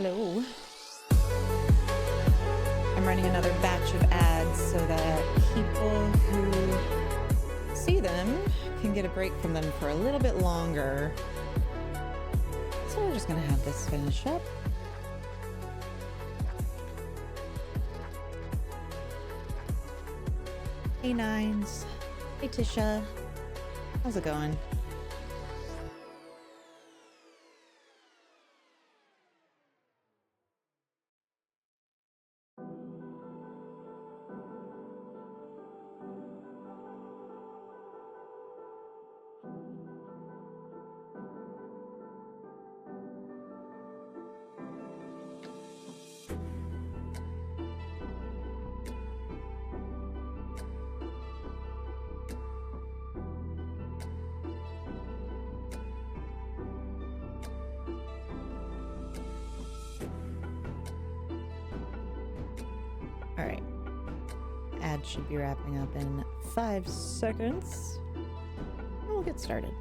Hello. I'm running another batch of ads so that people who see them can get a break from them for a little bit longer. So we're just gonna have this finish up. Hey Nines. Hey Tisha. How's it going? Alright. Ad should be wrapping up in 5 seconds. And we'll get started.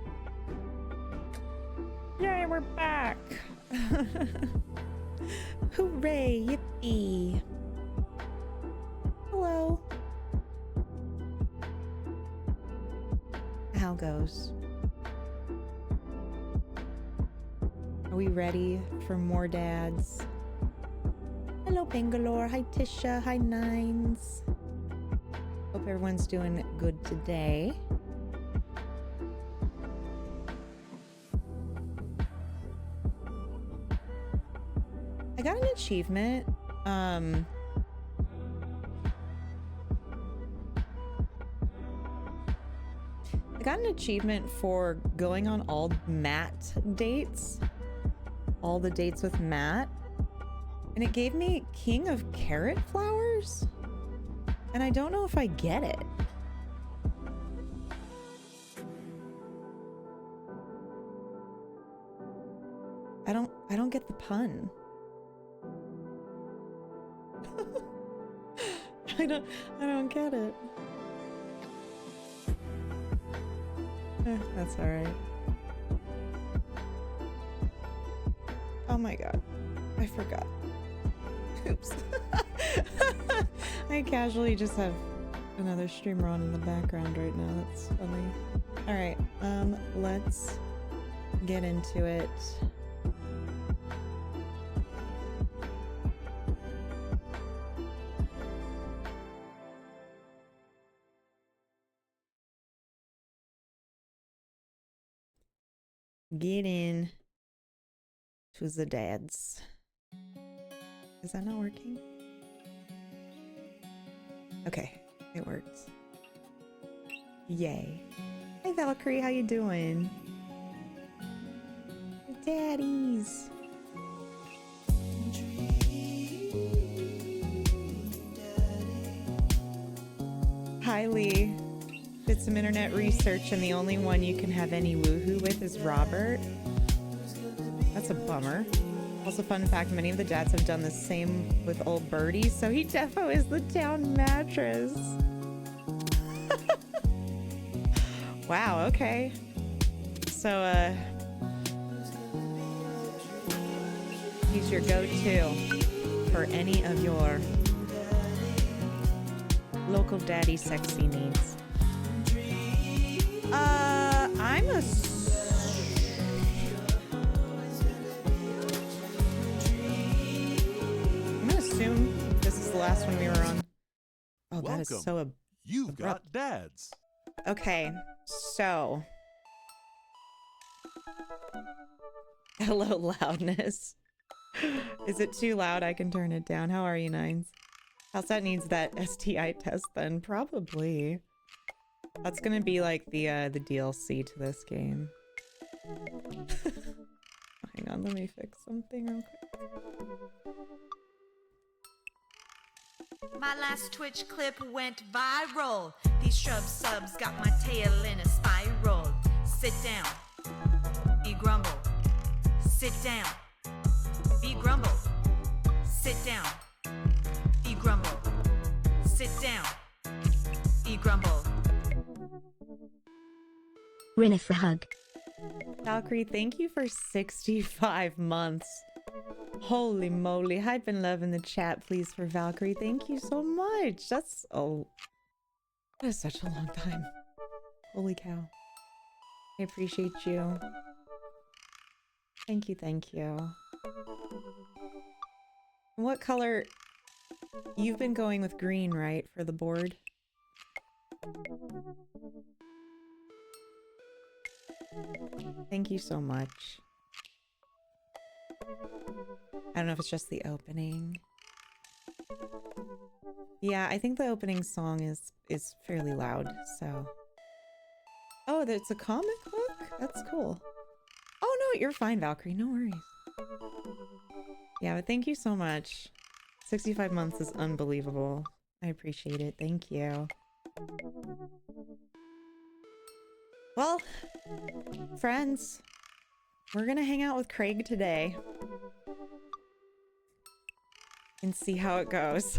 Yay, we're back! Hooray, yippee! Hello. How goes? Are we ready for more dads? Hello, Bangalore. Hi, Tisha. Hi, Nines. Hope everyone's doing good today. I got an achievement. I got an achievement for going on all Matt dates. All the dates with Matt. And it gave me King of Carrot Flowers? And I don't know if I get it. I don't get the pun. I don't get it. That's all right. Oh my god. I forgot. Oops. I casually just have another streamer on in the background right now. That's funny. All right, let's get into it. Get in to the dads. Is that not working? Okay, it works. Yay. Hey Valkyrie, how you doing? Daddies. Hi Lee. Did some internet research and the only one you can have any woohoo with is Robert. That's a bummer. Also, fun fact, many of the dads have done the same with old Birdie, so he defo is the town mattress. Wow, okay. So, he's your go-to for any of your local daddy sexy needs. I'm gonna assume this is the last one we were on. Oh, that is so You've got dads. Okay, so hello loudness. Is it too loud? I can turn it down. How are you, Nines? House that needs that STI test then? Probably. That's gonna be like the DLC to this game. Hang on, let me fix something real quick. My last Twitch clip went viral. These shrub subs got my tail in a spiral. Sit down, be grumble. Sit down, be grumble. Sit down, be grumble. Sit down, be grumble. Rynifrid hug. Valkyrie, thank you for 65 months. Holy moly. Hype and love in the chat, please, for Valkyrie. Thank you so much. That's, oh, that is such a long time. Holy cow. I appreciate you. Thank you, thank you. What color? You've been going with green, right, for the board? Thank you so much. I don't know if it's just the opening. Yeah, I think the opening song is fairly loud, so. Oh, it's a comic book? That's cool. Oh no, you're fine, Valkyrie. No worries. Yeah, but thank you so much. 65 months is unbelievable. I appreciate it. Thank you. Well, friends, we're gonna hang out with Craig today and see how it goes.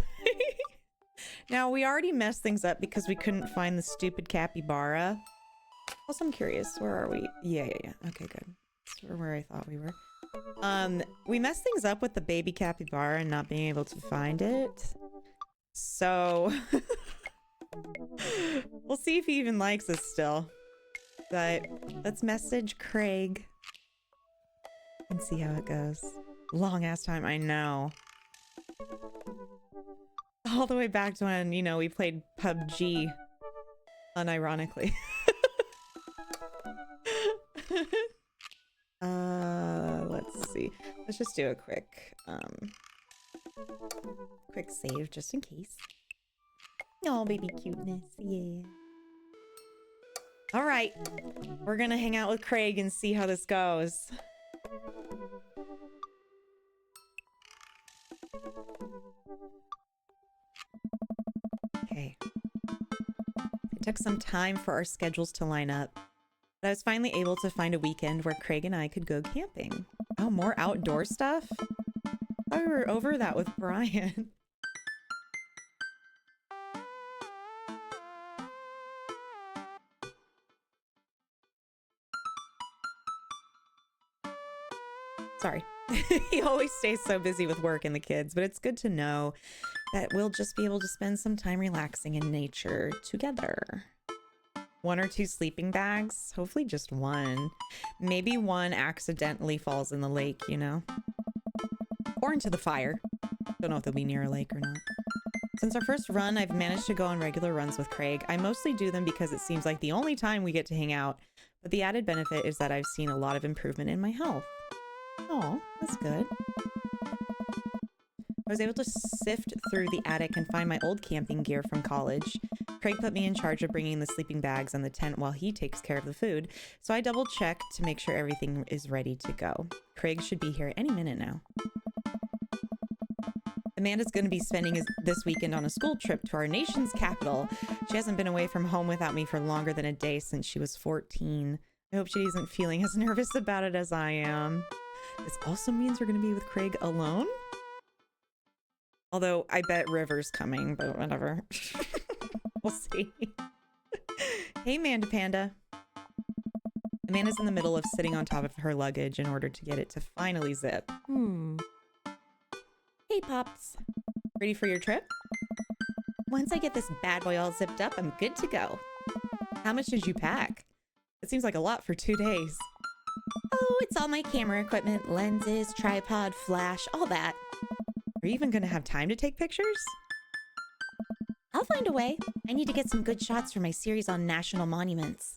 Now, we already messed things up because we couldn't find the stupid capybara. Also, I'm curious, where are we? Yeah. Okay, good. We're where I thought we were. We messed things up with the baby capybara and not being able to find it. So we'll see if he even likes us still. But let's message Craig and see how it goes. Long ass time, I know. All the way back to when, you know, we played PUBG unironically. Let's see. Let's just do a quick save just in case. Oh, baby cuteness. Yeah. All right. We're gonna hang out with Craig and see how this goes. Okay. It took some time for our schedules to line up, but I was finally able to find a weekend where Craig and I could go camping. Oh, more outdoor stuff? I thought we were over that with Brian. Sorry. He always stays so busy with work and the kids, but it's good to know that we'll just be able to spend some time relaxing in nature together. 1 or 2 sleeping bags, hopefully just 1. Maybe 1 accidentally falls in the lake, you know? Or into the fire. Don't know if they'll be near a lake or not. Since our first run, I've managed to go on regular runs with Craig. I mostly do them because it seems like the only time we get to hang out, but the added benefit is that I've seen a lot of improvement in my health. Oh, that's good. I was able to sift through the attic and find my old camping gear from college. Craig put me in charge of bringing the sleeping bags and the tent while he takes care of the food, so I double checked to make sure everything is ready to go. Craig should be here any minute now. Amanda's going to be spending this weekend on a school trip to our nation's capital. She hasn't been away from home without me for longer than a day since she was 14. I hope she isn't feeling as nervous about it as I am. This also means we're going to be with Craig alone? Although I bet River's coming, but whatever. We'll see. Hey, Amanda Panda. Amanda's in the middle of sitting on top of her luggage in order to get it to finally zip. Hey, Pops. Ready for your trip? Once I get this bad boy all zipped up, I'm good to go. How much did you pack? It seems like a lot for 2 days. Oh, it's all my camera equipment, lenses, tripod, flash, all that. Are you even gonna have time to take pictures? I'll find a way. I need to get some good shots for my series on national monuments.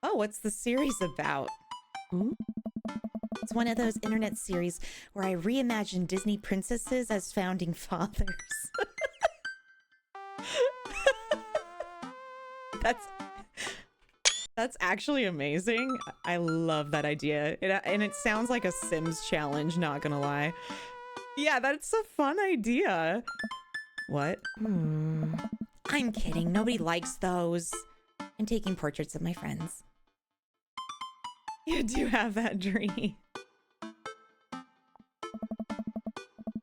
Oh, what's the series about? It's one of those internet series where I reimagine Disney princesses as founding fathers. That's actually amazing. I love that idea. And it sounds like a Sims challenge, not gonna lie. Yeah, that's a fun idea. What? I'm kidding. Nobody likes those. I'm taking portraits of my friends. You do have that dream.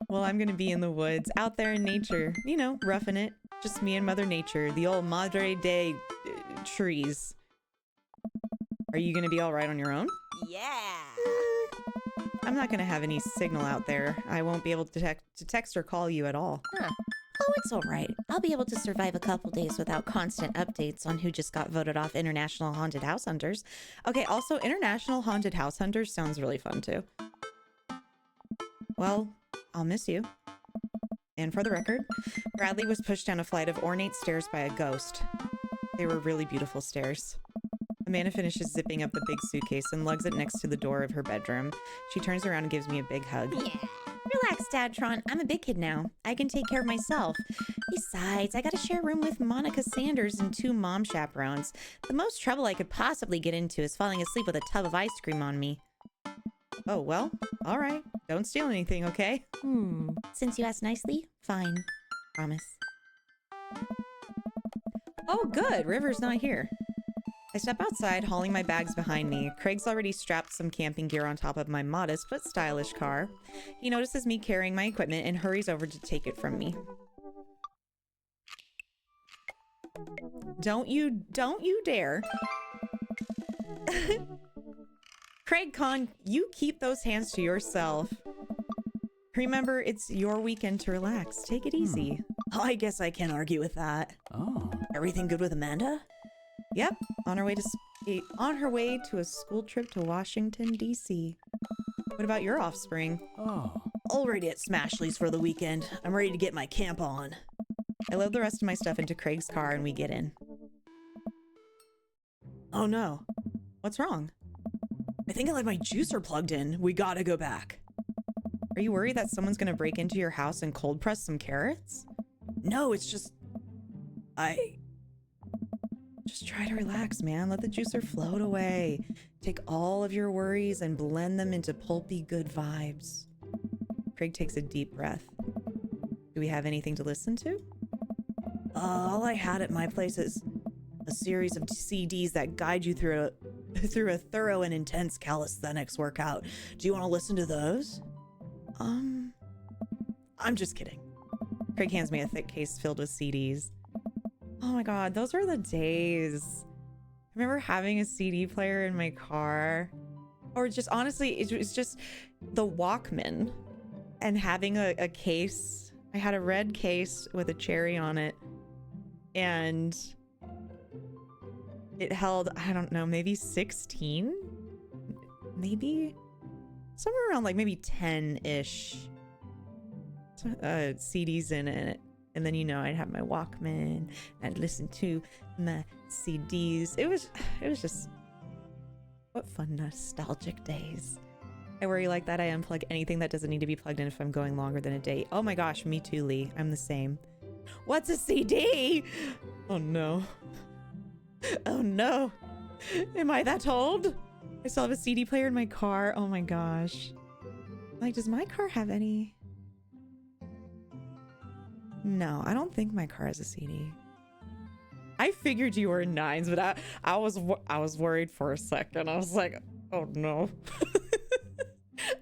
Well, I'm gonna be in the woods, out there in nature. You know, roughing it. Just me and Mother Nature. The old Madre de trees. Are you gonna be all right on your own? Yeah. I'm not gonna have any signal out there. I won't be able to text or call you at all. Huh. Oh, it's all right. I'll be able to survive a couple days without constant updates on who just got voted off International Haunted House Hunters. Okay, also International Haunted House Hunters sounds really fun too. Well, I'll miss you. And for the record, Bradley was pushed down a flight of ornate stairs by a ghost. They were really beautiful stairs. Amanda finishes zipping up the big suitcase and lugs it next to the door of her bedroom. She turns around and gives me a big hug. Yeah. Relax, Dadtron. I'm a big kid now. I can take care of myself. Besides, I gotta share a room with Monica Sanders and 2 mom chaperones. The most trouble I could possibly get into is falling asleep with a tub of ice cream on me. Oh, well, all right. Don't steal anything, okay? Since you asked nicely, fine. Promise. Oh, good. River's not here. I step outside, hauling my bags behind me. Craig's already strapped some camping gear on top of my modest but stylish car. He notices me carrying my equipment and hurries over to take it from me. Don't you dare. Craig Con, you keep those hands to yourself. Remember, it's your weekend to relax. Take it easy. Oh, I guess I can't argue with that. Oh. Everything good with Amanda? Yep, on her way to a school trip to Washington, D.C. What about your offspring? Oh. Already at Smashley's for the weekend. I'm ready to get my camp on. I load the rest of my stuff into Craig's car and we get in. Oh no. What's wrong? I think I left my juicer plugged in. We gotta go back. Are you worried that someone's gonna break into your house and cold press some carrots? No, it's just... Just try to relax, man. Let the juicer float away. Take all of your worries and blend them into pulpy good vibes. Craig takes a deep breath. Do we have anything to listen to? All I had at my place is a series of CDs that guide you through a thorough and intense calisthenics workout. Do you want to listen to those? I'm just kidding. Craig hands me a thick case filled with CDs. Oh my god, those were the days. I remember having a CD player in my car. Or just honestly, it was just the Walkman. And having a case. I had a red case with a cherry on it. And it held, I don't know, maybe 16? Maybe? Somewhere around like maybe 10-ish CDs in it. And then, you know, I'd have my Walkman. I'd listen to my CDs. It was just, what fun nostalgic days. I worry like that I unplug anything that doesn't need to be plugged in if I'm going longer than a day. Oh my gosh, me too, Lee. I'm the same. What's a CD? Oh no. Oh no. Am I that old? I still have a CD player in my car. Oh my gosh. Like, does my car have any? No, I don't think my car has a CD. I figured you were in 9s, but I was worried for a second. I was like, oh no.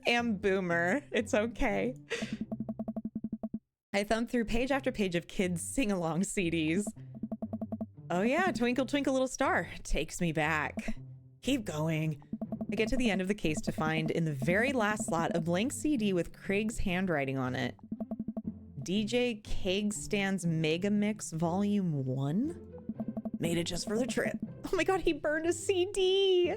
Am boomer. It's okay. I thumbed through page after page of kids sing-along CDs. Oh yeah, Twinkle Twinkle Little Star takes me back. Keep going. I get to the end of the case to find in the very last slot a blank CD with Craig's handwriting on it. DJ Keg Stands Mega Mix Volume 1? Made it just for the trip. Oh my god, he burned a CD!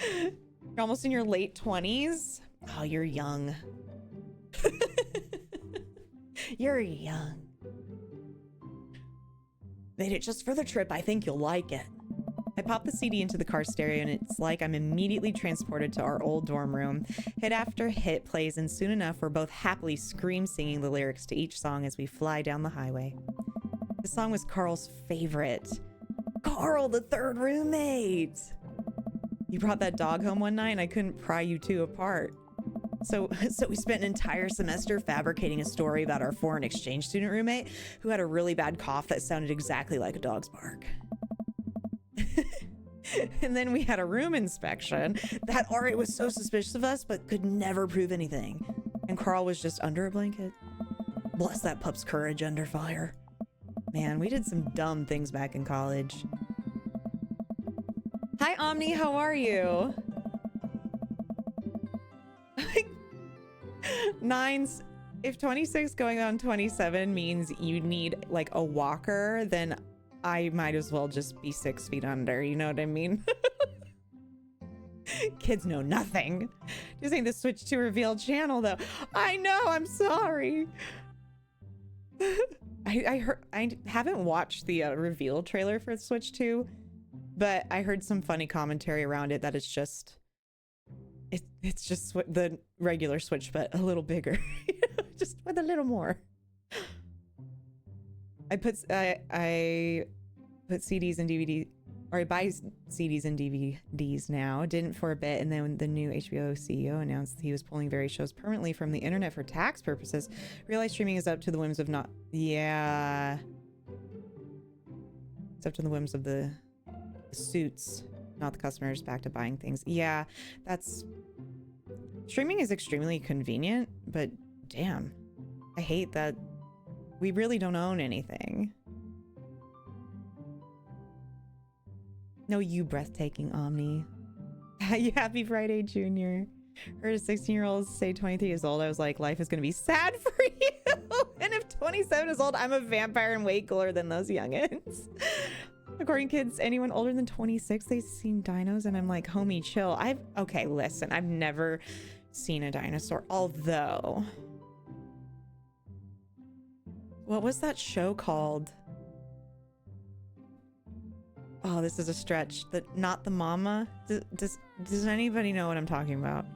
You're almost in your late 20s? Oh, you're young. You're young. Made it just for the trip. I think you'll like it. I pop the CD into the car stereo and it's like I'm immediately transported to our old dorm room. Hit after hit plays and soon enough we're both happily scream singing the lyrics to each song as we fly down the highway. The song was Carl's favorite. Carl, the third roommate. You brought that dog home one night and I couldn't pry you two apart. So we spent an entire semester fabricating a story about our foreign exchange student roommate who had a really bad cough that sounded exactly like a dog's bark. And then we had a room inspection. That RA was so suspicious of us, but could never prove anything. And Carl was just under a blanket. Bless that pup's courage under fire. Man, we did some dumb things back in college. Hi, Omni, how are you? Nines, if 26 going on 27 means you need like a walker, then I might as well just be 6 feet under. You know what I mean? Kids know nothing. Just ain't the Switch 2 reveal channel though. I know, I'm sorry. I haven't watched the reveal trailer for Switch 2, but I heard some funny commentary around it that it's just the regular Switch but a little bigger. Just with a little more. I put CDs and DVDs, or I buy CDs and DVDs now. Didn't for a bit, and then when the new HBO CEO announced he was pulling various shows permanently from the internet for tax purposes, realized streaming is up to the whims of not. Yeah, it's up to the whims of the suits, not the customers. Back to buying things. Yeah, that's streaming is extremely convenient, but damn, I hate that we really don't own anything. No, you breathtaking Omni. Happy Friday, Junior. Heard a 16-year-old say 23 years old. I was like, life is going to be sad for you. And if 27 is old, I'm a vampire and way cooler than those youngins. According to kids, anyone older than 26, they've seen dinos. And I'm like, homie, chill. Okay, listen, I've never seen a dinosaur. Although, what was that show called? Oh, this is a stretch. Not the mama. Does anybody know what I'm talking about?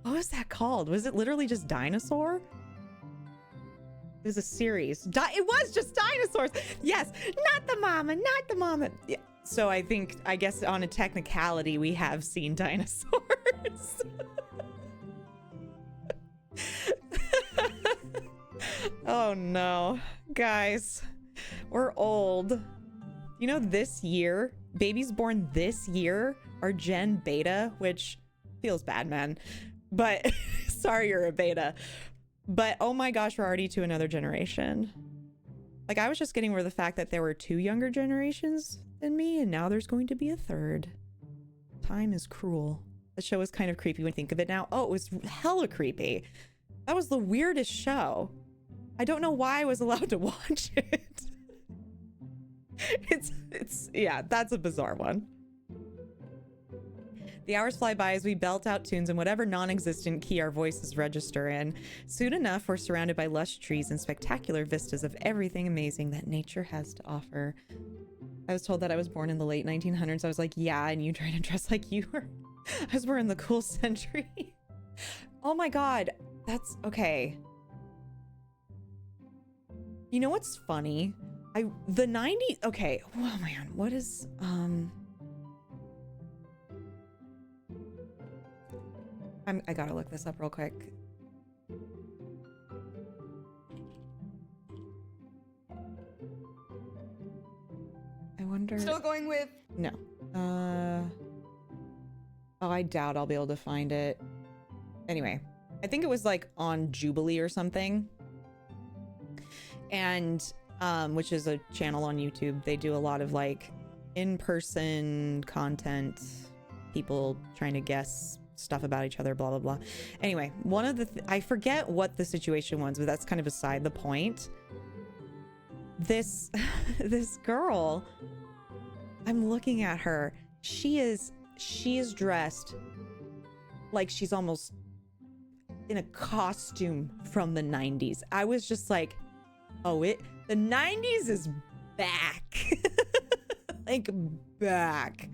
What was that called? Was it literally just dinosaur? It was a series. It was just dinosaurs. Yes, not the mama, not the mama. Yeah. So I guess on a technicality, we have seen dinosaurs. Oh no, guys, we're old. You know, this year, babies born this year are Gen Beta, which feels bad, man. But sorry you're a beta. But oh my gosh, we're already to another generation. Like, I was just getting over the fact that there were 2 younger generations than me, and now there's going to be a 3rd. Time is cruel. The show was kind of creepy when you think of it now. Oh, it was hella creepy. That was the weirdest show. I don't know why I was allowed to watch it. Yeah, that's a bizarre one. The hours fly by as we belt out tunes in whatever non-existent key our voices register in. Soon enough, we're surrounded by lush trees and spectacular vistas of everything amazing that nature has to offer. I was told that I was born in the late 1900s. I was like, yeah, and you try to dress like you were. I was born in the cool century. Oh my god, that's okay. You know what's funny? The 90s, okay, oh man, what is, I gotta look this up real quick. I wonder. Still going with. No. Oh, I doubt I'll be able to find it. Anyway, I think it was like on Jubilee or something. And, which is a channel on YouTube. They do a lot of like in-person content, people trying to guess stuff about each other, blah, blah, blah. Anyway, one of the, I forget what the situation was, but that's kind of beside the point. This girl, I'm looking at her. She is dressed like she's almost in a costume from the 90s. I was just like, oh, the 90s is back. Like, back.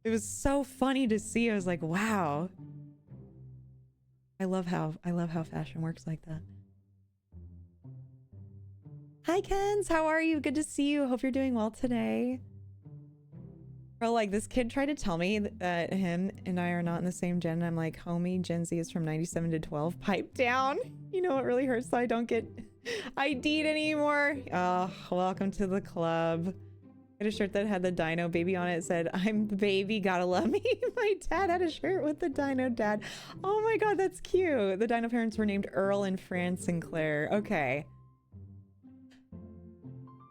It was so funny to see. I was like, wow. I love how fashion works like that. Hi, Kens. How are you? Good to see you. Hope you're doing well today. Bro, like, this kid tried to tell me that him and I are not in the same gen. And I'm like, homie, Gen Z is from 97 to 12. Pipe down. You know what really hurts that I don't get ID'd anymore? Oh, welcome to the club. I had a shirt that had the Dino baby on it. It said, I'm the baby, gotta love me. My dad had a shirt with the Dino dad. Oh my god, that's cute. The Dino parents were named Earl and Fran Sinclair. Okay.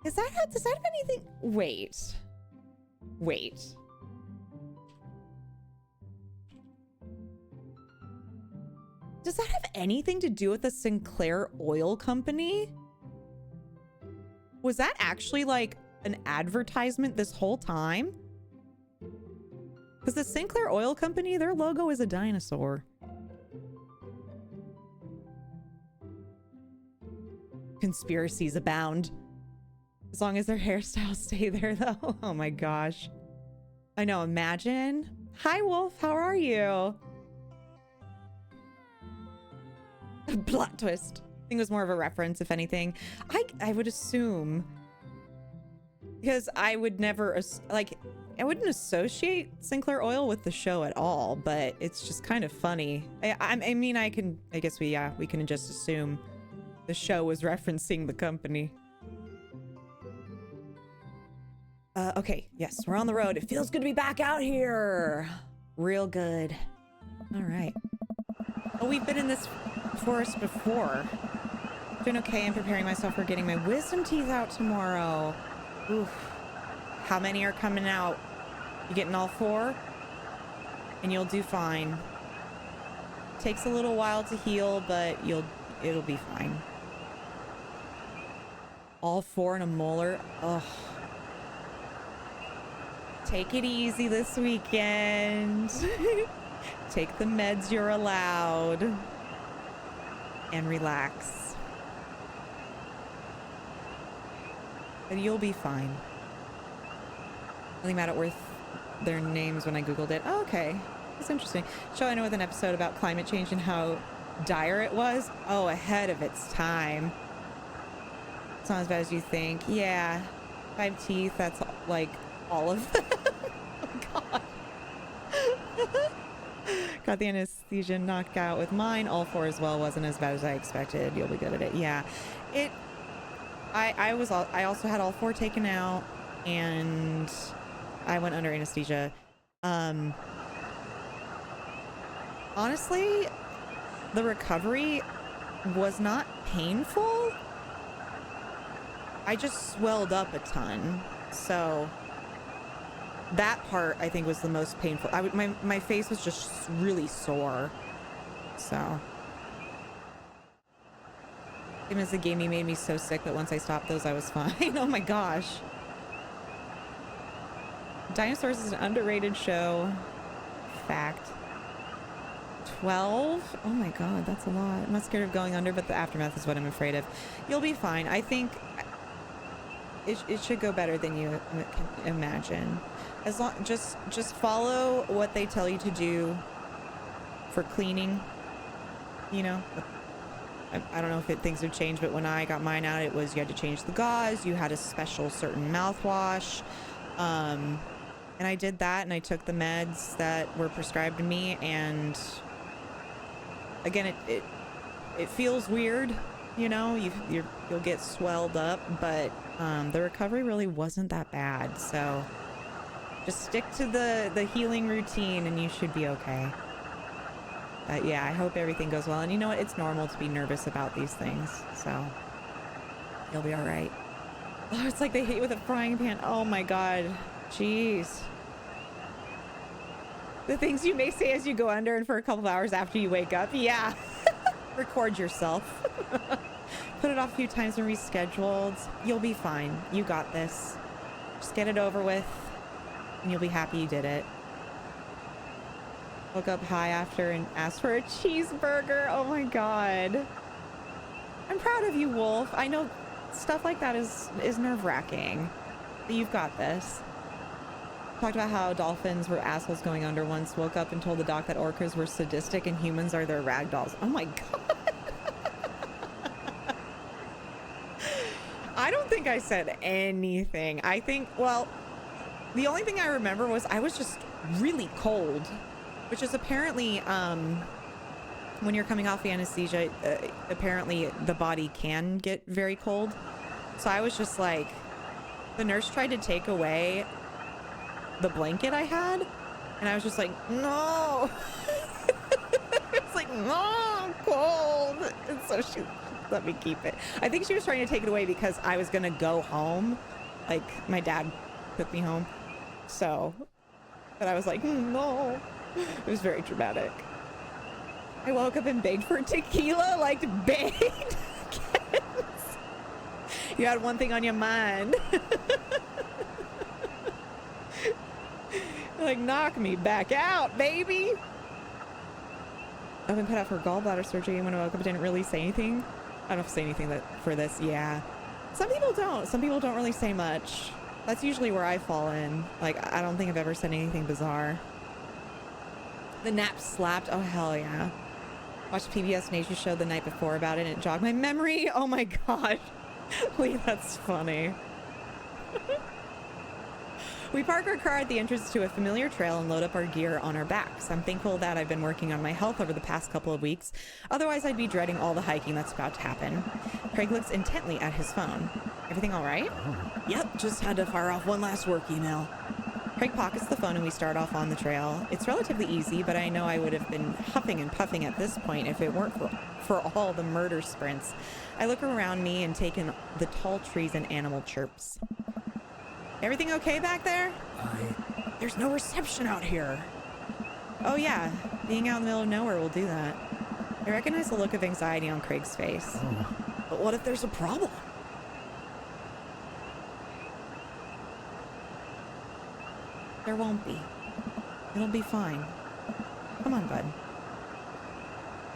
Does that have anything? Wait. Does that have anything to do with the Sinclair Oil Company? Was that actually like an advertisement this whole time? Because the Sinclair Oil Company, their logo is a dinosaur. Conspiracies abound. As long as their hairstyles stay there, though. Oh my gosh. I know, imagine. Hi, Wolf. How are you? Plot twist. I think it was more of a reference, if anything. I would assume. Because I would never, like, I wouldn't associate Sinclair Oil with the show at all, but it's just kind of funny. I mean, I guess we can just assume the show was referencing the company. Okay, yes, we're on the road. It feels good to be back out here. Real good. All right. Oh, we've been in this forest before. Doing okay. I'm preparing myself for getting my wisdom teeth out tomorrow. Oof. How many are coming out? You getting all 4? And you'll do fine. Takes a little while to heal, but it'll be fine. All 4 in a molar. Ugh. Take it easy this weekend. Take the meds you're allowed. And relax. And you'll be fine. Nothing made it worth their names when I googled it. Oh, okay. That's interesting. Show I know with an episode about climate change and how dire it was. Oh, ahead of its time. It's not as bad as you think. Yeah. 5 teeth, that's like all of them. Oh, God. Got the anesthesia knocked out with mine. All 4 as well. Wasn't as bad as I expected. You'll be good at it. Yeah. I also had all 4 taken out, and I went under anesthesia. Honestly, the recovery was not painful. I just swelled up a ton. So that part I think was the most painful. My face was just really sore. So even as the gaming made me so sick that once I stopped those I was fine. Oh my gosh. Dinosaurs is an underrated show. Fact. 12? Oh my God, that's a lot. I'm not scared of going under, but the aftermath is what I'm afraid of. You'll be fine. I think it should go better than you can imagine. As long just follow what they tell you to do for cleaning. You know, I don't know if things have changed, but when I got mine out, it was you had to change the gauze, you had a special certain mouthwash, and I did that, and I took the meds that were prescribed to me, and again, it feels weird, you know, you'll get swelled up, but the recovery really wasn't that bad, so just stick to the healing routine and you should be okay. Yeah, I hope everything goes well. And you know what? It's normal to be nervous about these things. So you'll be all right. Oh, it's like they hit you with a frying pan. Oh my God. Jeez. The things you may say as you go under and for a couple of hours after you wake up. Yeah. Record yourself. Put it off a few times and rescheduled. You'll be fine. You got this. Just get it over with and you'll be happy you did it. Woke up high after and asked for a cheeseburger. Oh my God. I'm proud of you, Wolf. I know stuff like that is nerve-wracking. But you've got this. Talked about how dolphins were assholes going under once. Woke up and told the doc that orcas were sadistic and humans are their rag dolls. Oh my God. I don't think I said anything. I think, well, the only thing I remember was I was just really cold. Which is apparently, when you're coming off the anesthesia, apparently the body can get very cold. So I was just like, the nurse tried to take away the blanket I had. And I was just like, no. It's like, no, I'm cold. And so she let me keep it. I think she was trying to take it away because I was going to go home. Like, my dad took me home. So, but I was like, no. It was very dramatic. I woke up and begged for tequila, like begged. You had one thing on your mind. Like, knock me back out, baby. I've been put out for gallbladder surgery, and when I woke up, I didn't really say anything. I don't have to say anything for this. Yeah. Some people don't. Some people don't really say much. That's usually where I fall in. Like, I don't think I've ever said anything bizarre. The nap slapped. Oh, hell yeah. Watched PBS Nature show the night before about it, and it jogged my memory. Oh my god. Lee, that's funny. We park our car at the entrance to a familiar trail and load up our gear on our backs. I'm thankful that I've been working on my health over the past couple of weeks. Otherwise, I'd be dreading all the hiking that's about to happen. Craig looks intently at his phone. Everything all right? Yep, just had to fire off one last work email. Craig pockets the phone and we start off on the trail. It's relatively easy, but I know I would have been huffing and puffing at this point if it weren't for all the murder sprints. I look around me and take in the tall trees and animal chirps. Everything okay back there? There's no reception out here. Oh yeah, being out in the middle of nowhere will do that. I recognize the look of anxiety on Craig's face. But what if there's a problem? There won't be. It'll be fine. Come on, bud.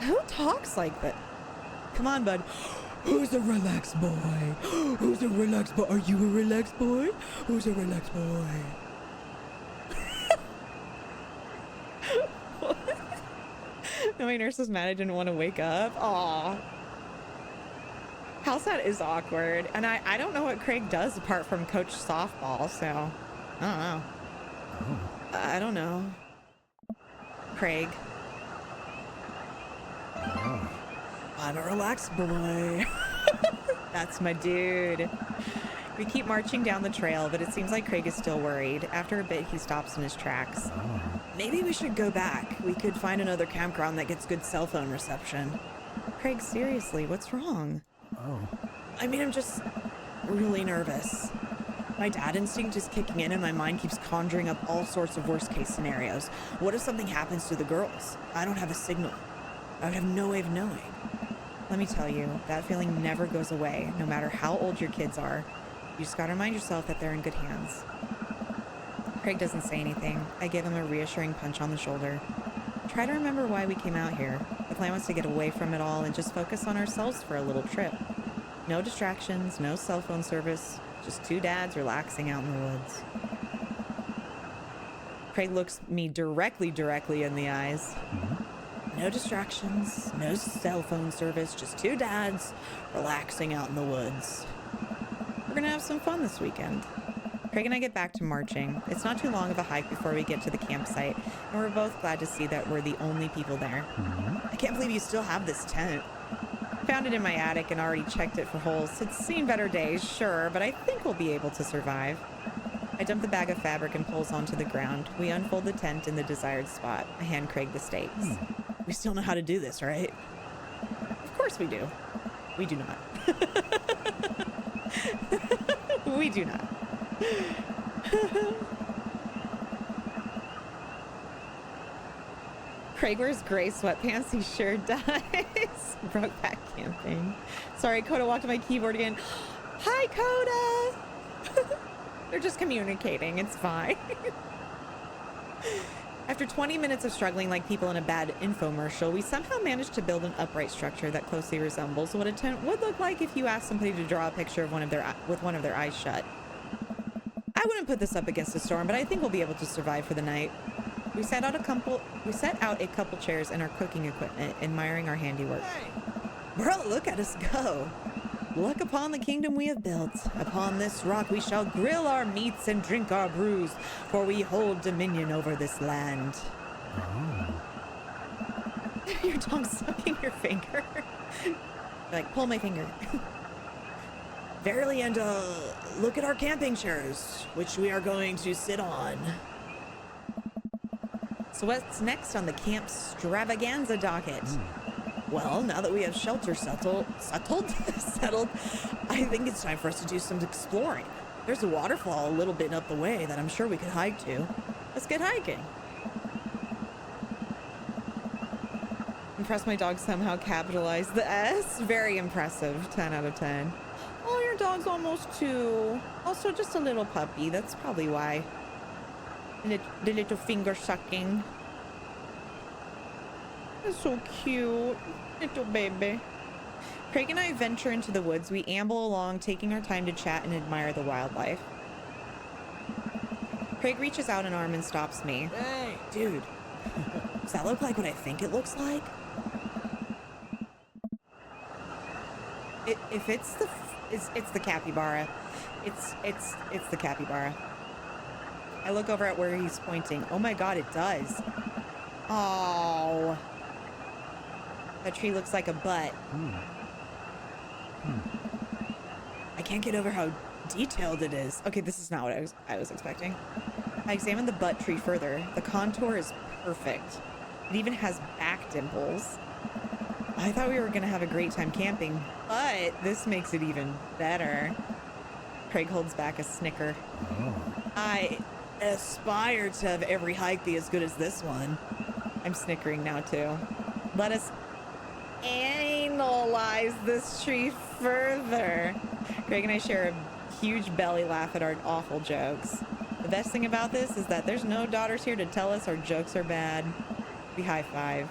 Who talks like that? Come on, bud. Who's a relaxed boy? Who's a relaxed boy? Are you a relaxed boy? Who's a relaxed boy? No, my nurse was mad I didn't want to wake up. Aw. House that is awkward. And I don't know what Craig does apart from coach softball, so I don't know. I don't know. Craig. I'm a relaxed boy. That's my dude. We keep marching down the trail, but it seems like Craig is still worried. After a bit, he stops in his tracks. Maybe we should go back. We could find another campground that gets good cell phone reception. Craig, seriously, what's wrong? I mean, I'm just really nervous. My dad instinct is kicking in and my mind keeps conjuring up all sorts of worst case scenarios. What if something happens to the girls? I don't have a signal. I would have no way of knowing. Let me tell you, that feeling never goes away, no matter how old your kids are. You just gotta remind yourself that they're in good hands. Craig doesn't say anything. I give him a reassuring punch on the shoulder. Try to remember why we came out here. The plan was to get away from it all and just focus on ourselves for a little trip. No distractions, no cell phone service, just two dads relaxing out in the woods. Craig looks me directly in the eyes. No distractions, no cell phone service, just two dads relaxing out in the woods. We're gonna have some fun this weekend. Craig and I get back to marching. It's not too long of a hike before we get to the campsite, and we're both glad to see that we're the only people there. I can't believe you still have this tent. Found it in my attic and already checked it for holes. It's seen better days, sure, but I think we'll be able to survive. I dump the bag of fabric and poles onto the ground. We unfold the tent in the desired spot. I hand Craig the stakes. We still know how to do this, right? Of course we do. We do not. We do not. Craig wears gray sweatpants. He sure does. Brokeback camping. Sorry, Coda walked to my keyboard again. Hi, Coda. They're just communicating. It's fine. After 20 minutes of struggling like people in a bad infomercial, we somehow managed to build an upright structure that closely resembles what a tent would look like if you asked somebody to draw a picture of with one of their eyes shut. I wouldn't put this up against a storm, but I think we'll be able to survive for the night. We set out a couple chairs and our cooking equipment, admiring our handiwork. Hey, bro, look at us go. Look upon the kingdom we have built. Upon this rock we shall grill our meats and drink our brews, for we hold dominion over this land. Your tongue sucking your finger. Like, pull my finger. Verily, and look at our camping chairs, which we are going to sit on. So what's next on the camp extravaganza docket? Well, now that we have shelter settled, I think it's time for us to do some exploring. There's a waterfall a little bit up the way that I'm sure we could hike to. Let's get hiking. Impressed my dog somehow capitalized the S. Very impressive. 10 out of 10. Oh, your dog's almost 2. Also, just a little puppy. That's probably why. The little finger sucking. That's so cute. Little baby. Craig and I venture into the woods. We amble along, taking our time to chat and admire the wildlife. Craig reaches out an arm and stops me. Hey, dude. Does that look like what I think it looks like? If it's the capybara. It's the capybara. I look over at where he's pointing. Oh my god, it does. Oh. That tree looks like a butt. I can't get over how detailed it is. Okay, this is not what I was expecting. I examined the butt tree further. The contour is perfect. It even has back dimples. I thought we were gonna have a great time camping, but this makes it even better. Craig holds back a snicker. I aspire to have every hike be as good as this one. I'm snickering now too. Let us analyze this tree further. Craig and I share a huge belly laugh at our awful jokes. The best thing about this is that there's no daughters here to tell us our jokes are bad. We high five.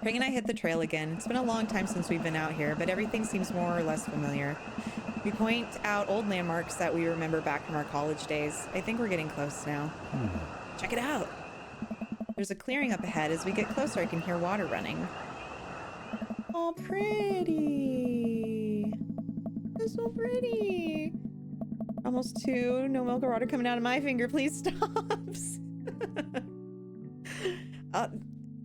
Craig and I hit the trail again. It's been a long time since we've been out here, but everything seems more or less familiar. We point out old landmarks that we remember back from our college days. I think we're getting close now. Check it out. There's a clearing up ahead. As we get closer, I can hear water running. Oh, pretty. It's so pretty. Almost 2. No milk or water coming out of my finger. Please stop.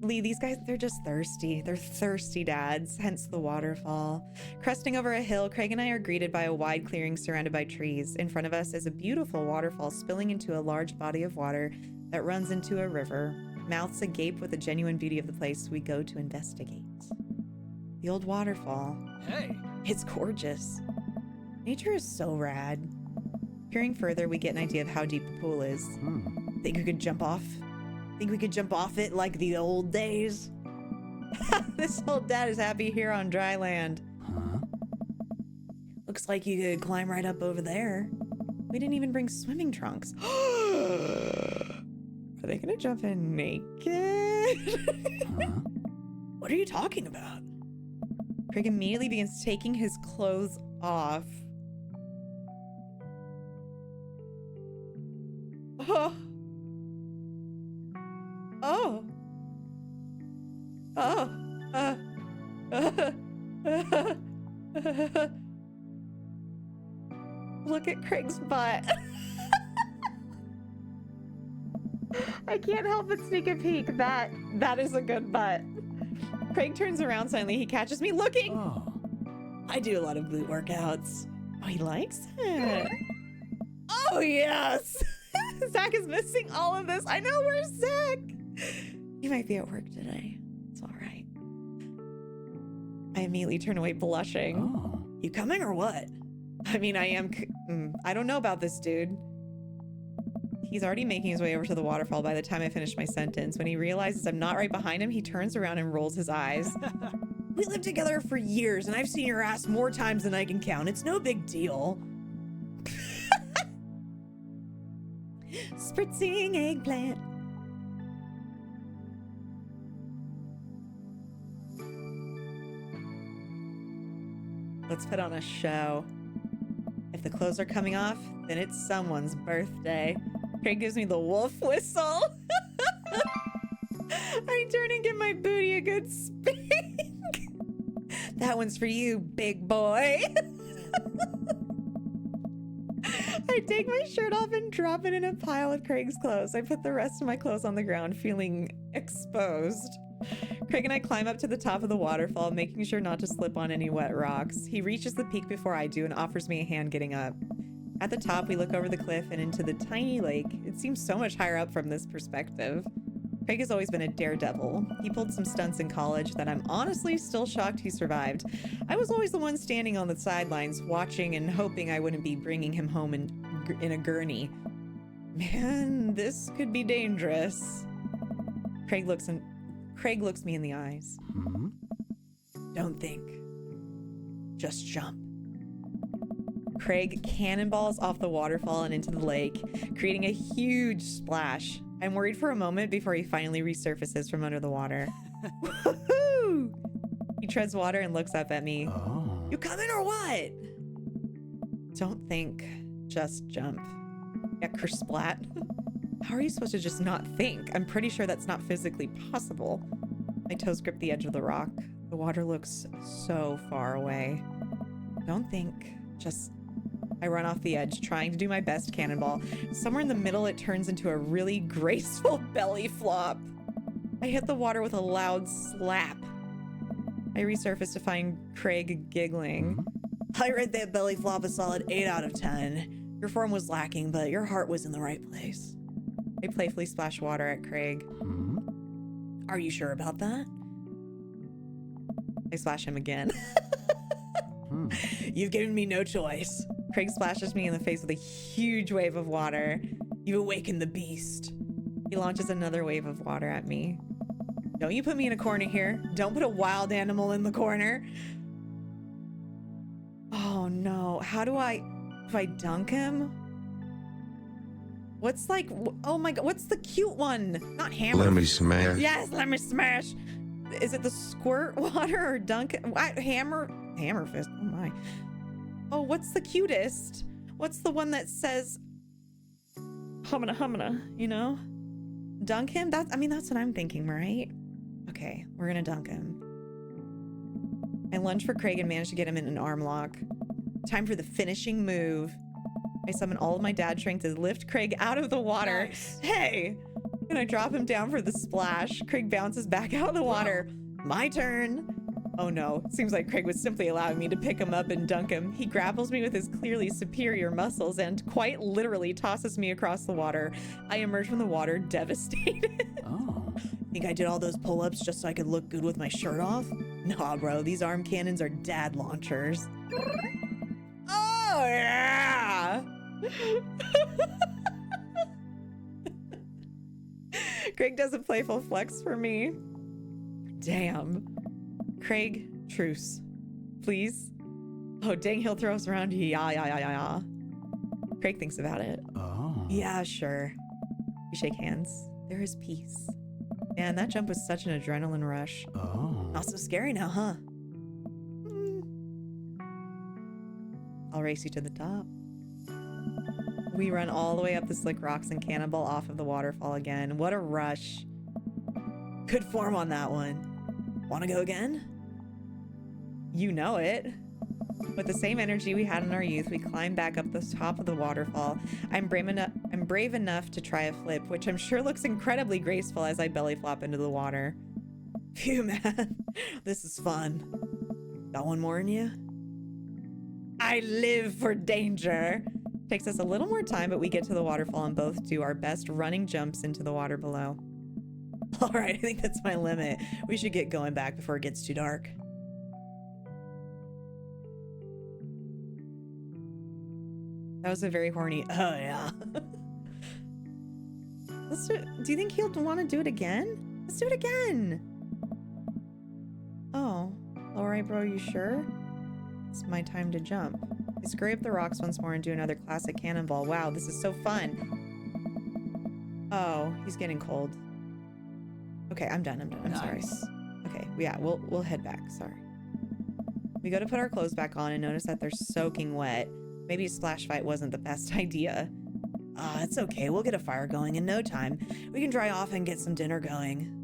Lee, these guys, they're just thirsty. They're thirsty dads, hence the waterfall. Cresting over a hill, Craig and I are greeted by a wide clearing surrounded by trees. In front of us is a beautiful waterfall spilling into a large body of water that runs into a river. Mouths agape with the genuine beauty of the place, we go to investigate. The old waterfall. Hey! It's gorgeous. Nature is so rad. Peering further, we get an idea of how deep the pool is. Think we could jump off? Think we could jump off it like the old days? This old dad is happy here on dry land. Looks like you could climb right up over there. We didn't even bring swimming trunks. Are they gonna jump in naked? What are you talking about? Craig immediately begins taking his clothes off. Oh. Oh. Oh. Look at Craig's butt. I can't help but sneak a peek. That is a good butt. Craig turns around suddenly. He catches me looking. Oh. I do a lot of glute workouts. Oh, he likes it. Oh, yes! Zach is missing all of this. I know, where's Zach? He might be at work today. It's all right. I immediately turn away blushing. Oh. You coming or what? I mean, I am... I don't know about this dude. He's already making his way over to the waterfall by the time I finish my sentence. When he realizes I'm not right behind him, he turns around and rolls his eyes. We lived together for years, and I've seen your ass more times than I can count. It's no big deal. Spritzing eggplant. Let's put on a show. If the clothes are coming off, then it's someone's birthday. Craig gives me the wolf whistle. I turn and give my booty a good spank. That one's for you, big boy. I take my shirt off and drop it in a pile with Craig's clothes. I put the rest of my clothes on the ground, feeling exposed. Craig and I climb up to the top of the waterfall, making sure not to slip on any wet rocks. He reaches the peak before I do and offers me a hand getting up. At the top, we look over the cliff and into the tiny lake. It seems so much higher up from this perspective. Craig has always been a daredevil. He pulled some stunts in college that I'm honestly still shocked he survived. I was always the one standing on the sidelines, watching and hoping I wouldn't be bringing him home in a gurney. Man, this could be dangerous. Craig looks Craig looks me in the eyes. Hmm? Don't think. Just jump. Craig cannonballs off the waterfall and into the lake, creating a huge splash. I'm worried for a moment before he finally resurfaces from under the water. Woohoo! He treads water and looks up at me. Oh. You coming or what? Don't think, just jump. Yeah, kersplat. How are you supposed to just not think? I'm pretty sure that's not physically possible. My toes grip the edge of the rock. The water looks so far away. Don't think, just... I run off the edge, trying to do my best cannonball. Somewhere in the middle, it turns into a really graceful belly flop. I hit the water with a loud slap. I resurface to find Craig giggling. I rate that belly flop a solid 8 out of 10. Your form was lacking, but your heart was in the right place. I playfully splash water at Craig. Hmm? Are you sure about that? I splash him again. Hmm. You've given me no choice. Craig splashes me in the face with a huge wave of water. You've awakened the beast. He launches another wave of water at me. Don't you put me in a corner here. Don't put a wild animal in the corner. Oh no. How do I dunk him? What's like, oh my God, what's the cute one? Not hammer. Let me smash. Yes, let me smash. Is it the squirt water or dunk? Hammer fist. Oh my. Oh, what's the cutest? What's the one that says humana, you know? Dunk him? That's what I'm thinking, right? Okay, we're gonna dunk him. I lunge for Craig and manage to get him in an arm lock. Time for the finishing move. I summon all of my dad strength to lift Craig out of the water. Nice. Hey! And I drop him down for the splash. Craig bounces back out of the water. My turn. Oh no, seems like Craig was simply allowing me to pick him up and dunk him. He grapples me with his clearly superior muscles and quite literally tosses me across the water. I emerge from the water devastated. Oh. Think I did all those pull-ups just so I could look good with my shirt off? Nah, bro, these arm cannons are dad launchers. Oh yeah! Craig does a playful flex for me. Damn. Craig, truce. Please? Oh, dang, he'll throw us around. Yeah. Craig thinks about it. Oh. Yeah, sure. We shake hands. There is peace. Man, that jump was such an adrenaline rush. Oh. Not so scary now, huh? I'll race you to the top. We run all the way up the slick rocks and cannonball off of the waterfall again. What a rush. Good form on that one. Wanna go again? You know it. With the same energy we had in our youth, we climb back up the top of the waterfall. I'm brave enough to try a flip, which I'm sure looks incredibly graceful as I belly flop into the water. Phew, man. This is fun. Got one more in you? I live for danger. Takes us a little more time, but we get to the waterfall and both do our best running jumps into the water below. All right, I think that's my limit. We should get going back before it gets too dark. That was a very horny, Oh, yeah. let's do you think he'll want to do it again? Let's do it again. Oh, all right, bro, you sure? It's my time to jump. I scrape the rocks once more and do another classic cannonball. Wow, this is so fun. Oh, he's getting cold. Okay, I'm done. I'm sorry. Nice. Okay, yeah, we'll head back. Sorry. We go to put our clothes back on and notice that they're soaking wet. Maybe a splash fight wasn't the best idea. It's okay. We'll get a fire going in no time. We can dry off and get some dinner going.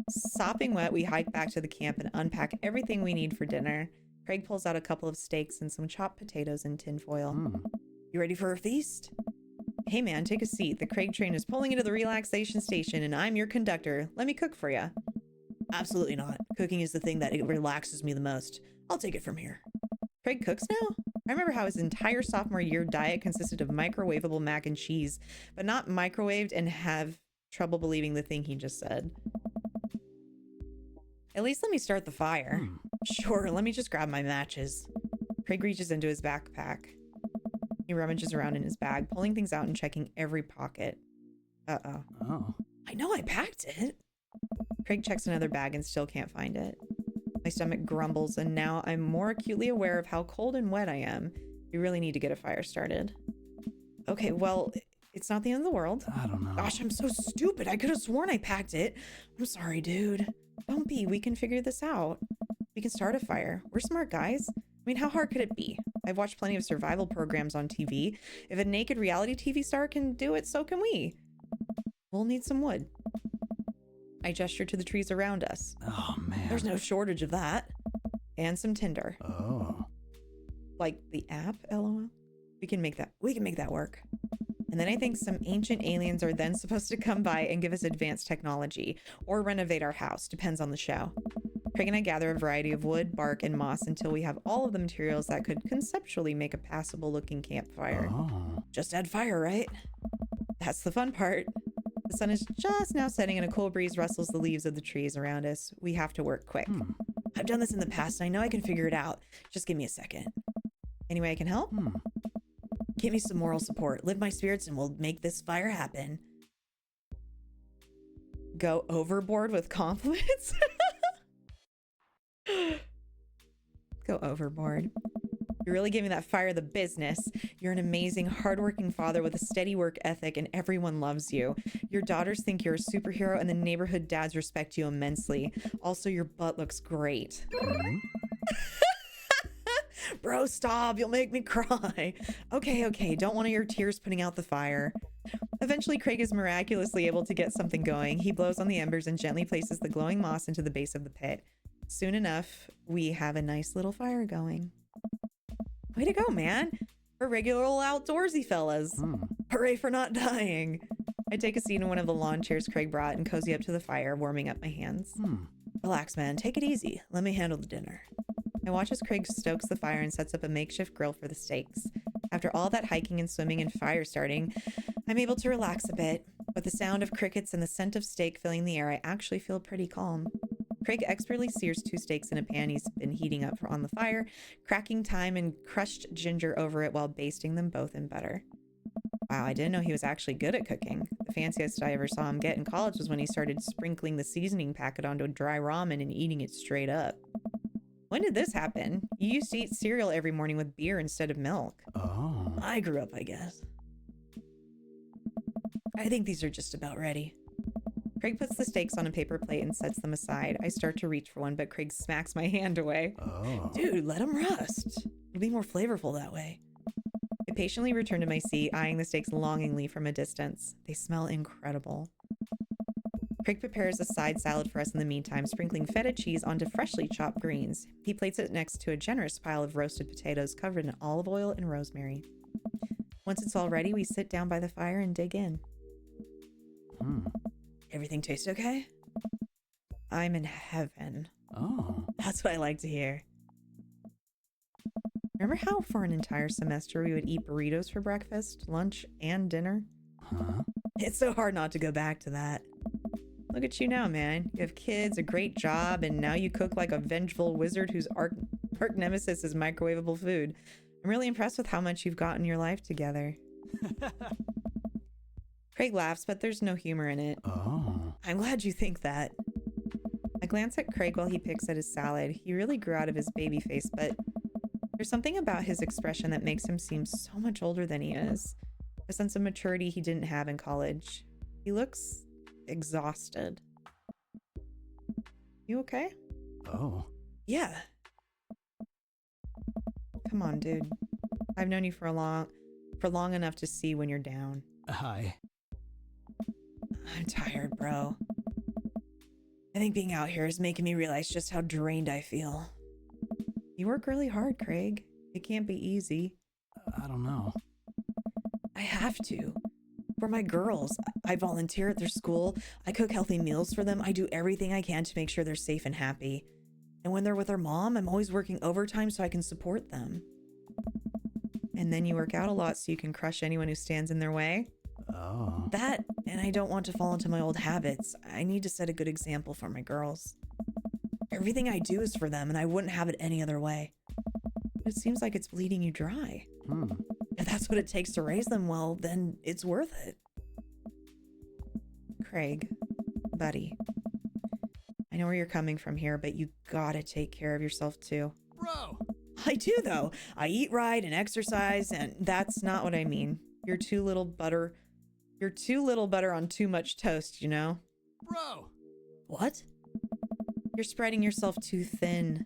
Sopping wet, we hike back to the camp and unpack everything we need for dinner. Craig pulls out a couple of steaks and some chopped potatoes in tinfoil. Hmm. You ready for a feast? Hey man, take a seat. The Craig train is pulling into the relaxation station and I'm your conductor. Let me cook for you. Absolutely not. Cooking is the thing that relaxes me the most. I'll take it from here. Craig cooks now? I remember how his entire sophomore year diet consisted of microwavable mac and cheese, but not microwaved, and have trouble believing the thing he just said. At least let me start the fire. Hmm. Sure, let me just grab my matches. Craig reaches into his backpack. He rummages around in his bag, pulling things out and checking every pocket. Uh-oh. Oh. I know I packed it. Craig checks another bag and still can't find it. My stomach grumbles, and now I'm more acutely aware of how cold and wet I am. We really need to get a fire started. Okay, well, it's not the end of the world. I don't know. Gosh, I'm so stupid. I could have sworn I packed it. I'm sorry, dude. Don't be. We can figure this out. We can start a fire. We're smart guys. I mean, how hard could it be? I've watched plenty of survival programs on TV. If a naked reality TV star can do it, so can we. We'll need some wood. I gesture to the trees around us. Oh, man. There's no shortage of that. And some tinder. Oh. Like the app, LOL? We can make that work. And then I think some ancient aliens are then supposed to come by and give us advanced technology. Or renovate our house, depends on the show. Craig and I gather a variety of wood, bark, and moss until we have all of the materials that could conceptually make a passable looking campfire. Oh. Just add fire, right? That's the fun part. The sun is just now setting and a cool breeze rustles the leaves of the trees around us. We have to work quick. I've done this in the past and I know I can figure it out. Just give me a second. Any way I can help? Give me some moral support. Lift my spirits and we'll make this fire happen. Go overboard with compliments? Go overboard. You're really giving that fire the business. You're an amazing, hardworking father with a steady work ethic, and everyone loves you. Your daughters think you're a superhero, and the neighborhood dads respect you immensely. Also, your butt looks great. Bro, stop. You'll make me cry. Okay. Don't want your tears putting out the fire. Eventually, Craig is miraculously able to get something going. He blows on the embers and gently places the glowing moss into the base of the pit. Soon enough, we have a nice little fire going. Way to go, man. We're regular old outdoorsy fellas. Hooray for not dying. I take a seat in one of the lawn chairs Craig brought and cozy up to the fire, warming up my hands. Relax, man. Take it easy. Let me handle the dinner. I watch as Craig stokes the fire and sets up a makeshift grill for the steaks. After all that hiking and swimming and fire starting, I'm able to relax a bit. With the sound of crickets and the scent of steak filling the air, I actually feel pretty calm. Craig expertly sears 2 steaks in a pan he's been heating up on the fire, cracking thyme and crushed ginger over it while basting them both in butter. Wow, I didn't know he was actually good at cooking. The fanciest I ever saw him get in college was when he started sprinkling the seasoning packet onto dry ramen and eating it straight up. When did this happen? You used to eat cereal every morning with beer instead of milk. Oh. I grew up, I guess. I think these are just about ready. Craig puts the steaks on a paper plate and sets them aside. I start to reach for one, but Craig smacks my hand away. Oh. Dude, let them rust. It'll be more flavorful that way. I patiently return to my seat, eyeing the steaks longingly from a distance. They smell incredible. Craig prepares a side salad for us in the meantime, sprinkling feta cheese onto freshly chopped greens. He plates it next to a generous pile of roasted potatoes covered in olive oil and rosemary. Once it's all ready, we sit down by the fire and dig in. Everything tastes okay? I'm in heaven. Oh. That's what I like to hear. Remember how for an entire semester we would eat burritos for breakfast, lunch, and dinner? Huh? It's so hard not to go back to that. Look at you now, man. You have kids, a great job, and now you cook like a vengeful wizard whose arch nemesis is microwavable food. I'm really impressed with how much you've gotten your life together. Craig laughs, but there's no humor in it. Oh. I'm glad you think that. I glance at Craig while he picks at his salad. He really grew out of his baby face, but there's something about his expression that makes him seem so much older than he is. A sense of maturity he didn't have in college. He looks exhausted. You okay? Oh. Yeah. Come on, dude. I've known you for long enough to see when you're down. Hi. I'm tired, bro. I think being out here is making me realize just how drained I feel. You work really hard, Craig. It can't be easy. I don't know. I have to. For my girls, I volunteer at their school. I cook healthy meals for them. I do everything I can to make sure they're safe and happy. And when they're with their mom, I'm always working overtime so I can support them. And then you work out a lot so you can crush anyone who stands in their way? Oh. That, and I don't want to fall into my old habits. I need to set a good example for my girls. Everything I do is for them, and I wouldn't have it any other way. It seems like it's bleeding you dry. If that's what it takes to raise them well, then it's worth it. Craig, Buddy, I know where you're coming from here, but you gotta take care of yourself too. Bro! I do, though. I eat right and exercise, and That's not what I mean. You're too little butter on too much toast, you know? Bro! what? You're spreading yourself too thin.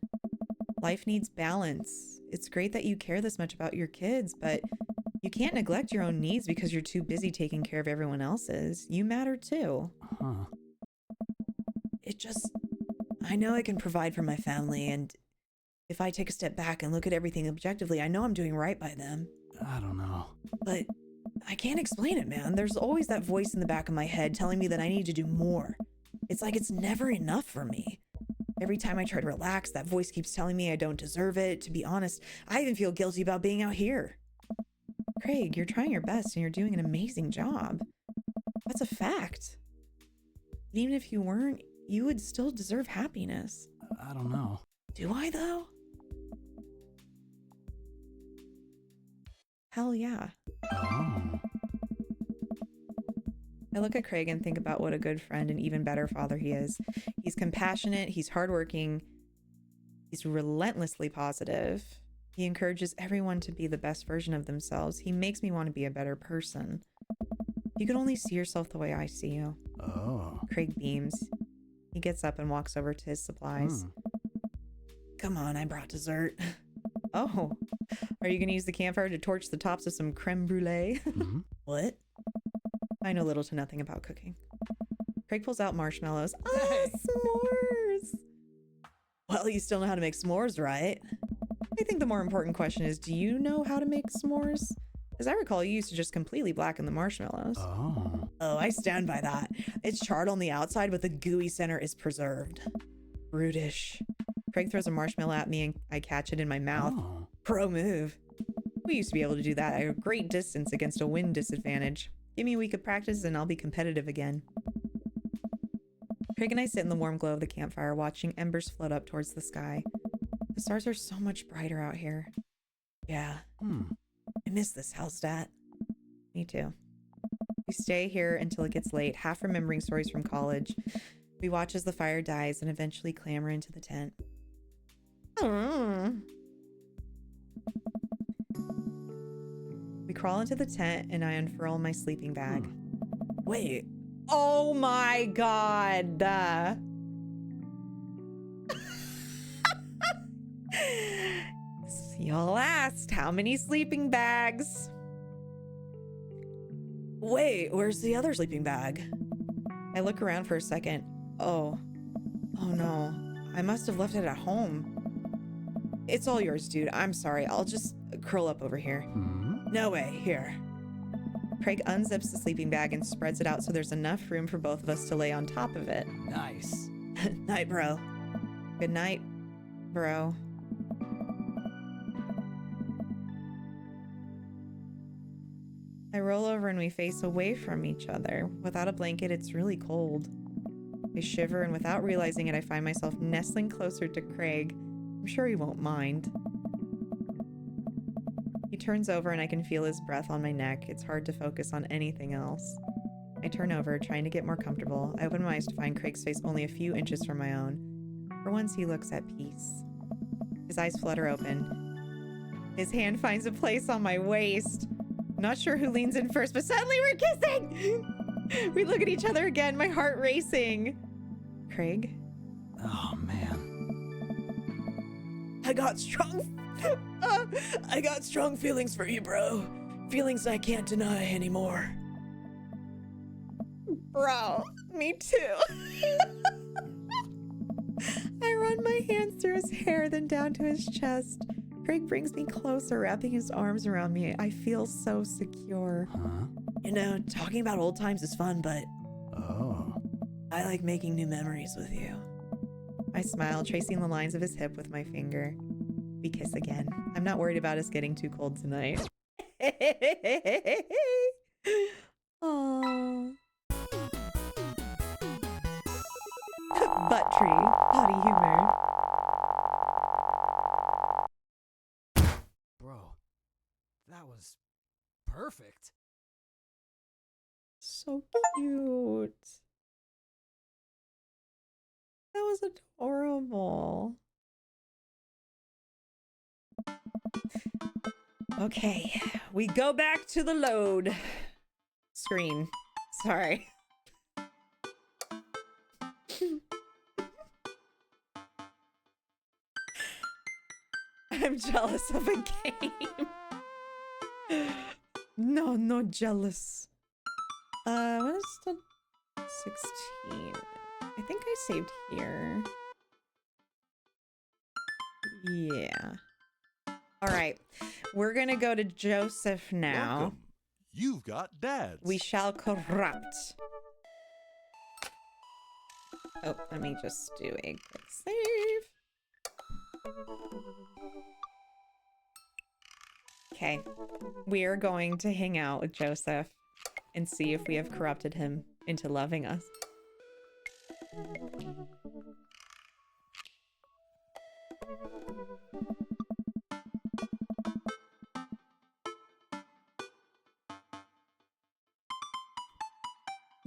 Life needs balance. It's great that you care this much about your kids, but you can't neglect your own needs because you're too busy taking care of everyone else's. You matter too. Huh. I know I can provide for my family, and if I take a step back and look at everything objectively, I know I'm doing right by them. I don't know. But I can't explain it, man. There's always that voice in the back of my head telling me that I need to do more. It's like it's never enough for me. Every time I try to relax, that voice keeps telling me I don't deserve it. To be honest, I even feel guilty about being out here. Craig, you're trying your best and you're doing an amazing job. That's a fact. Even if you weren't, you would still deserve happiness. I don't know. Do I, though? Hell yeah. Oh. I look at Craig and think about what a good friend and even better father he is. He's compassionate, he's hardworking, he's relentlessly positive. He encourages everyone to be the best version of themselves. He makes me want to be a better person. You could only see yourself the way I see you. Oh. Craig beams. He gets up and walks over to his supplies. Come on, I brought dessert. Oh, are you going to use the campfire to torch the tops of some creme brulee? Mm-hmm. What? I know little to nothing about cooking. Craig pulls out marshmallows. Hey. S'mores! Well, you still know how to make s'mores, right? I think the more important question is, do you know how to make s'mores? As I recall, you used to just completely blacken the marshmallows. Oh. Oh, I stand by that. It's charred on the outside, but the gooey center is preserved. Brutish. Craig throws a marshmallow at me and I catch it in my mouth. Oh. Pro move. We used to be able to do that at a great distance against a wind disadvantage. Give me a week of practice and I'll be competitive again. Craig and I sit in the warm glow of the campfire, watching embers float up towards the sky. The stars are so much brighter out here. Yeah, Hmm. I miss this house, Dad. Me too. We stay here until it gets late, half remembering stories from college. We watch as the fire dies and eventually clamber into the tent. We crawl into the tent and I unfurl my sleeping bag. Wait, Oh my god! Y'all asked, how many sleeping bags? wait, where's the other sleeping bag? I look around for a second. Oh no, I must have left it at home. It's all yours, dude. I'm sorry. I'll just curl up over here. Hmm. No way, here. Craig unzips the sleeping bag and spreads it out so there's enough room for both of us to lay on top of it. Nice. Night, bro. Good night, bro. I roll over and we face away from each other. Without a blanket, it's really cold. I shiver, and without realizing it, I find myself nestling closer to Craig. I'm sure he won't mind. He turns over and I can feel his breath on my neck. It's hard to focus on anything else. I turn over, trying to get more comfortable. I open my eyes to find Craig's face only a few inches from my own. For once, he looks at peace. His eyes flutter open. His hand finds a place on my waist. Not sure who leans in first, but suddenly we're kissing! We look at each other again, my heart racing. Craig? Oh, man. I got strong feelings for you, bro. Feelings I can't deny anymore. Bro, me too. I run my hands through his hair, then down to his chest. Craig brings me closer, wrapping his arms around me. I feel so secure. Huh? You know, talking about old times is fun, but Oh. I like making new memories with you. I smile, tracing the lines of his hip with my finger. We kiss again. I'm not worried about us getting too cold tonight. Aww. Butt tree. Potty humor. Bro. That was perfect. So cute. was adorable. Okay, we go back to the load screen. Sorry. I'm jealous of a game. No, no jealous. What is the 16? I think I saved here. Yeah. All right. We're gonna go to Joseph now. Welcome. You've got dads. We shall corrupt. Oh, let me just do a quick save. Okay. We are going to hang out with Joseph and see if we have corrupted him into loving us.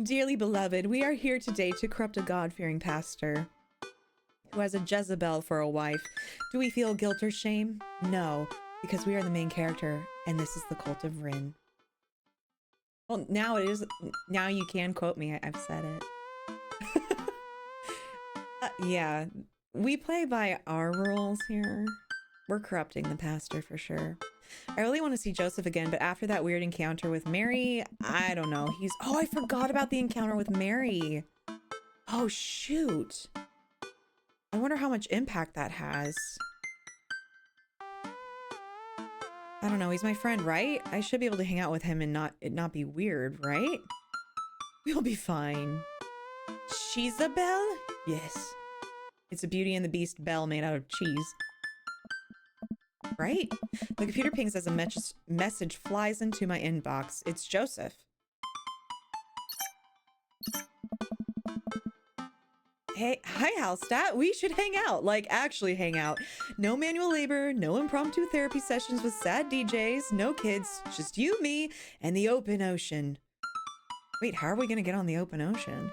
Dearly beloved, we are here today to corrupt a God-fearing pastor who has a Jezebel for a wife. Do we feel guilt or shame? No, because we are the main character, and this is the cult of Ryn. Well, now it is. Now you can quote me. I've said it. Yeah, we play by our rules here. We're corrupting the pastor for sure. I really want to see Joseph again, but after that weird encounter with Mary, I don't know. Oh, I forgot about the encounter with Mary. Oh, shoot. I wonder how much impact that has. I don't know. He's my friend, right? I should be able to hang out with him and it not be weird, right? We'll be fine. Cheese-a-bell? Yes. It's a Beauty and the Beast bell made out of cheese. Right? The computer pings as a message flies into my inbox. It's Joseph. Hey, hi Halstat. We should hang out. Like, actually hang out. No manual labor, no impromptu therapy sessions with sad DJs, no kids, just you, me, and the open ocean. Wait, how are we gonna get on the open ocean?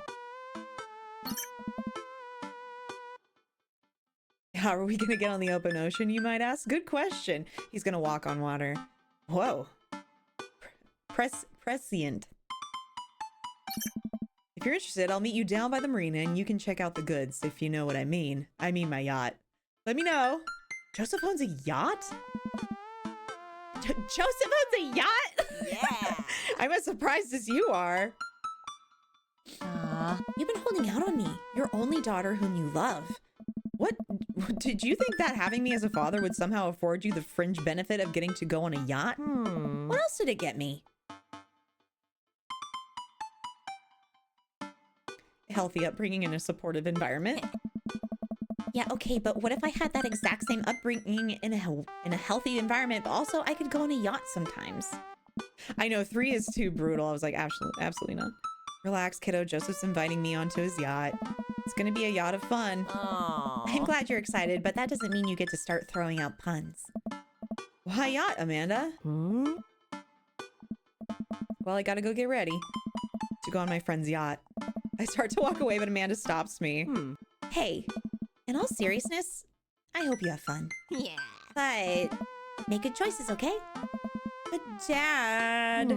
How are we gonna get on the open ocean, you might ask? Good question. He's gonna walk on water. Whoa. Prescient. If you're interested, I'll meet you down by the marina and you can check out the goods, if you know what I mean. I mean my yacht. Let me know. Joseph owns a yacht? Joseph owns a yacht? Yeah. I'm as surprised as you are. You've been holding out on me, your only daughter whom you love. What? Did you think that having me as a father would somehow afford you the fringe benefit of getting to go on a yacht? What else did it get me? Healthy upbringing in a supportive environment. Yeah, okay, but what if I had that exact same upbringing in a healthy environment, but also I could go on a yacht sometimes? I know 3 is too brutal. I was like, absolutely not. Relax, kiddo. Joseph's inviting me onto his yacht. It's gonna be a yacht of fun. Aww. I'm glad you're excited, but that doesn't mean you get to start throwing out puns. Why yacht, Amanda? Well, I gotta go get ready to go on my friend's yacht. I start to walk away, but Amanda stops me. Hey, in all seriousness, I hope you have fun. Yeah. But make good choices, okay? But Dad...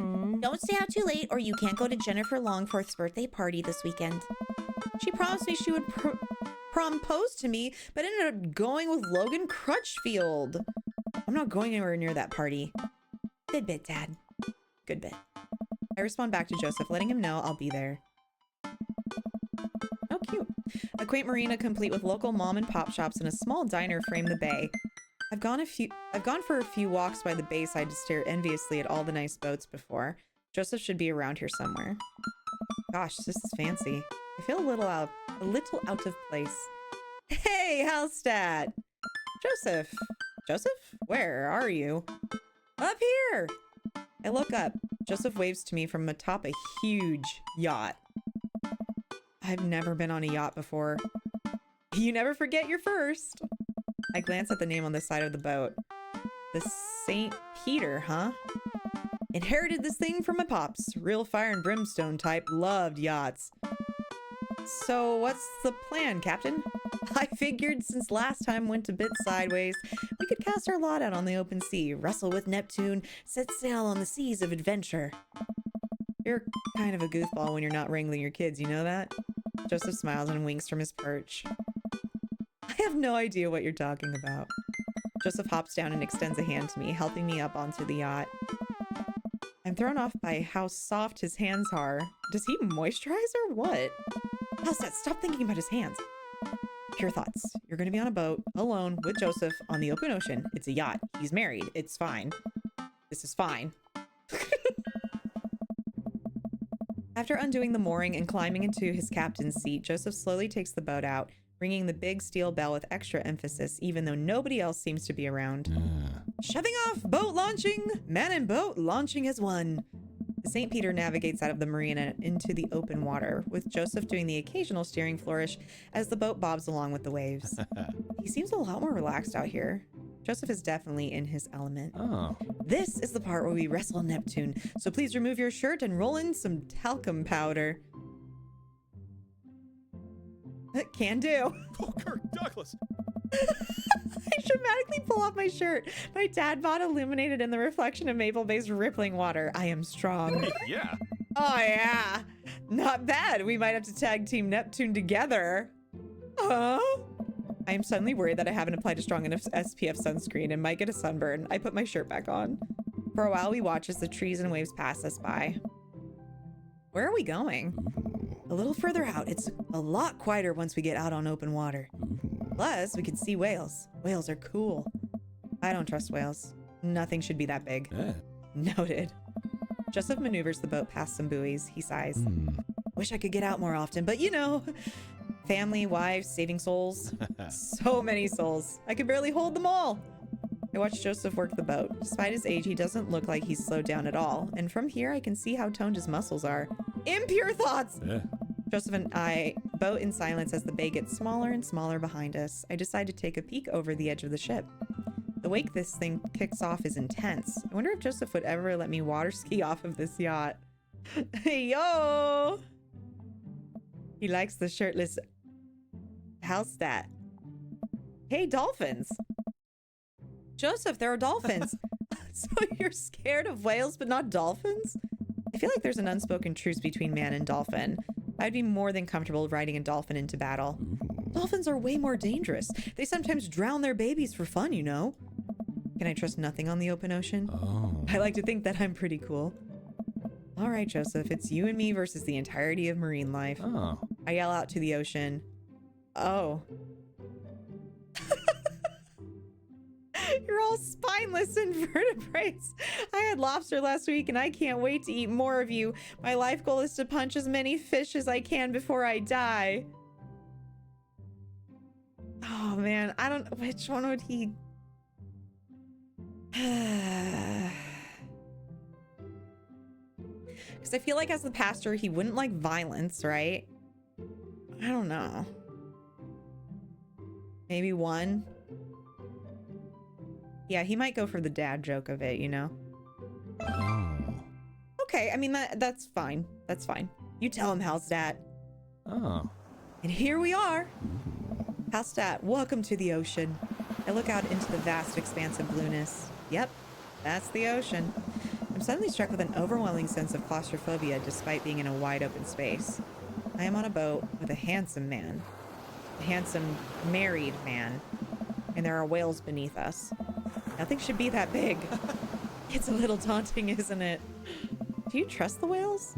Don't stay out too late or you can't go to Jennifer Longforth's birthday party this weekend. She promised me she would propose to me, but ended up going with Logan Crutchfield. I'm not going anywhere near that party. Good bit, Dad. Good bit. I respond back to Joseph, letting him know I'll be there. Oh, cute. A quaint marina complete with local mom and pop shops and a small diner frame the bay. I've gone for a few walks by the bayside to stare enviously at all the nice boats before. Joseph should be around here somewhere. Gosh, this is fancy. I feel a little out of place. Hey, Halstat! Joseph! Joseph? Where are you? Up here! I look up. Joseph waves to me from atop a huge yacht. I've never been on a yacht before. You never forget your first. I glance at the name on the side of the boat. The St. Peter, huh? Inherited this thing from my pops. Real fire and brimstone type. Loved yachts. So what's the plan, Captain? I figured since last time went a bit sideways, we could cast our lot out on the open sea, wrestle with Neptune, set sail on the seas of adventure. You're kind of a goofball when you're not wrangling your kids, you know that? Joseph smiles and winks from his perch. I have no idea what you're talking about. Joseph hops down and extends a hand to me, helping me up onto the yacht. I'm thrown off by how soft his hands are. Does he moisturize or what? Halstat, stop thinking about his hands. Pure thoughts. You're going to be on a boat, alone, with Joseph, on the open ocean. It's a yacht. He's married. It's fine. This is fine. After undoing the mooring and climbing into his captain's seat, Joseph slowly takes the boat out, ringing the big steel bell with extra emphasis, even though nobody else seems to be around. Shoving off! Boat launching! Man and boat launching as one! The St. Peter navigates out of the marina into the open water, with Joseph doing the occasional steering flourish as the boat bobs along with the waves. He seems a lot more relaxed out here. Joseph is definitely in his element. Oh. This is the part where we wrestle Neptune, so please remove your shirt and roll in some talcum powder. Can do. Oh, Kirk Douglas. I dramatically pull off my shirt. My dad bod illuminated in the reflection of Maple Bay's rippling water. I am strong. Yeah. Oh yeah. Not bad. We might have to tag team Neptune together. Huh? I am suddenly worried that I haven't applied a strong enough SPF sunscreen and might get a sunburn. I put my shirt back on. For a while we watch as the trees and waves pass us by. Where are we going? A little further out. It's a lot quieter once we get out on open water. Plus, we can see whales. Whales are cool. I don't trust whales. Nothing should be that big. Noted. Joseph maneuvers the boat past some buoys. He sighs. Wish I could get out more often, but you know, family, wives, saving souls. So many souls. I could barely hold them all. I watch Joseph work the boat. Despite his age, he doesn't look like he's slowed down at all. And from here, I can see how toned his muscles are. Impure thoughts! Joseph and I boat in silence as the bay gets smaller and smaller behind us. I decide to take a peek over the edge of the ship. The wake this thing kicks off is intense. I wonder if Joseph would ever let me water ski off of this yacht. Hey, yo! He likes the shirtless Halstat. Hey, dolphins! Joseph, there are dolphins. So you're scared of whales but not dolphins? I feel like there's an unspoken truce between man and dolphin. I'd be more than comfortable riding a dolphin into battle. Dolphins are way more dangerous. They sometimes drown their babies for fun, you know? Can I trust nothing on the open ocean? Oh. I like to think that I'm pretty cool. All right, Joseph, it's you and me versus the entirety of marine life. Oh. I yell out to the ocean. Oh. You're all spineless invertebrates. I had lobster last week and I can't wait to eat more of you. My life goal is to punch as many fish as I can before I die. Oh man, I don't, which one would he? Because I feel like as the pastor, he wouldn't like violence, right? I don't know. Maybe one. Yeah, he might go for the dad joke of it, you know? Oh. Okay, I mean, that's fine. That's fine. You tell him, Halstat. Oh. And here we are. Halstat, welcome to the ocean. I look out into the vast expanse of blueness. Yep, that's the ocean. I'm suddenly struck with an overwhelming sense of claustrophobia despite being in a wide open space. I am on a boat with a handsome man. A handsome, married man. And there are whales beneath us. Nothing should be that big. It's a little daunting, isn't it? Do you trust the whales?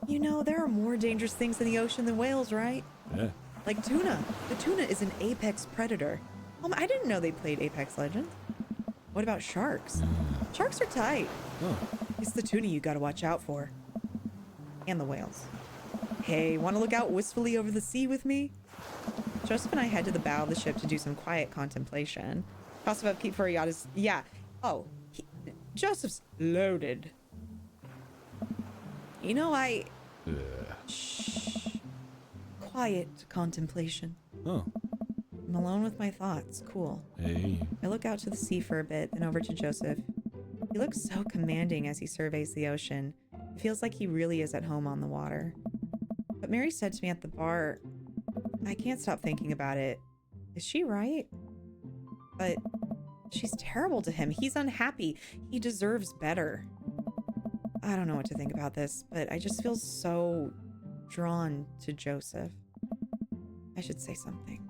You know, there are more dangerous things in the ocean than whales, right? Yeah. Like tuna. The tuna is an apex predator. I didn't know they played Apex Legends. What about sharks? Sharks are tight. Oh. It's the tuna you gotta watch out for. And the whales. Hey, wanna look out wistfully over the sea with me? Joseph and I head to the bow of the ship to do some quiet contemplation. Cost of upkeep for a yacht is, yeah. Oh, Joseph's loaded. You know, Shh. Quiet contemplation. Oh. I'm alone with my thoughts. Cool. Hey. I look out to the sea for a bit, then over to Joseph. He looks so commanding as he surveys the ocean. It feels like he really is at home on the water. But Mary said to me at the bar, I can't stop thinking about it. Is she right? But she's terrible to him. He's unhappy. He deserves better. I don't know what to think about this, but I just feel so drawn to Joseph. I should say something.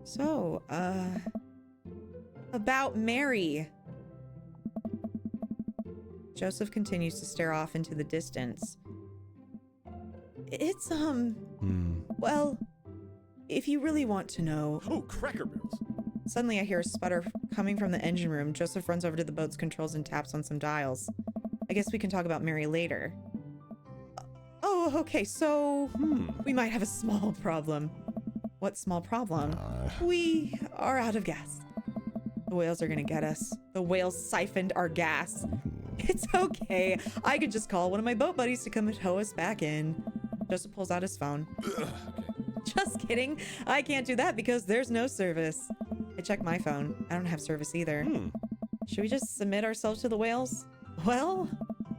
So, about Mary. Joseph continues to stare off into the distance. It's, well, if you really want to know. Oh, Cracker Barrels. Suddenly I hear a sputter coming from the engine room. Joseph runs over to the boat's controls and taps on some dials. I guess we can talk about Mary later. Oh, okay, so we might have a small problem. What small problem? We are out of gas. The whales are gonna get us. The whales siphoned our gas. It's okay. I could just call one of my boat buddies to come and tow us back in. Joseph pulls out his phone. Just kidding. I can't do that because there's no service. I check my phone. I don't have service either. Should we just submit ourselves to the whales? Well,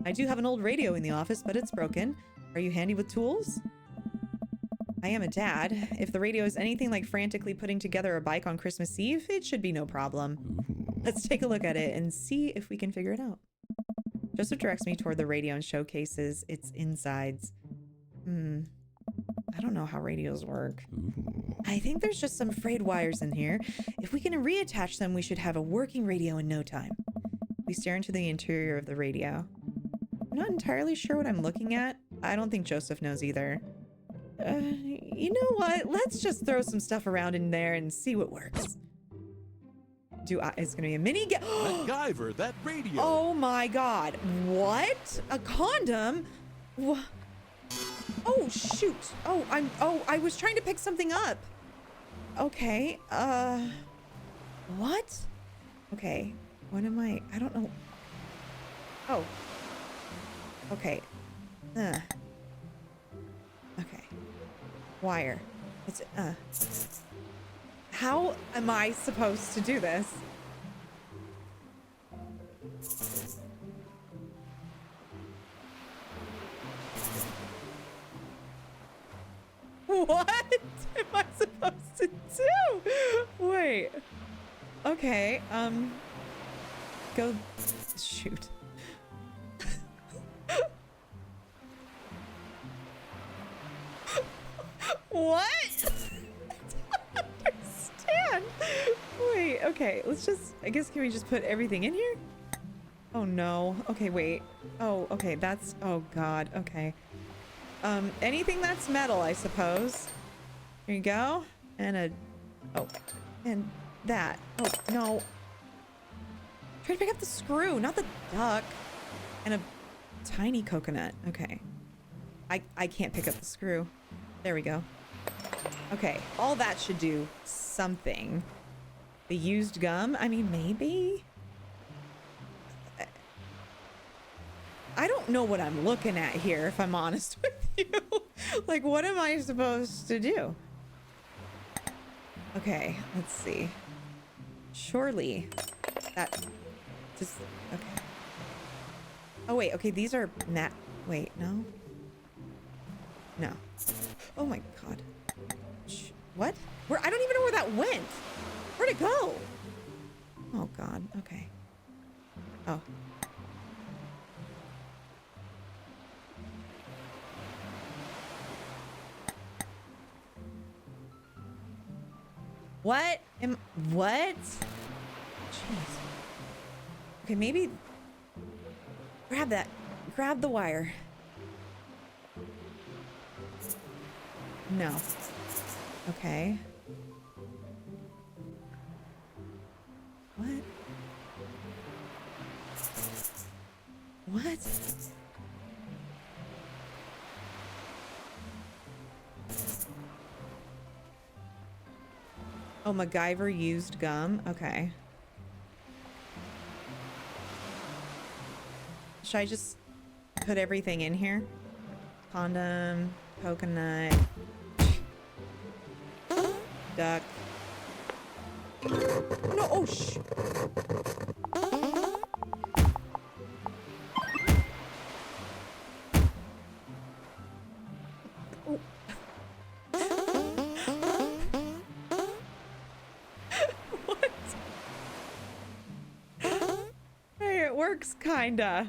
I do have an old radio in the office, but it's broken. Are you handy with tools? I am a dad. If the radio is anything like frantically putting together a bike on Christmas Eve, it should be no problem. Let's take a look at it and see if we can figure it out. Joseph directs me toward the radio and showcases its insides. I don't know how radios work. I think there's just some frayed wires in here. If we can reattach them, we should have a working radio in no time. We stare into the interior of the radio. I'm not entirely sure what I'm looking at. I don't think Joseph knows either. You know what? Let's just throw some stuff around in there and see what works. It's gonna be a mini MacGyver, that radio. Oh my god. What? A condom? Oh shoot. I was trying to pick something up. Okay. What? Okay. What am I don't know. Oh. Okay. Okay. Wire. It's How am I supposed to do this? What am I supposed to do? Wait. Okay, go shoot. What? I don't understand. Wait, okay, let's just, I guess, can we just put everything in here? Oh no. Okay, wait. Oh, okay, that's, oh god, okay. Anything that's metal, I suppose. Here you go. And and that. Oh, no. Try to pick up the screw, not the duck. And a tiny coconut. Okay. I can't pick up the screw. There we go. Okay, all that should do something. The used gum? I mean, maybe? I don't know what I'm looking at here, if I'm honest with you. Like, what am I supposed to do? Okay, let's see. Surely that just, okay. Oh, wait, okay, these are wait, no? No. Oh my god. What? Where? I don't even know where that went. Where'd it go? Oh god, okay. Oh. What? What? Jeez. Okay, maybe grab that. Grab the wire. No. Okay. What? What? Oh, MacGyver used gum. Okay. Should I just put everything in here? Condom, coconut, duck. No, oh sh. Oh, works, kinda.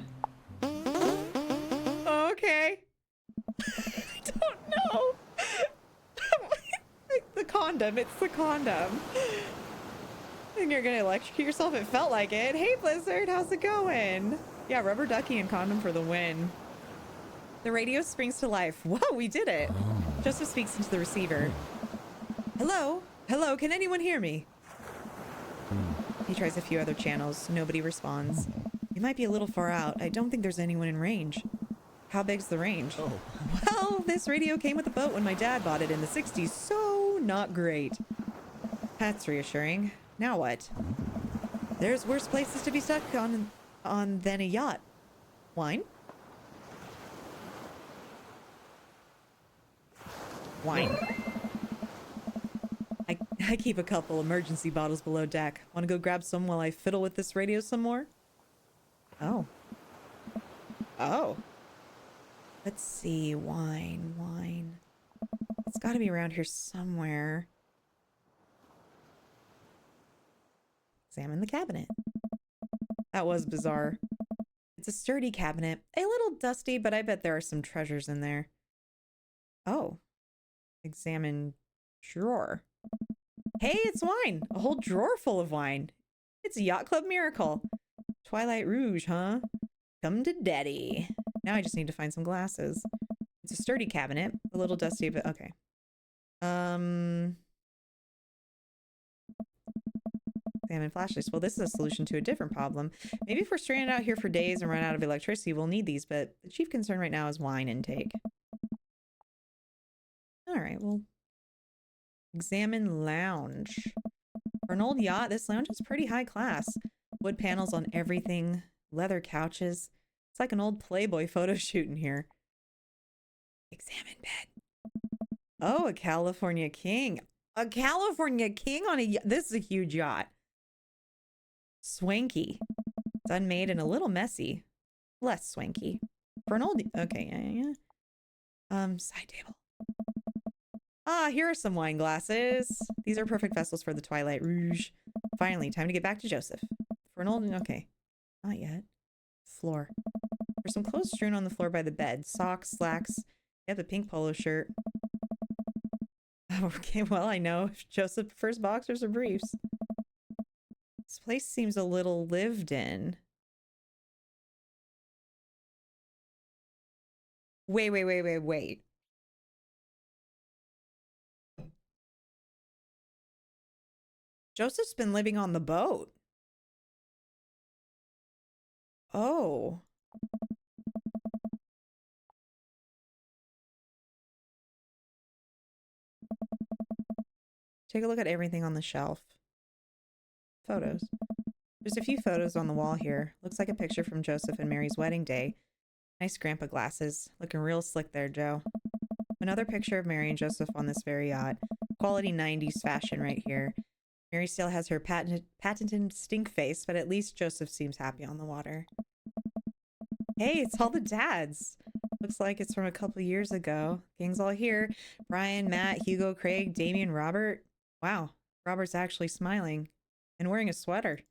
Okay. I don't know. The condom. It's the condom. And you're gonna electrocute yourself. It felt like it. Hey, Blizzard, how's it going? Yeah, rubber ducky and condom for the win. The radio springs to life. Whoa, we did it. Joseph speaks into the receiver. Hello? Hello, can anyone hear me? He tries a few other channels. Nobody responds. You might be a little far out. I don't think there's anyone in range. How big's the range? Oh. Well, this radio came with a boat when my dad bought it in the 60s, so not great. That's reassuring. Now what? There's worse places to be stuck on than a yacht. Wine? Wine. I keep a couple emergency bottles below deck. Want to go grab some while I fiddle with this radio some more? Oh. Oh. Let's see. Wine. It's got to be around here somewhere. Examine the cabinet. That was bizarre. It's a sturdy cabinet. A little dusty, but I bet there are some treasures in there. Oh. Examine drawer. Hey, it's wine. A whole drawer full of wine. It's a Yacht Club miracle. Twilight Rouge, huh? Come to daddy. Now I just need to find some glasses. It's a sturdy cabinet. A little dusty, but okay. Examine flashlights. Well, this is a solution to a different problem. Maybe if we're stranded out here for days and run out of electricity, we'll need these, but the chief concern right now is wine intake. All right, well, examine lounge. For an old yacht, this lounge is pretty high class. Wood panels on everything, leather couches. It's like an old Playboy photo shoot in here. Examine bed. Oh, a California king. A California king on a yacht. This is a huge yacht. Swanky. It's unmade and a little messy. Less swanky. For an old... Okay, yeah. Side table. Ah, here are some wine glasses. These are perfect vessels for the Twilight Rouge. Finally, time to get back to Joseph. For an old... Okay. Not yet. Floor. There's some clothes strewn on the floor by the bed. Socks, slacks. Yep, a pink polo shirt. Okay, well, I know if Joseph prefers boxers or briefs. This place seems a little lived in. Wait. Joseph's been living on the boat. Oh. Take a look at everything on the shelf. Photos. There's a few photos on the wall here. Looks like a picture from Joseph and Mary's wedding day. Nice grandpa glasses. Looking real slick there, Joe. Another picture of Mary and Joseph on this very yacht. Quality 90s fashion right here. Mary still has her patented stink face, but at least Joseph seems happy on the water. Hey, it's all the dads. Looks like it's from a couple years ago. Gang's all here. Brian, Matt, Hugo, Craig, Damien, Robert. Wow, Robert's actually smiling and wearing a sweater.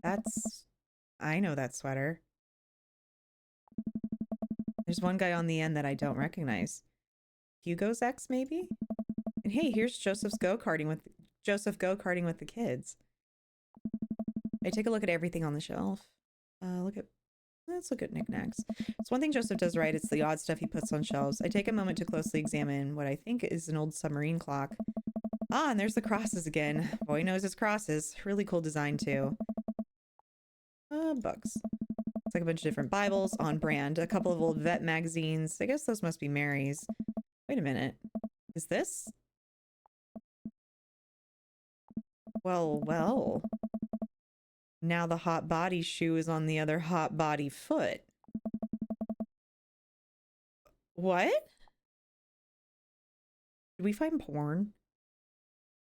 I know that sweater. There's one guy on the end that I don't recognize. Hugo's ex, maybe? And hey, here's Joseph go-karting with the kids. I take a look at everything on the shelf. Let's look at knickknacks. It's one thing Joseph does right. It's the odd stuff he puts on shelves. I take a moment to closely examine what I think is an old submarine clock. Ah, and there's the crosses again. Boy knows his crosses. Really cool design too. Books. It's like a bunch of different Bibles on brand. A couple of old vet magazines. I guess those must be Mary's. Wait a minute. Is this? Well. Now the hot body shoe is on the other hot body foot. What? Did we find porn?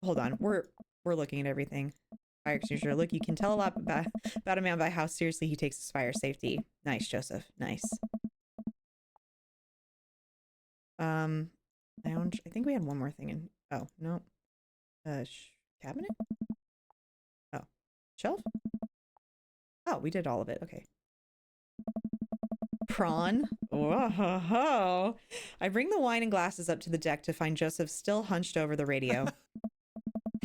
Hold on. We're looking at everything. Fire extinguisher. Look, you can tell a lot about a man by how seriously he takes his fire safety. Nice, Joseph. Nice. Lounge. I think we had one more thing in. Oh, no. Cabinet? Oh. Shelf? Oh, we did all of it. Okay. Prawn. Whoa. I bring the wine and glasses up to the deck to find Joseph still hunched over the radio.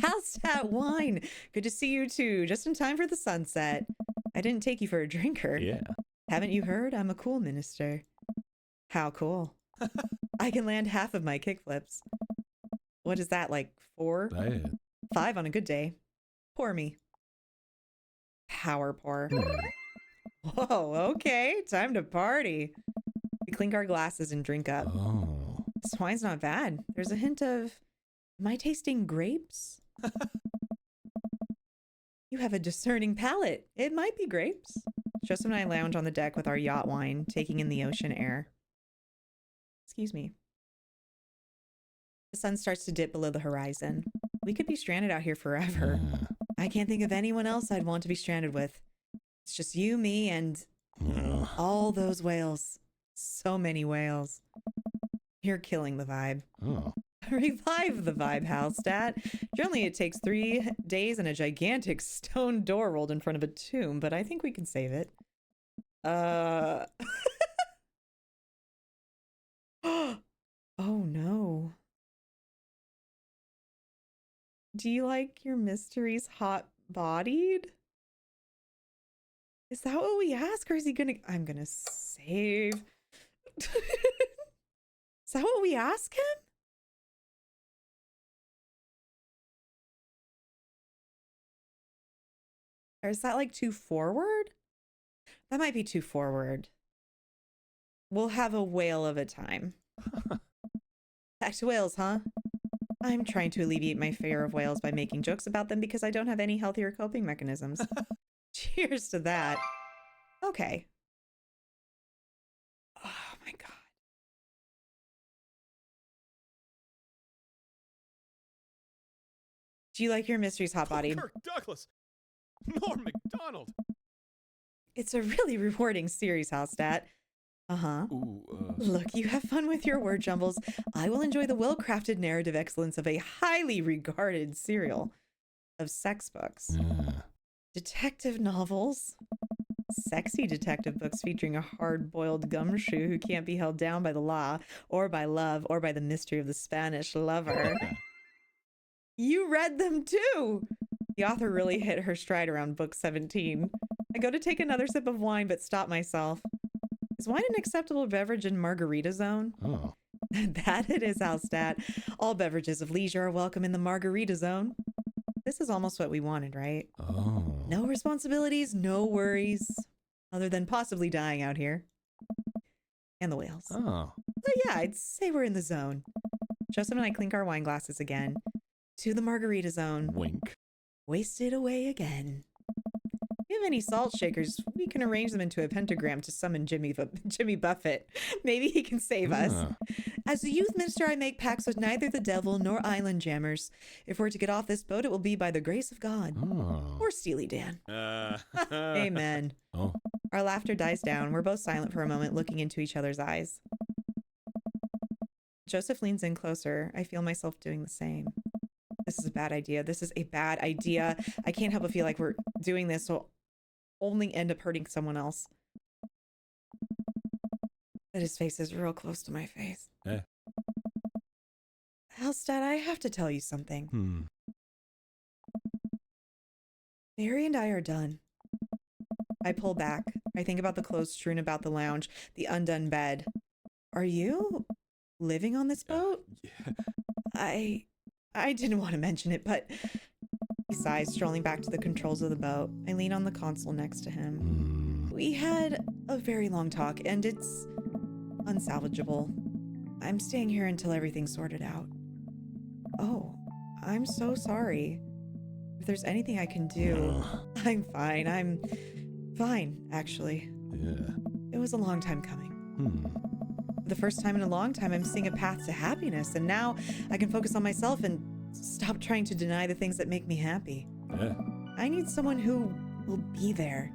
How's that wine? Good to see you too. Just in time for the sunset. I didn't take you for a drinker. Yeah. Haven't you heard? I'm a cool minister. How cool. I can land half of my kickflips. What is that, like 4? Bad. 5 on a good day. Pour me. Power pour. Whoa, okay. Time to party. We clink our glasses and drink up. Oh. This wine's not bad. There's a hint of... Am I tasting grapes? You have a discerning palate. It might be grapes. Joseph and I lounge on the deck with our yacht wine, taking in the ocean air. Excuse me. The sun starts to dip below the horizon. We could be stranded out here forever. I can't think of anyone else I'd want to be stranded with. It's just you, me, and all those whales. So many whales. You're killing the vibe. Oh. Revive the vibe, Halstat. Generally, it takes 3 days and a gigantic stone door rolled in front of a tomb, but I think we can save it. Oh no. Do you like your mysteries hot-bodied? Is that what we ask, or is he gonna... I'm gonna save. Is that what we ask him? Or is that like too forward? That might be too forward. We'll have a whale of a time. Back to whales, huh? I'm trying to alleviate my fear of whales by making jokes about them because I don't have any healthier coping mechanisms. Cheers to that. Okay. Oh my God. Do you like your mysteries hot body? Kirk Douglas. Norm MacDonald. It's a really rewarding series, Halstat. Uh-huh. Ooh, Look, you have fun with your word jumbles. I will enjoy the well-crafted narrative excellence of a highly regarded serial of sex books. Detective novels. Sexy detective books featuring a hard-boiled gumshoe who can't be held down by the law, or by love, or by the mystery of the Spanish lover. You read them too! The author really hit her stride around book 17. I go to take another sip of wine, but stop myself. Is wine an acceptable beverage in Margarita Zone? Oh. That it is, Halstat. All beverages of leisure are welcome in the Margarita Zone. This is almost what we wanted, right? Oh. No responsibilities, no worries, other than possibly dying out here. And the whales. Oh. So yeah, I'd say we're in the zone. Joseph and I clink our wine glasses again. To the Margarita Zone. Wink. Wasted away again. If you have any salt shakers, we can arrange them into a pentagram to summon Jimmy Buffett. Maybe he can save us. As a youth minister, I make pacts with neither the devil nor island jammers. If we're to get off this boat, it will be by the grace of God. Oh. Or Steely Dan. Amen. Oh. Our laughter dies down. We're both silent for a moment, looking into each other's eyes. Joseph leans in closer. I feel myself doing the same. This is a bad idea. This is a bad idea. I can't help but feel like we're doing this will only end up hurting someone else. But his face is real close to my face. Eh. Halstat, I have to tell you something. Mary and I are done. I pull back. I think about the clothes strewn about the lounge, the undone bed. Are you living on this boat? Yeah. I didn't want to mention it, but he sighs, strolling back to the controls of the boat. I lean on the console next to him. We had a very long talk, and it's unsalvageable. I'm staying here until everything's sorted out. Oh, I'm so sorry. If there's anything I can do, I'm fine. I'm fine, actually. Yeah. It was a long time coming. For the first time in a long time, I'm seeing a path to happiness, and now I can focus on myself and stop trying to deny the things that make me happy. Yeah. I need someone who will be there.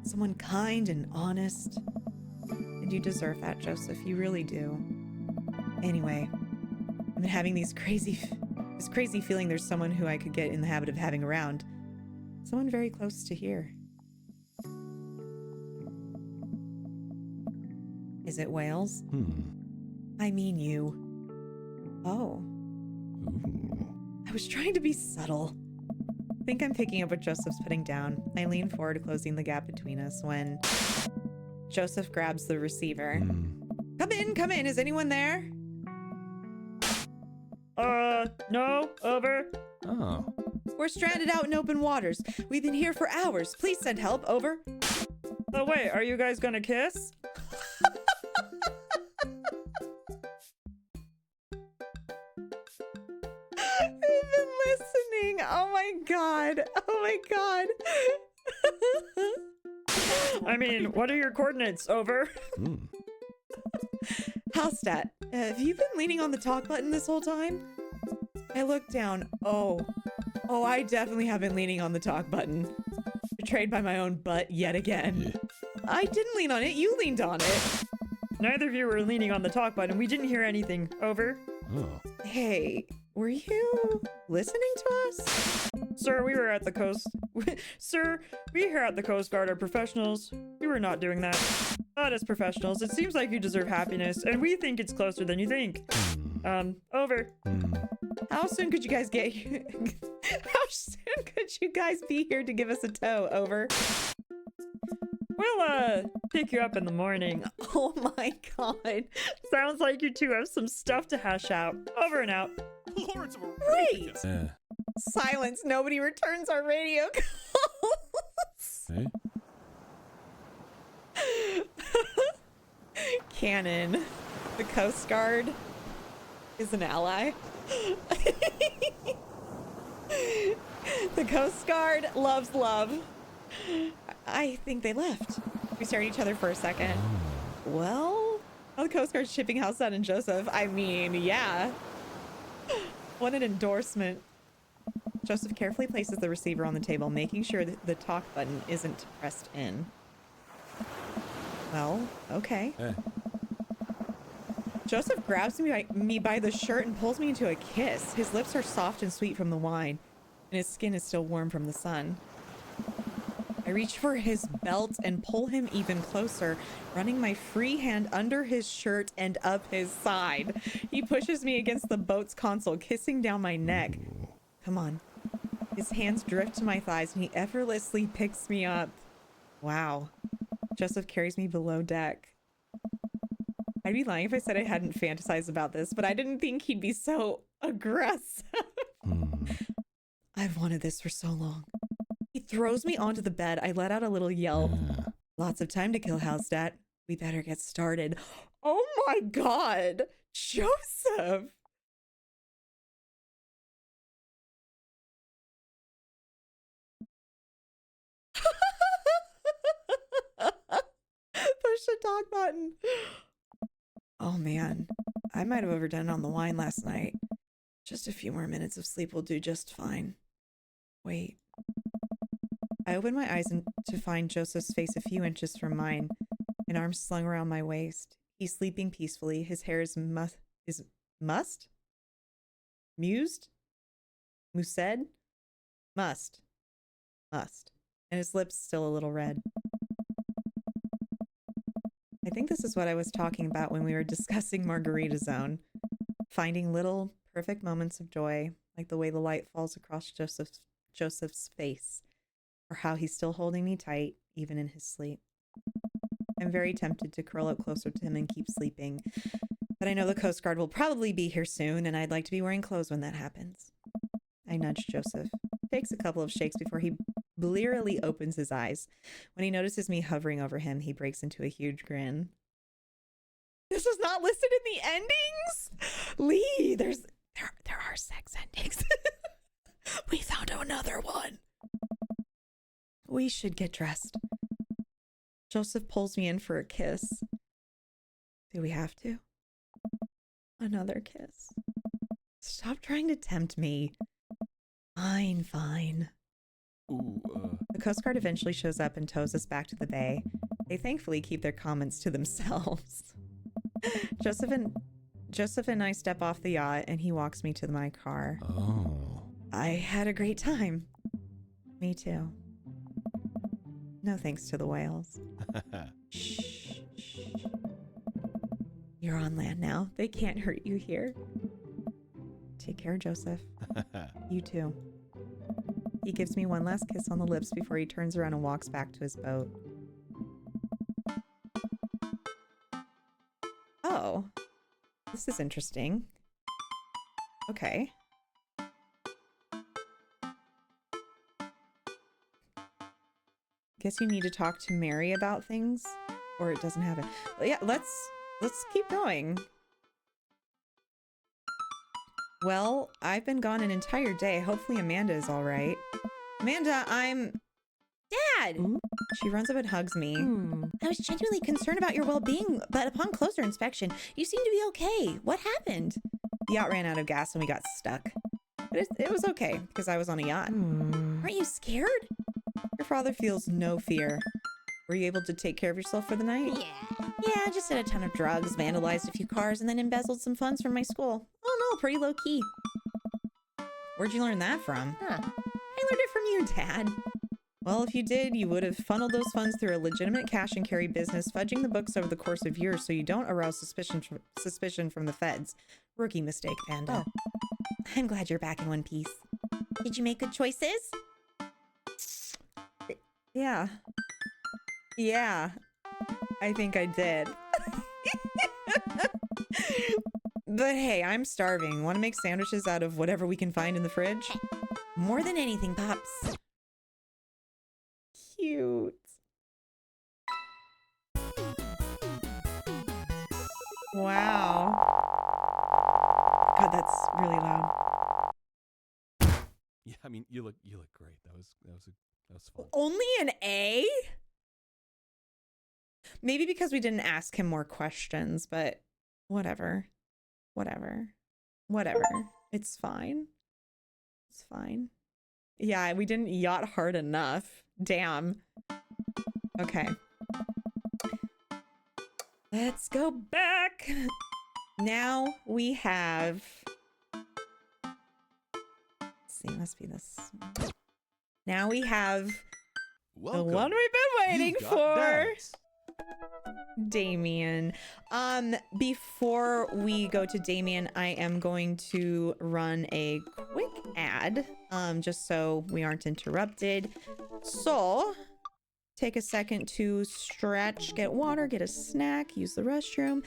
Someone kind and honest. And you deserve that, Joseph. You really do. Anyway, I've been having this crazy feeling there's someone who I could get in the habit of having around. Someone very close to here. Is it whales? I mean you. Oh. Ooh. I was trying to be subtle. I think I'm picking up what Joseph's putting down. I lean forward, closing the gap between us when Joseph grabs the receiver. Come in. Is anyone there? No, over. Oh. We're stranded out in open waters. We've been here for hours. Please send help, over. Oh, wait, are you guys gonna kiss? They've been listening. Oh my god. Oh my god. I mean, what are your coordinates? Over. Halstat, have you been leaning on the talk button this whole time? I look down. Oh, I definitely have been leaning on the talk button. Betrayed by my own butt yet again. I didn't lean on it. You leaned on it. Neither of you were leaning on the talk button. We didn't hear anything. Over. Oh. Hey, were you listening to us? Sir, we were at the coast. Sir, we here at the Coast Guard are professionals. We were not doing that. Not as professionals. It seems like you deserve happiness, and we think it's closer than you think. Over. How soon could you guys get here? How soon could you guys be here to give us a tow? Over. We'll, pick you up in the morning. Oh my god. Sounds like you two have some stuff to hash out. Over and out. Lawrence of Wait! Arabia. Silence. Nobody returns our radio calls. Hey? Canon. The Coast Guard is an ally. The Coast Guard loves love. I think they left. We stare at each other for a second. Well, the Coast Guard's shipping Halstat and Joseph. I mean, yeah. What an endorsement. Joseph carefully places the receiver on the table, making sure that the talk button isn't pressed in. Well, okay. Hey. Joseph grabs me by the shirt and pulls me into a kiss. His lips are soft and sweet from the wine, and his skin is still warm from the sun. I reach for his belt and pull him even closer, running my free hand under his shirt and up his side. He pushes me against the boat's console, kissing down my neck. Come on. His hands drift to my thighs and he effortlessly picks me up. Wow. Joseph carries me below deck. I'd be lying if I said I hadn't fantasized about this, but I didn't think he'd be so aggressive. I've wanted this for so long. He throws me onto the bed. I let out a little yelp. Lots of time to kill, Halstat. We better get started. Oh my god! Joseph! Push the talk button. Oh man, I might have overdone it on the wine last night. Just a few more minutes of sleep will do just fine. Wait. I open my eyes to find Joseph's face a few inches from mine, an arm slung around my waist. He's sleeping peacefully. His hair is mused? Mused? Must. And his lips still a little red. I think this is what I was talking about when we were discussing Margarita Zone. Finding little perfect moments of joy, like the way the light falls across Joseph's face, or how he's still holding me tight, even in his sleep. I'm very tempted to curl up closer to him and keep sleeping, but I know the Coast Guard will probably be here soon, and I'd like to be wearing clothes when that happens. I nudge Joseph. Takes a couple of shakes before he blearily opens his eyes. When he notices me hovering over him, he breaks into a huge grin. This is not listed in the endings? Lee, there are sex endings. We found another one. We should get dressed. Joseph pulls me in for a kiss. Do we have to? Another kiss. Stop trying to tempt me. Fine. Ooh, The Coast Guard eventually shows up and tows us back to the bay. They thankfully keep their comments to themselves. Joseph and I step off the yacht and he walks me to my car. Oh. I had a great time. Me too. No thanks to the whales. Shh. You're on land now. They can't hurt you here. Take care, Joseph. You too. He gives me one last kiss on the lips before he turns around and walks back to his boat. Oh. This is interesting. Okay. Guess you need to talk to Mary about things, or it doesn't happen. Well, yeah, let's keep going. Well, I've been gone an entire day. Hopefully Amanda is all right. Amanda, Dad! She runs up and hugs me. I was genuinely concerned about your well-being, but upon closer inspection, you seem to be okay. What happened? The yacht ran out of gas and we got stuck. But it was okay, because I was on a yacht. Aren't you scared? Your father feels no fear. Were you able to take care of yourself for the night? Yeah, I just did a ton of drugs, vandalized a few cars, and then embezzled some funds from my school. Oh no, pretty low-key. Where'd you learn that from? I learned it from you, Dad. Well, if you did, you would have funneled those funds through a legitimate cash and carry business, fudging the books over the course of years so you don't arouse suspicion from the feds. Rookie mistake, Panda. I'm glad you're back in one piece. Did you make good choices? Yeah. Yeah. I think I did. But hey, I'm starving. Want to make sandwiches out of whatever we can find in the fridge? More than anything, Pops. Cute. Wow. God, that's really loud. Yeah, I mean, you look great. That was fun. Only an A? Maybe because we didn't ask him more questions, but whatever. Whatever. Whatever. It's fine. It's fine. Yeah, we didn't yacht hard enough. Damn. Okay. Let's go back. Now we have... Let's see, it must be this. Now we have Welcome. the one we've been waiting You've got for. dads. Damien. Before we go to Damien, I am going to run a quick ad, just so we aren't interrupted. So, take a second to stretch, get water, get a snack, use the restroom,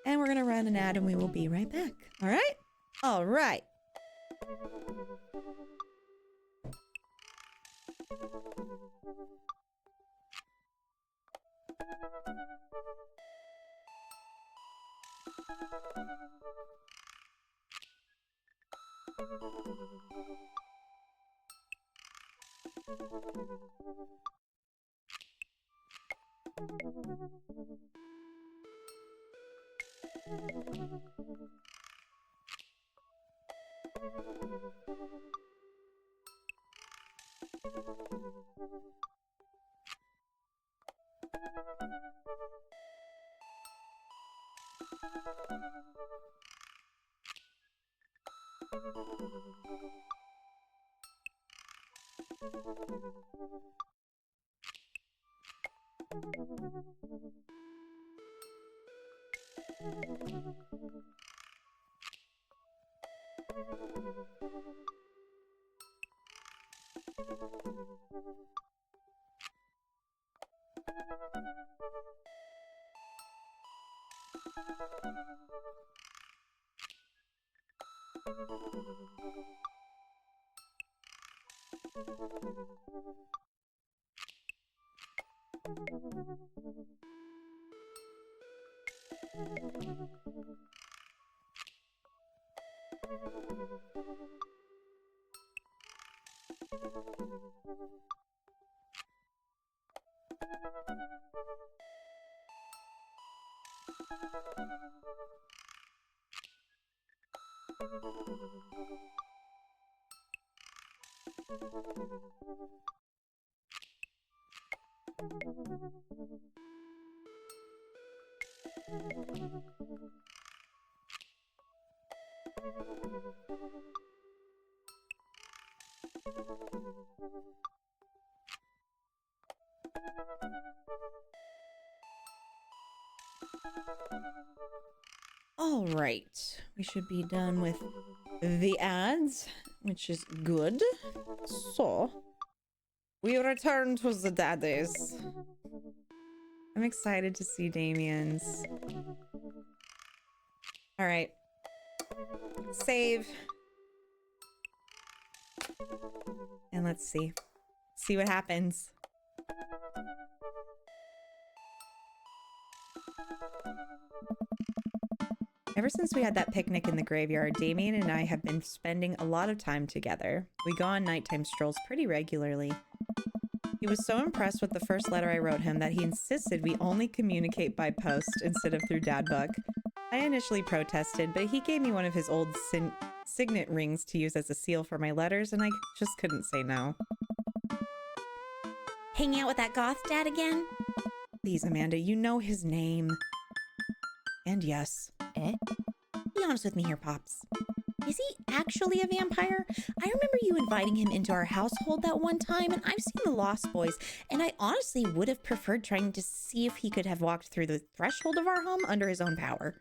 and we're gonna run an ad and we will be right back. All right? All right. All right. We should be done with the ads, which is good. So, we return to the daddies. I'm excited to see Damien's. All right. Save. And let's see. See what happens. Ever since we had that picnic in the graveyard, Damien and I have been spending a lot of time together. We go on nighttime strolls pretty regularly. He was so impressed with the first letter I wrote him that he insisted we only communicate by post instead of through Dadbook. I initially protested, but he gave me one of his old signet rings to use as a seal for my letters, and I just couldn't say no. Hanging out with that goth dad again? Please, Amanda, you know his name. And yes. Be honest with me here, Pops. Is he actually a vampire? I remember you inviting him into our household that one time, and I've seen The Lost Boys, and I honestly would have preferred trying to see if he could have walked through the threshold of our home under his own power.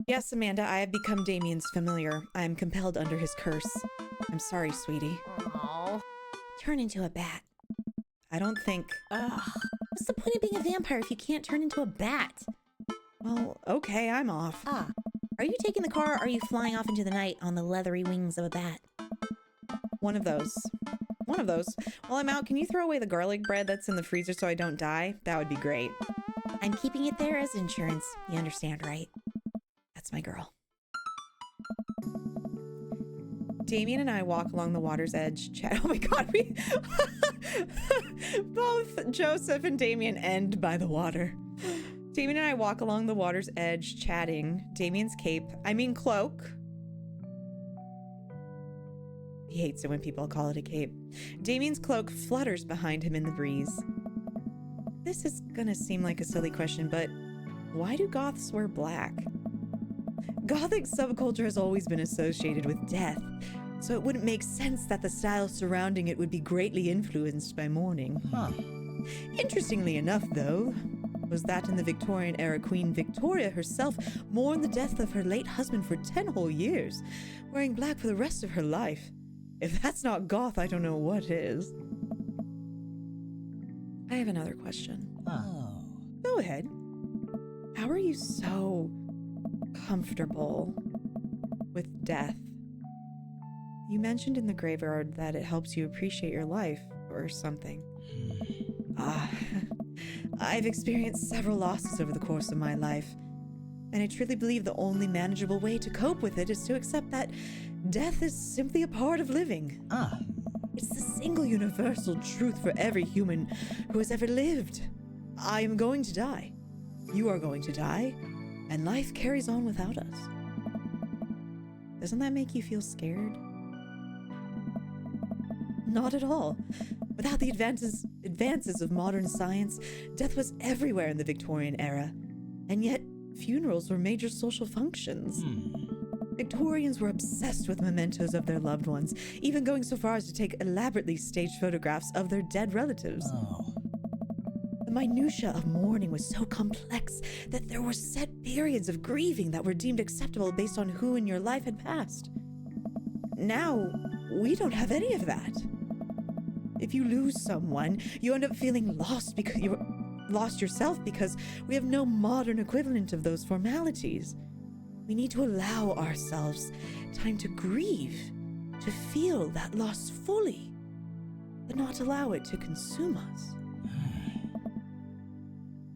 Yes, Amanda, I have become Damien's familiar. I am compelled under his curse. I'm sorry, sweetie. Aww. Turn into a bat. I don't think... What's the point of being a vampire if you can't turn into a bat? Well, okay, I'm off. Are you taking the car or are you flying off into the night on the leathery wings of a bat? One of those. One of those. While I'm out, can you throw away the garlic bread that's in the freezer so I don't die? That would be great. I'm keeping it there as insurance. You understand, right? That's my girl. Damien and I walk along the water's edge. Oh my god, we... Both Joseph and Damien end by the water. Damien and I walk along the water's edge, chatting. Damien's cloak. He hates it when people call it a cape. Damien's cloak flutters behind him in the breeze. This is gonna seem like a silly question, but why do goths wear black? Gothic subculture has always been associated with death, so it wouldn't make sense that the style surrounding it would be greatly influenced by mourning. Interestingly enough, though, was that in the Victorian era, Queen Victoria herself mourned the death of her late husband for 10 whole years, wearing black for the rest of her life. If that's not goth, I don't know what is. I have another question. Go ahead. How are you so comfortable with death? You mentioned in the graveyard that it helps you appreciate your life, or something. I've experienced several losses over the course of my life, and I truly believe the only manageable way to cope with it is to accept that death is simply a part of living. It's the single universal truth for every human who has ever lived. I am going to die. You are going to die, and life carries on without us. Doesn't that make you feel scared? Not at all. Without the advances of modern science, death was everywhere in the Victorian era, and yet funerals were major social functions. Victorians were obsessed with mementos of their loved ones, even going so far as to take elaborately staged photographs of their dead relatives. The minutiae of mourning was so complex that there were set periods of grieving that were deemed acceptable based on who in your life had passed. Now, we don't have any of that. If you lose someone, you end up feeling lost because you lost yourself because we have no modern equivalent of those formalities. We need to allow ourselves time to grieve, to feel that loss fully, but not allow it to consume us.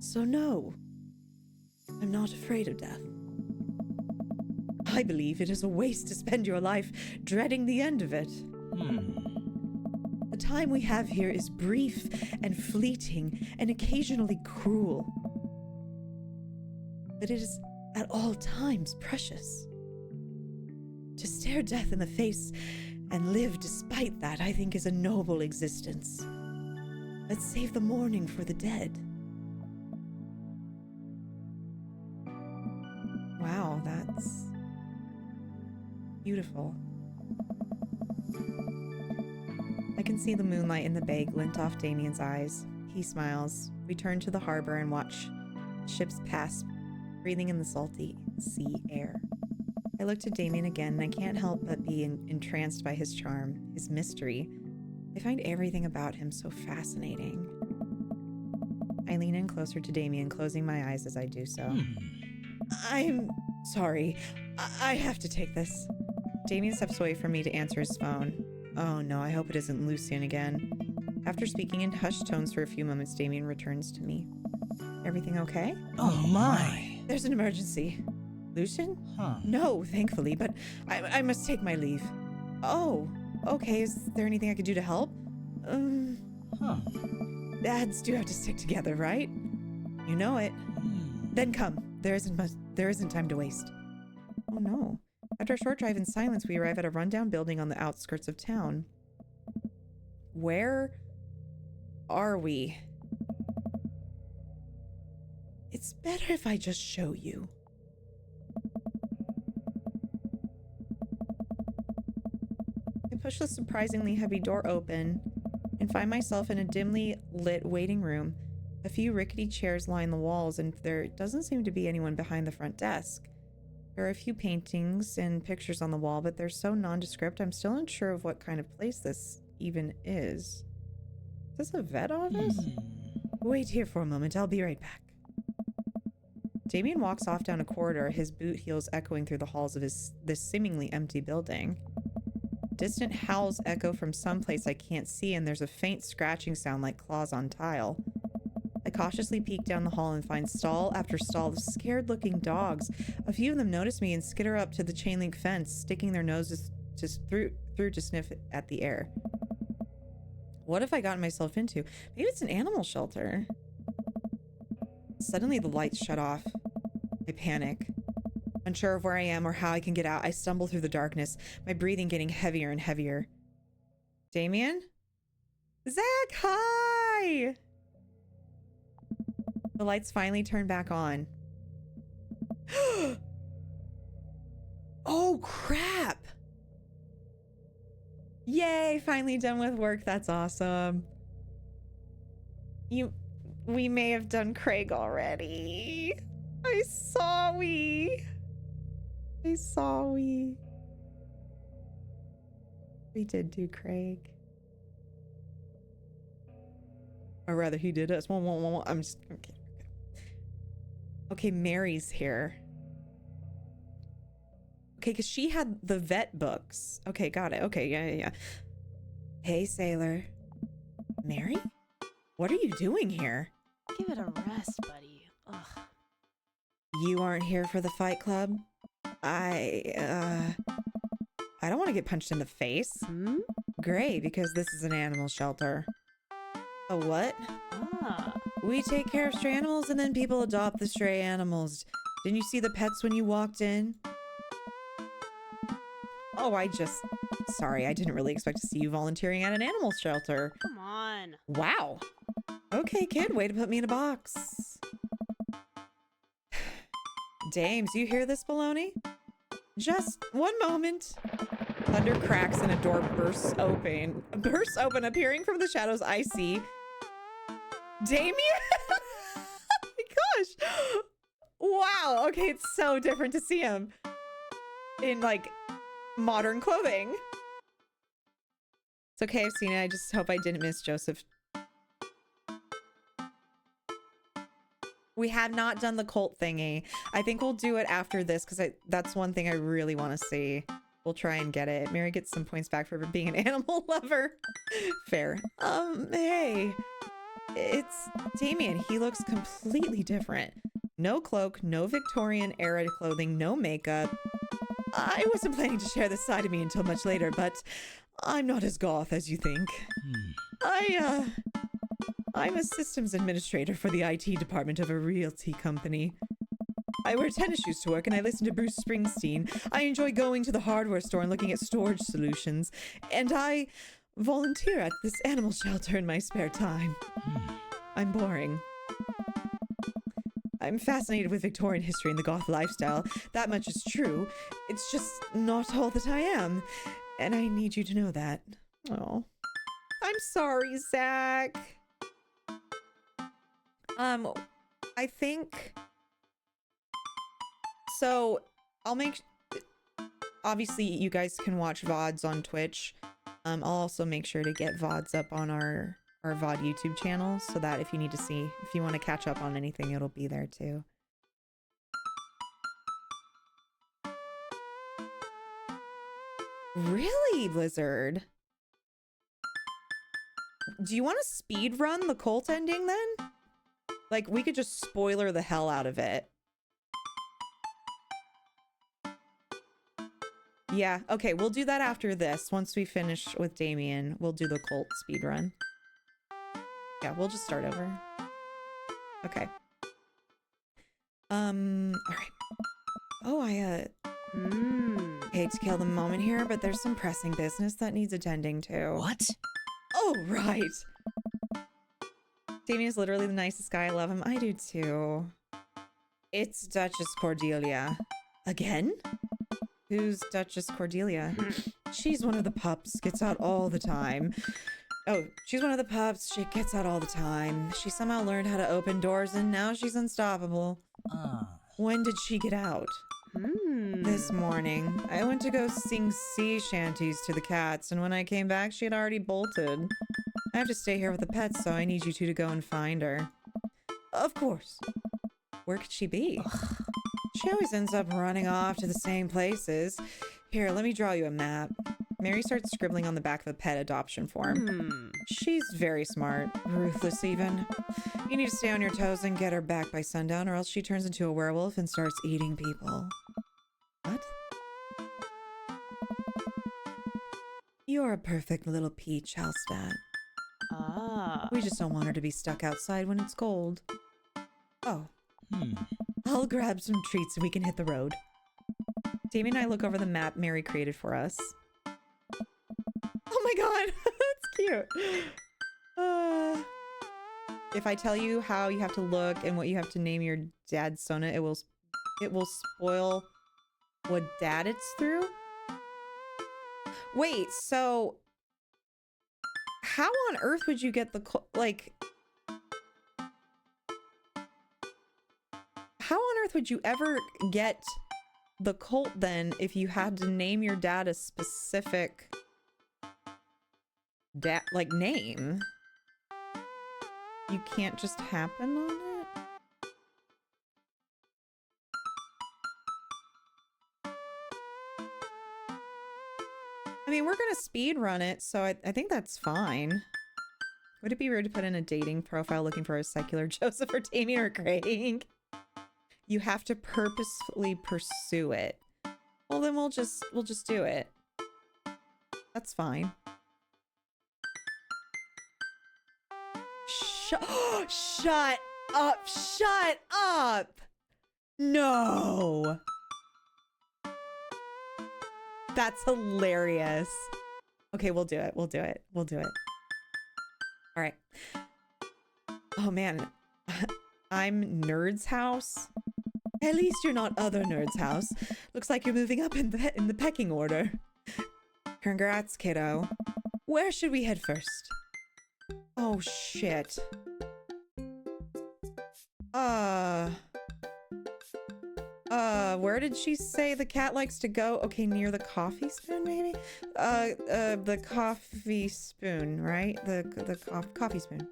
So no, I'm not afraid of death. I believe it is a waste to spend your life dreading the end of it. The time we have here is brief and fleeting and occasionally cruel. But it is at all times precious. To stare death in the face and live despite that, I think, is a noble existence. Let's save the mourning for the dead. Wow, that's beautiful. I can see the moonlight in the bay glint off Damien's eyes. He smiles. We turn to the harbor and watch ships pass, breathing in the salty sea air. I look to Damien again, and I can't help but be entranced by his charm, his mystery. I find everything about him so fascinating. I lean in closer to Damien, closing my eyes as I do so. I'm sorry. I have to take this. Damien steps away from me to answer his phone. Oh no, I hope it isn't Lucian again. After speaking in hushed tones for a few moments, Damien returns to me. Everything okay? Oh my. There's an emergency. Lucian? Huh. No, thankfully, but I must take my leave. Oh, okay. Is there anything I could do to help? Huh. Dads do have to stick together, right? You know it. Then come. There isn't time to waste. Oh no. After a short drive in silence, we arrive at a rundown building on the outskirts of town. Where are we? It's better if I just show you. I push the surprisingly heavy door open and find myself in a dimly lit waiting room. A few rickety chairs line the walls, and there doesn't seem to be anyone behind the front desk. There are a few paintings and pictures on the wall, but they're so nondescript, I'm still unsure of what kind of place this even is. Is this a vet office? Wait here for a moment, I'll be right back. Damien walks off down a corridor, his boot heels echoing through the halls of this seemingly empty building. Distant howls echo from someplace I can't see, and there's a faint scratching sound like claws on tile. I cautiously peek down the hall and find stall after stall of scared-looking dogs. A few of them notice me and skitter up to the chain-link fence, sticking their noses through to sniff at the air. What have I gotten myself into? Maybe it's an animal shelter. Suddenly, the lights shut off. I panic. Unsure of where I am or how I can get out, I stumble through the darkness, my breathing getting heavier and heavier. Damien? Zach, hi! The lights finally turn back on. Oh, crap! Yay, finally done with work. That's awesome. We may have done Craig already. I saw we. We did do Craig. Or rather, he did us. I'm just... Okay. Okay, Mary's here. Okay, because she had the vet books. Okay, got it. Okay, yeah. Hey, Sailor. Mary? What are you doing here? Give it a rest, buddy. Ugh. You aren't here for the fight club? I don't want to get punched in the face. Hmm? Great, because this is an animal shelter. A what? Ah. We take care of stray animals and then people adopt the stray animals. Didn't you see the pets when you walked in? Oh, sorry, I didn't really expect to see you volunteering at an animal shelter. Come on. Wow. Okay, kid, way to put me in a box. Dames, you hear this baloney? Just one moment. Thunder cracks and a door bursts open. Appearing from the shadows I see Damien? Oh my gosh. Wow. Okay, it's so different to see him in like modern clothing. It's okay, I've seen it. I just hope I didn't miss Joseph. We have not done the cult thingy. I think we'll do it after this because that's one thing I really want to see. We'll try and get it. Mary gets some points back for being an animal lover. Fair. Hey. It's Damien. He looks completely different. No cloak, no Victorian era clothing, no makeup. I wasn't planning to share this side of me until much later, but I'm not as goth as you think. I'm a systems administrator for the IT department of a realty company. I wear tennis shoes to work and I listen to Bruce Springsteen. I enjoy going to the hardware store and looking at storage solutions. And I volunteer at this animal shelter in my spare time. I'm boring. I'm fascinated with Victorian history and the goth lifestyle. That much is true. It's just not all that I am. And I need you to know that. Oh. I'm sorry, Zach. I think so. I'll make obviously you guys can watch VODs on Twitch. I'll also make sure to get VODs up on our VOD YouTube channel so that if you need to see, if you want to catch up on anything, it'll be there too. Really, Blizzard? Do you want to speed run the cult ending then? Like, we could just spoiler the hell out of it. Yeah, okay, we'll do that after this. Once we finish with Damien, we'll do the cult speed run. Yeah, we'll just start over. Okay. Alright. Oh, I hate to kill the moment here, but there's some pressing business that needs attending to. What? Oh, right. Damien's literally the nicest guy. I love him. I do too. It's Duchess Cordelia. Again? Who's Duchess Cordelia? She's one of the pups. Gets out all the time. Oh, she's one of the pups. She gets out all the time. She somehow learned how to open doors and now she's unstoppable. When did she get out? This morning. I went to go sing sea shanties to the cats, and when I came back, she had already bolted. I have to stay here with the pets, so I need you two to go and find her. Of course. Where could she be? She always ends up running off to the same places. Here, let me draw you a map. Mary starts scribbling on the back of a pet adoption form. She's very smart. Ruthless, even. You need to stay on your toes and get her back by sundown, or else she turns into a werewolf and starts eating people. What? You're a perfect little peach, Halstat. We just don't want her to be stuck outside when it's cold. Oh. I'll grab some treats and we can hit the road. Damien and I look over the map Mary created for us. Oh my god! That's cute! If I tell you how you have to look and what you have to name your dad's Sona, it will spoil what dad it's through? Wait, so how on earth would you get the like how on earth would you ever get the cult then if you had to name your dad a specific like name? You can't just happen on it? I mean, we're gonna speed run it, so I think that's fine. Would it be rude to put in a dating profile looking for a secular Joseph or Damien or Craig? You have to purposefully pursue it. Well, then we'll just do it. That's fine. Shut up! Shut up! No! That's hilarious. Okay, we'll do it. We'll do it. We'll do it. All right. Oh man, I'm Nerd's house. At least you're not other Nerd's house. Looks like you're moving up in the pecking order. Congrats, kiddo. Where should we head first? Oh shit. Where did she say the cat likes to go? Okay, near the coffee spoon, maybe? The coffee spoon, right? The coffee spoon.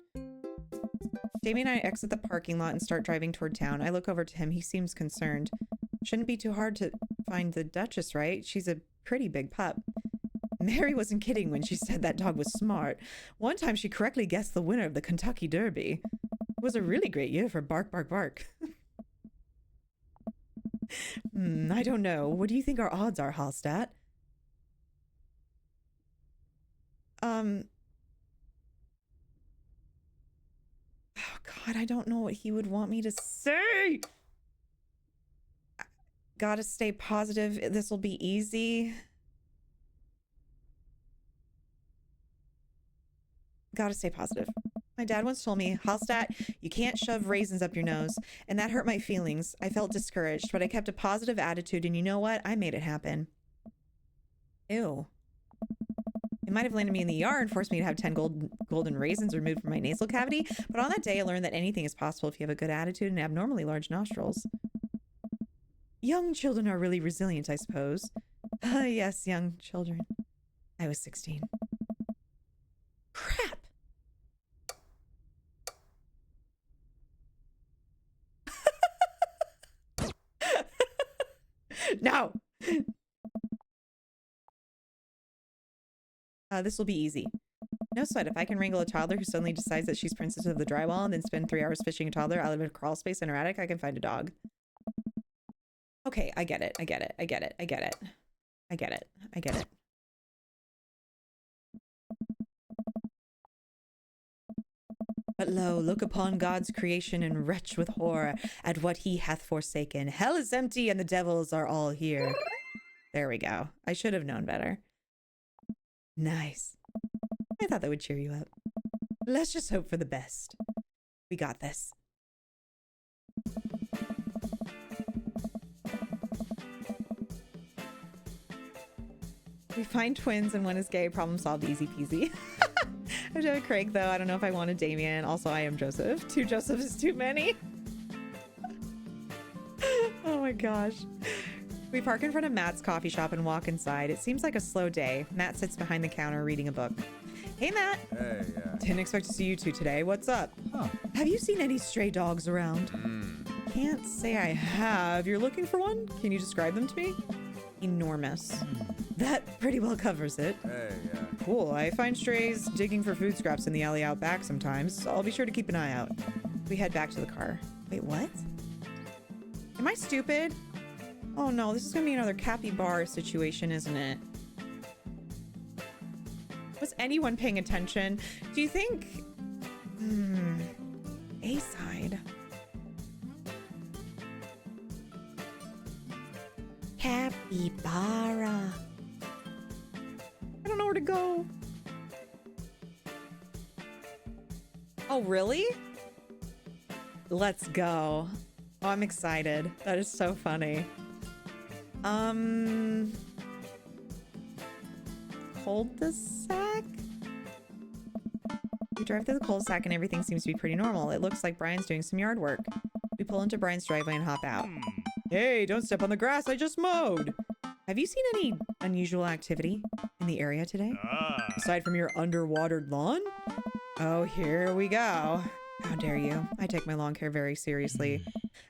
Jamie and I exit the parking lot and start driving toward town. I look over to him. He seems concerned. Shouldn't be too hard to find the Duchess, right? She's a pretty big pup. Mary wasn't kidding when she said that dog was smart. One time she correctly guessed the winner of the Kentucky Derby. It was a really great year for bark, bark, bark. I don't know. What do you think our odds are, Halstat? Oh God, I don't know what he would want me to say. Gotta stay positive. This will be easy. Gotta stay positive. My dad once told me, Halstat, you can't shove raisins up your nose. And that hurt my feelings. I felt discouraged, but I kept a positive attitude, and you know what? I made it happen. Ew. It might have landed me in the ER and forced me to have 10 golden raisins removed from my nasal cavity, but on that day I learned that anything is possible if you have a good attitude and abnormally large nostrils. Young children are really resilient, I suppose. Yes, young children. I was 16. Crap! No! This will be easy. No sweat. If I can wrangle a toddler who suddenly decides that she's princess of the drywall and then spend 3 hours fishing a toddler out of a crawl space in her attic, I can find a dog. Okay, I get it. I get it. I get it. I get it. I get it. I get it. But lo, look upon God's creation and retch with horror at what he hath forsaken. Hell is empty and the devils are all here. There we go. I should have known better. Nice. I thought that would cheer you up. Let's just hope for the best. We got this. We find twins and one is gay. Problem solved. Easy peasy. I'm Joey Craig, though. I don't know if I want a Damien. Also, I am Joseph. 2 Josephs is too many. Oh my gosh. We park in front of Matt's coffee shop and walk inside. It seems like a slow day. Matt sits behind the counter reading a book. Hey, Matt. Hey, yeah. Didn't expect to see you two today. What's up? Huh. Have you seen any stray dogs around? Can't say I have. You're looking for one? Can you describe them to me? Enormous. That pretty well covers it. Hey, yeah. Cool. I find strays digging for food scraps in the alley out back sometimes. I'll be sure to keep an eye out. We head back to the car. Wait, what? Am I stupid? Oh no, this is gonna be another capybara situation, isn't it? Was anyone paying attention? Do you think... A-side. Capybara. I don't know where to go. Oh, really? Let's go. Oh, I'm excited. That is so funny. Cul-de-sac? We drive through the cul-de-sac and everything seems to be pretty normal. It looks like Brian's doing some yard work. We pull into Brian's driveway and hop out. Hey, don't step on the grass. I just mowed. Have you seen any unusual activity in the area today? Aside from your underwatered lawn? Oh, here we go. How dare you? I take my lawn care very seriously.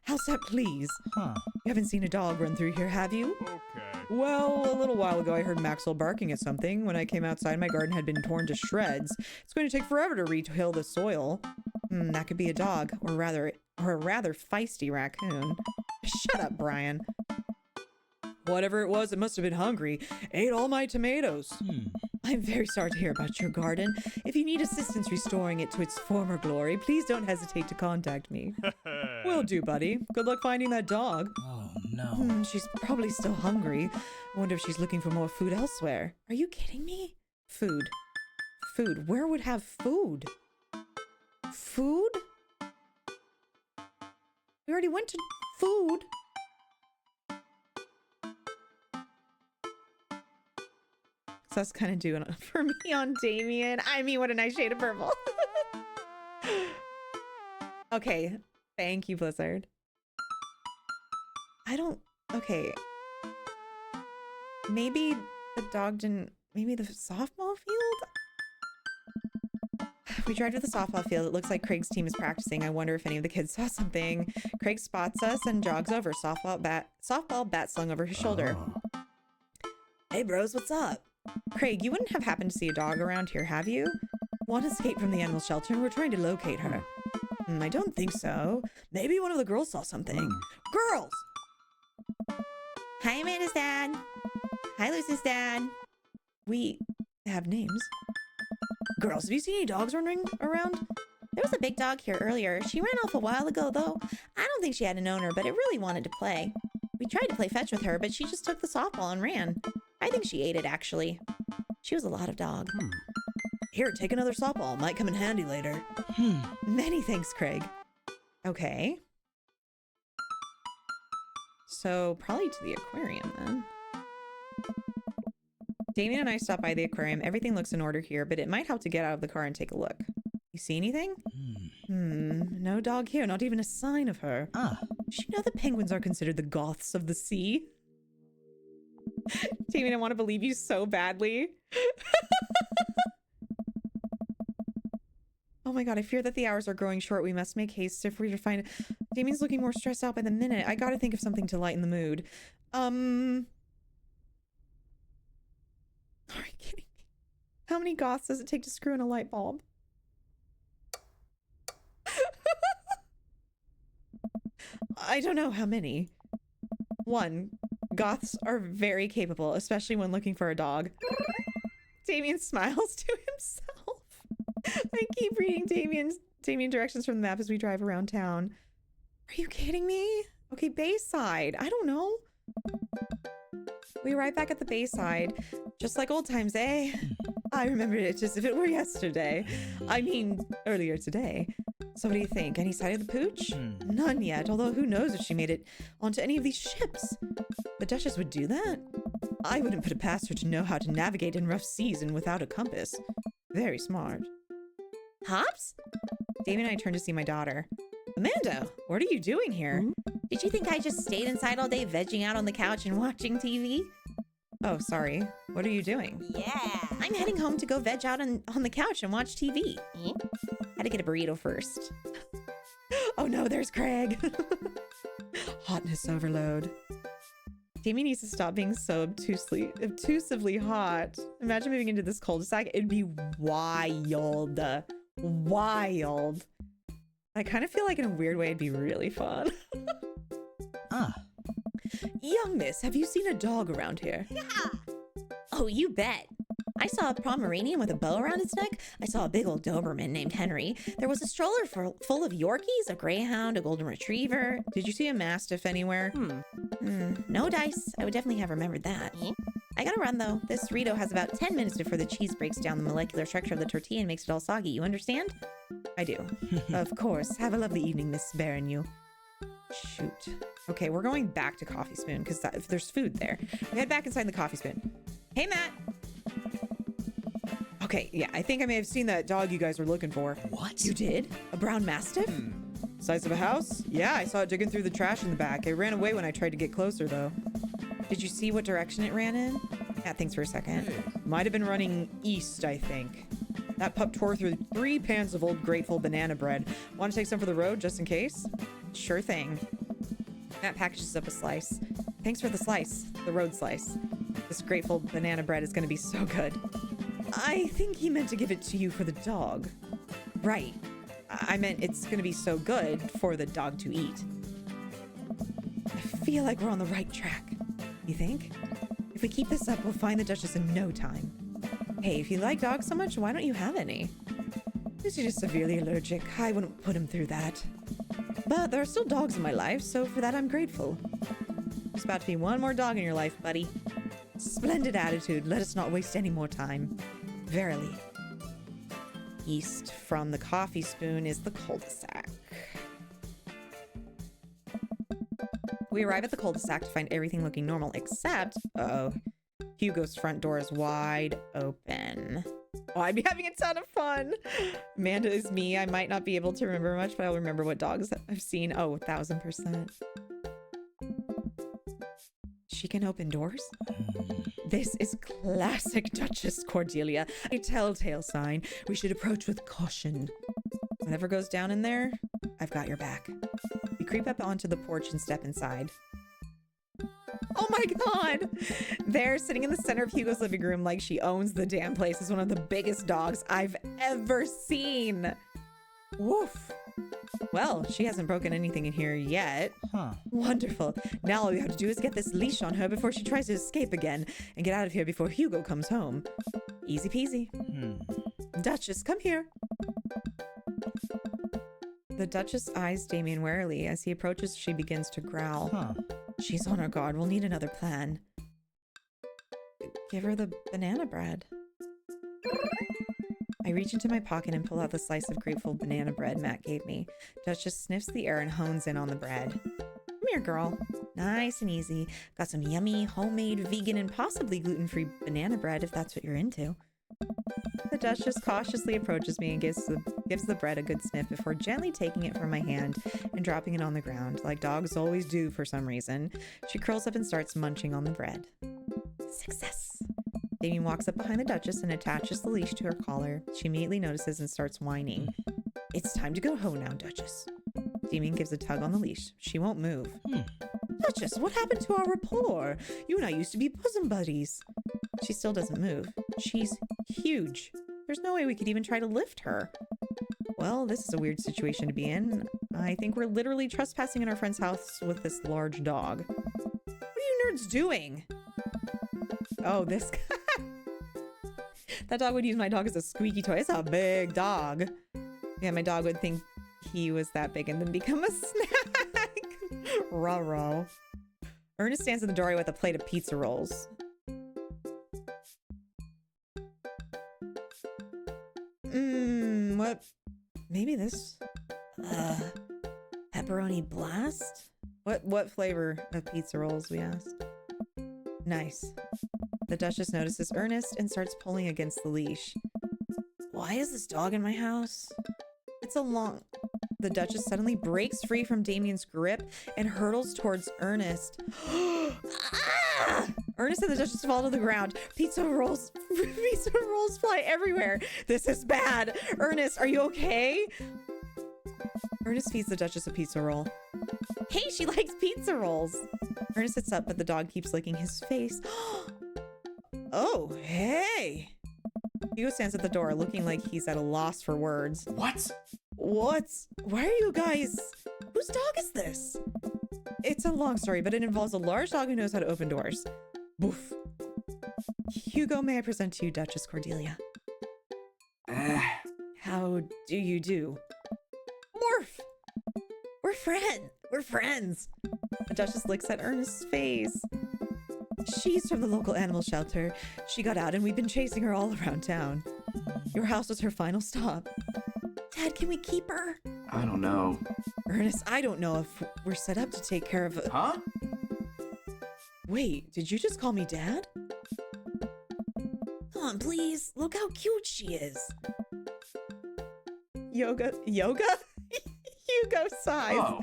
How's that, please? Huh. You haven't seen a dog run through here, have you? Okay. Well, a little while ago I heard Maxwell barking at something. When I came outside, my garden had been torn to shreds. It's going to take forever to retill the soil. That could be a dog, or a rather feisty raccoon. Shut up, Brian. Whatever it was, it must have been hungry. Ate all my tomatoes. I'm very sorry to hear about your garden. If you need assistance restoring it to its former glory, please don't hesitate to contact me. Will do, buddy. Good luck finding that dog. Oh, no. She's probably still hungry. I wonder if she's looking for more food elsewhere. Are you kidding me? Food. Food. Where would have food? Food? We already went to food. So that's kind of doing it for me on Damien. I mean, what a nice shade of purple. Okay. Thank you, Blizzard. Okay. Maybe the dog didn't... Maybe the softball field? We drive to the softball field. It looks like Craig's team is practicing. I wonder if any of the kids saw something. Craig spots us and jogs over. Softball bat slung over his shoulder. Hey, bros, what's up? Craig, you wouldn't have happened to see a dog around here, have you? One escaped from the animal shelter and we're trying to locate her. I don't think so. Maybe one of the girls saw something. Girls! Hi, Amanda's dad. Hi, Lucy's dad. We have names. Girls, have you seen any dogs running around? There was a big dog here earlier. She ran off a while ago, though. I don't think she had an owner, but it really wanted to play. We tried to play fetch with her, but she just took the softball and ran. I think she ate it, actually. She was a lot of dog. Here, take another softball. Might come in handy later. Many thanks, Craig. Okay. So, probably to the aquarium, then. Damien and I stopped by the aquarium. Everything looks in order here, but it might help to get out of the car and take a look. You see anything? No dog here, not even a sign of her. Ah. Does she know that penguins are considered the goths of the sea? Damien, I want to believe you so badly. Oh my god, I fear that the hours are growing short. We must make haste if we're to find... Damien's looking more stressed out by the minute. I gotta think of something to lighten the mood. Are you kidding me? How many goths does it take to screw in a light bulb? I don't know how many. 1. Goths are very capable, especially when looking for a dog. Damien smiles to himself. I keep reading Damien directions from the map as we drive around town. Are you kidding me? Okay, Bayside. I don't know. We arrive back at the Bayside. Just like old times, eh? I remember it as if it were yesterday. I mean, earlier today. So what do you think? Any sight of the pooch? None yet, although who knows if she made it onto any of these ships. The Duchess would do that? I wouldn't put it past her to know how to navigate in rough seas and without a compass. Very smart. Hops? Damien and I turned to see my daughter. Amanda, what are you doing here? Did you think I just stayed inside all day vegging out on the couch and watching TV? Oh, sorry. What are you doing? Yeah. I'm heading home to go veg out on the couch and watch TV. Had to get a burrito first. Oh no, there's Craig. Hotness overload. Damien needs to stop being so obtusively hot. Imagine moving into this cul-de-sac. It'd be wild. Wild. I kind of feel like in a weird way it'd be really fun. Young miss, have you seen a dog around here? Yeah. Oh, you bet. I saw a Pomeranian with a bow around its neck. I saw a big old Doberman named Henry. There was a stroller full of Yorkies, a Greyhound, a Golden Retriever. Did you see a Mastiff anywhere? No dice. I would definitely have remembered that. I gotta run though. This burrito has about 10 minutes before the cheese breaks down the molecular structure of the tortilla and makes it all soggy. You understand? I do. Of course. Have a lovely evening, Miss Baron. Shoot. Okay, we're going back to Coffee Spoon because if there's food there. We head back inside the Coffee Spoon. Hey, Matt. Okay, yeah, I think I may have seen that dog you guys were looking for. What? You did? A brown mastiff? Size of a house? Yeah, I saw it digging through the trash in the back. It ran away when I tried to get closer, though. Did you see what direction it ran in? Yeah, thanks for a second. Might have been running east, I think. That pup tore through 3 pans of old Grateful banana bread. Want to take some for the road, just in case? Sure thing. Matt packages up a slice. Thanks for the slice. The road slice. This Grateful banana bread is going to be so good. I think he meant to give it to you for the dog. Right. I meant it's going to be so good for the dog to eat. I feel like we're on the right track. You think? If we keep this up, we'll find the Duchess in no time. Hey, if you like dogs so much, why don't you have any? He's just severely allergic. I wouldn't put him through that. But there are still dogs in my life, so for that I'm grateful. There's about to be one more dog in your life, buddy. Splendid attitude. Let us not waste any more time. Verily. East from the Coffee Spoon is the cul-de-sac. We arrive at the cul-de-sac to find everything looking normal, except... Uh-oh. Hugo's front door is wide open. Oh, I'd be having a ton of fun. Amanda is me. I might not be able to remember much, but I'll remember what dogs I've seen. Oh, 1000%. She can open doors? This is classic Duchess Cordelia. A telltale sign. We should approach with caution. Whatever goes down in there, I've got your back. We creep up onto the porch and step inside. Oh my god! There, sitting in the center of Hugo's living room like she owns the damn place, is one of the biggest dogs I've ever seen. Woof. Well, she hasn't broken anything in here yet. Wonderful. Now all we have to do is get this leash on her before she tries to escape again and get out of here before Hugo comes home. Easy peasy. Duchess, come here. The Duchess eyes Damien warily. As he approaches, she begins to growl. She's on her guard. We'll need another plan. Give her the banana bread. I reach into my pocket and pull out the slice of grateful banana bread Matt gave me. Duchess sniffs the air and hones in on the bread. Come here, girl. Nice and easy. Got some yummy, homemade, vegan, and possibly gluten-free banana bread if that's what you're into. The Duchess cautiously approaches me and gives the bread a good sniff before gently taking it from my hand and dropping it on the ground, like dogs always do for some reason. She curls up and starts munching on the bread. Success! Damien walks up behind the Duchess and attaches the leash to her collar. She immediately notices and starts whining. It's time to go home now, Duchess. Damien gives a tug on the leash. She won't move. Duchess, what happened to our rapport? You and I used to be bosom buddies. She still doesn't move. She's huge. There's no way we could even try to lift her. Well, this is a weird situation to be in. I think we're literally trespassing in our friend's house with this large dog. What are you nerds doing? Oh, this guy. That dog would use my dog as a squeaky toy. It's a big dog. Yeah, my dog would think he was that big and then become a snack. Ruh-roh. Ernest stands in the doorway with a plate of pizza rolls. What? Maybe this? Pepperoni blast? What flavor of pizza rolls, we asked? Nice. The Duchess notices Ernest and starts pulling against the leash. Why is this dog in my house? It's a long... The Duchess suddenly breaks free from Damien's grip and hurtles towards Ernest. Ah! Ernest and the Duchess fall to the ground. Pizza rolls fly everywhere. This is bad. Ernest, are you okay? Ernest feeds the Duchess a pizza roll. Hey, she likes pizza rolls. Ernest sits up, but the dog keeps licking his face. Oh, hey. Hugo stands at the door, looking like he's at a loss for words. What? Why are you guys... Whose dog is this? It's a long story, but it involves a large dog who knows how to open doors. Boof. Hugo, may I present to you Duchess Cordelia? How do you do? Morph! We're friends. The Duchess looks at Ernest's face. She's from the local animal shelter. She got out and we've been chasing her all around town. Your house was her final stop. Dad, can we keep her? I don't know. Ernest, I don't know if we're set up to take care of a... Huh? Wait, did you just call me Dad? Come on, please. Look how cute she is. Yoga? Hugo sighs. Oh.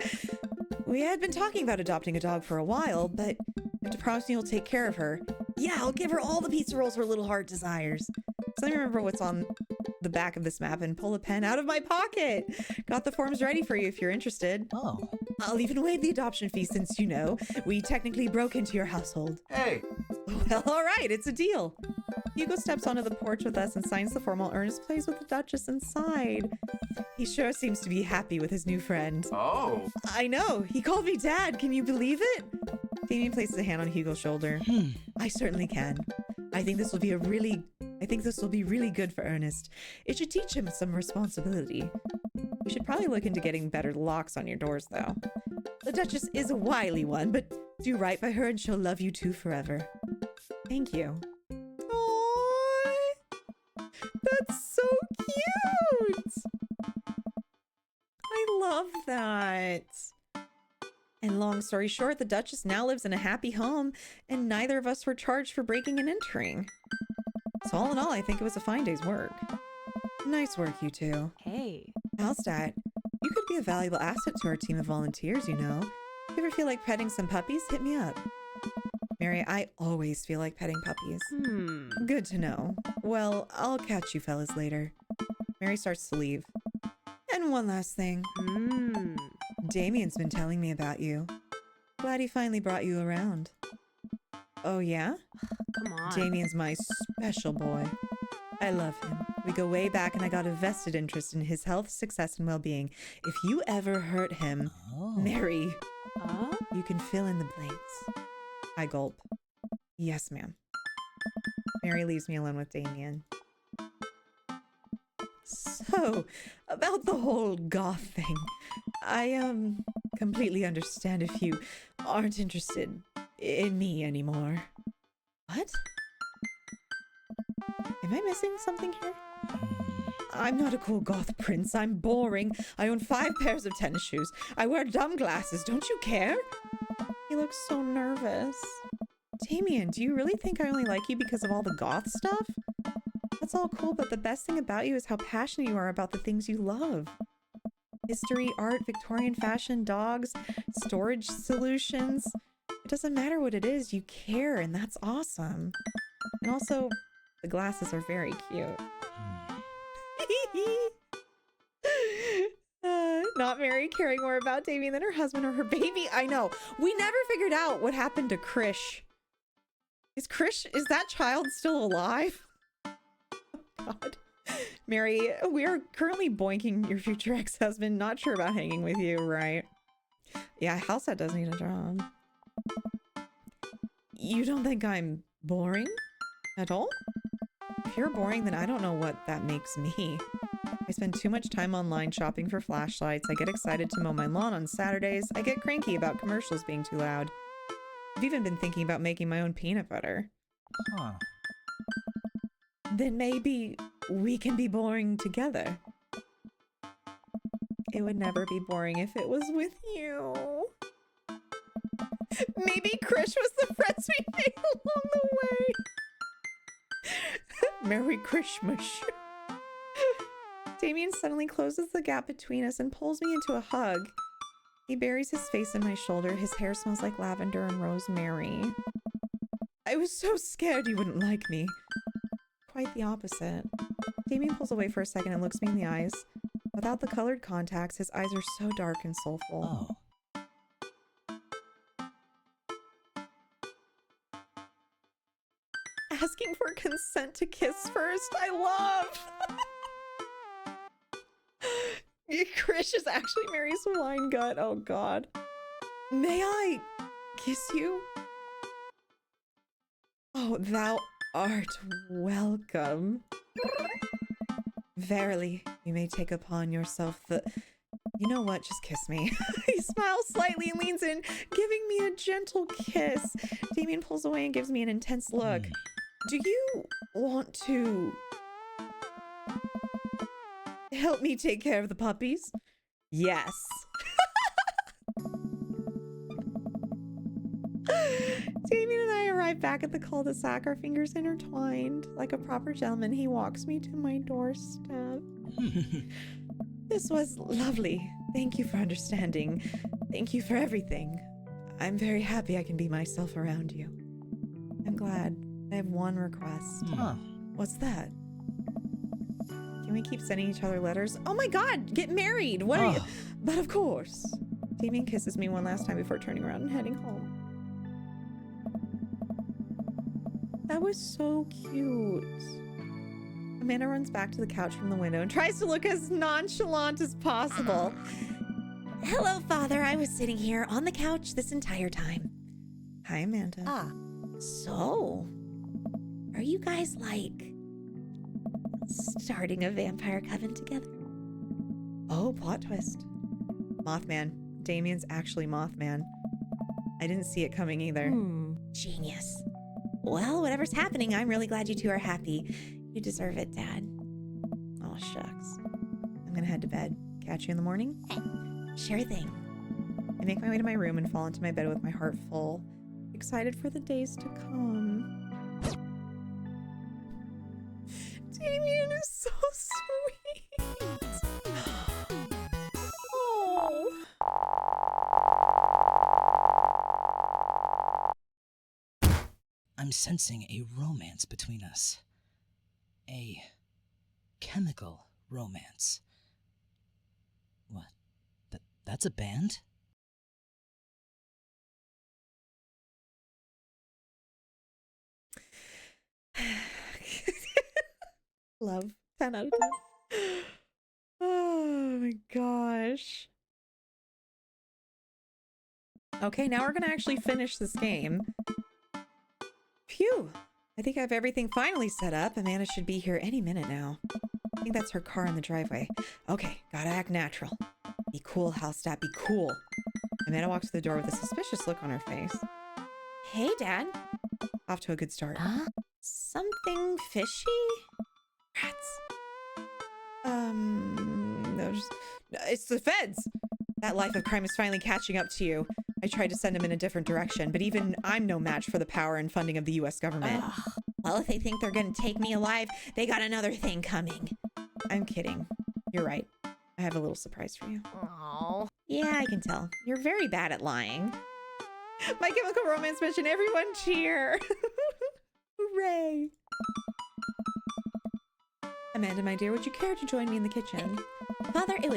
We had been talking about adopting a dog for a while, but you have to promise me you'll take care of her. Yeah, I'll give her all the pizza rolls her little heart desires. So let me remember what's on the back of this map and pull a pen out of my pocket. Got the forms ready for you if you're interested. Oh. I'll even waive the adoption fee since, you know, we technically broke into your household. Hey. Well, all right, it's a deal. Hugo steps onto the porch with us and signs the form while Ernest plays with the Duchess inside. He sure seems to be happy with his new friend. Oh. I know. He called me Dad. Can you believe it? Damien places a hand on Hugo's shoulder. I certainly can. I think this will be really good for Ernest. It should teach him some responsibility. You should probably look into getting better locks on your doors, though. The Duchess is a wily one, but do right by her and she'll love you too forever. Thank you. Aww, that's so cute. I love that. And long story short, the Duchess now lives in a happy home, and neither of us were charged for breaking and entering. So all in all, I think it was a fine day's work. Nice work, you two. Hey. Halstat, you could be a valuable asset to our team of volunteers, you know. If you ever feel like petting some puppies, hit me up. Mary, I always feel like petting puppies. Good to know. Well, I'll catch you fellas later. Mary starts to leave. And one last thing. Damien's been telling me about you. Glad he finally brought you around. Oh yeah? Come on. Damien's my special boy. I love him. We go way back and I got a vested interest in his health, success, and well-being. If you ever hurt him, Mary, you can fill in the blanks. I gulp. Yes, ma'am. Mary leaves me alone with Damien. So, about the whole goth thing. I, completely understand if you aren't interested in me anymore. What? Am I missing something here? I'm not a cool goth prince. I'm boring. I own 5 pairs of tennis shoes. I wear dumb glasses. Don't you care? He looks so nervous. Damien, do you really think I only like you because of all the goth stuff? That's all cool, but the best thing about you is how passionate you are about the things you love. History, art, Victorian fashion, dogs, storage solutions. It doesn't matter what it is, you care, and that's awesome. And also, the glasses are very cute. Not Mary caring more about Damien than her husband or her baby. I know. We never figured out what happened to Krish. Is that child still alive? Oh, God. Mary, we are currently boinking your future ex-husband. Not sure about hanging with you, right? Yeah, Halsat does need a job. You don't think I'm boring at all? If you're boring, then I don't know what that makes me. I spend too much time online shopping for flashlights. I get excited to mow my lawn on Saturdays. I get cranky about commercials being too loud. I've even been thinking about making my own peanut butter. Huh. Then maybe we can be boring together. It would never be boring if it was with you. Maybe Krish was the friends we made along the way. Merry Christmas. Damien suddenly closes the gap between us and pulls me into a hug. He buries his face in my shoulder. His hair smells like lavender and rosemary. I was so scared you wouldn't like me. Quite the opposite. Damien pulls away for a second and looks me in the eyes. Without the colored contacts, his eyes are so dark and soulful. Oh. Asking for consent to kiss first, I love. Krish is actually Mary's wine gut. Oh God. May I kiss you? Oh, thou art welcome. Verily, you may take upon yourself the... You know what? Just kiss me. He smiles slightly and leans in, giving me a gentle kiss. Damien pulls away and gives me an intense look. Do you want to help me take care of the puppies? Yes. Damien and I arrive back at the cul-de-sac, our fingers intertwined. Like a proper gentleman, he walks me to my doorstep. This was lovely. Thank you for understanding. Thank you for everything. I'm very happy I can be myself around you. I'm glad. I have one request. Huh. What's that? Can we keep sending each other letters? Oh my God, get married! What are you? But of course. Damien kisses me one last time before turning around and heading home. That was so cute. Amanda runs back to the couch from the window and tries to look as nonchalant as possible. Hello, Father. I was sitting here on the couch this entire time. Hi, Amanda. Ah, so are you guys like starting a vampire coven together? Oh, plot twist. Mothman. Damien's actually Mothman. I didn't see it coming either. Genius. Well, whatever's happening, I'm really glad you two are happy. You deserve it, Dad. Oh, shucks. I'm gonna head to bed. Catch you in the morning? Sure thing. I make my way to my room and fall into my bed with my heart full, excited for the days to come. Damien is so sweet. Oh. I'm sensing a romance between us. A chemical romance. What? That's a band? Love. 10 out of 10. Oh my gosh. Okay, now we're gonna actually finish this game. Phew. I think I have everything finally set up. Amanda should be here any minute now. I think that's her car in the driveway. Okay, gotta act natural. Be cool, Halstat, be cool. Amanda walks to the door with a suspicious look on her face. Hey, Dad. Off to a good start. Something fishy? Rats. No, it's the feds. That life of crime is finally catching up to you. I tried to send him in a different direction, but even I'm no match for the power and funding of the US government. Well, if they think they're gonna take me alive, they got another thing coming. I'm kidding. You're right. I have a little surprise for you. Oh. Yeah, I can tell. You're very bad at lying. My Chemical Romance mission, everyone cheer! Hooray! Amanda, my dear, would you care to join me in the kitchen? Father, it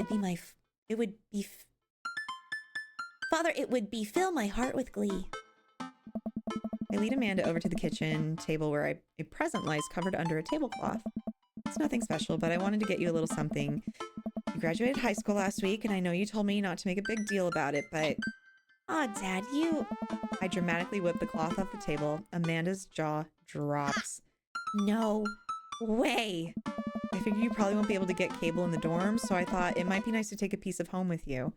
would be fill my heart with glee. I lead Amanda over to the kitchen table where a present lies covered under a tablecloth. It's nothing special, but I wanted to get you a little something. You graduated high school last week, and I know you told me not to make a big deal about it, but... Aw, Dad, you... I dramatically whip the cloth off the table. Amanda's jaw drops. No way. I figure you probably won't be able to get cable in the dorm, so I thought it might be nice to take a piece of home with you.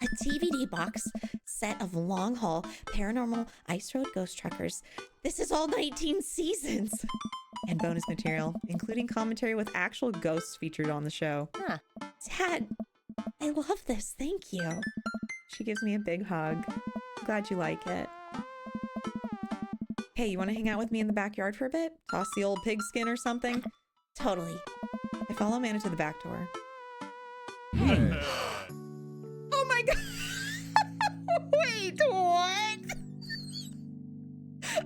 A DVD box set of long haul paranormal ice road ghost truckers. This is all 19 seasons. And bonus material, including commentary with actual ghosts featured on the show. Huh. Dad, I love this. Thank you. She gives me a big hug. Glad you like it. Hey, you want to hang out with me in the backyard for a bit? Toss the old pigskin or something? Totally. I follow Amanda to the back door. Hey. Oh my god! Wait, what?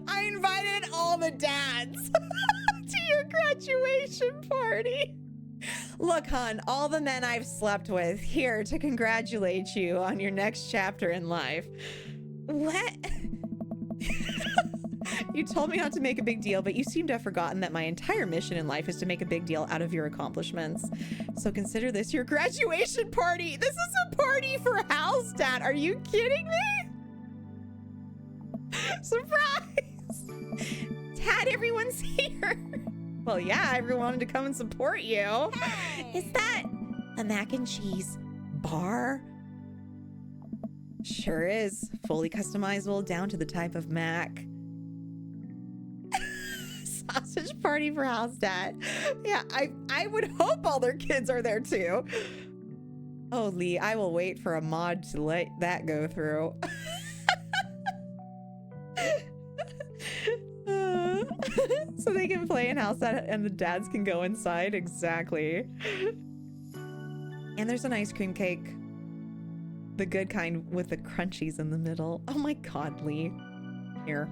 I invited all the dads to your graduation party. Look, hon, all the men I've slept with here to congratulate you on your next chapter in life. What? You told me not to make a big deal, but you seem to have forgotten that my entire mission in life is to make a big deal out of your accomplishments. So consider this your graduation party. This is a party for Halstat. Are you kidding me? Surprise! Dad, everyone's here. Well, yeah, everyone wanted to come and support you. Is that a mac and cheese bar? Sure is. Fully customizable down to the type of mac. Sausage party for Halstat. Yeah, I would hope all their kids are there too. Oh, Lee, I will wait for a mod to let that go through. So they can play in Halstat and the dads can go inside. Exactly. And there's an ice cream cake. The good kind with the crunchies in the middle. Oh my god, Lee. Here.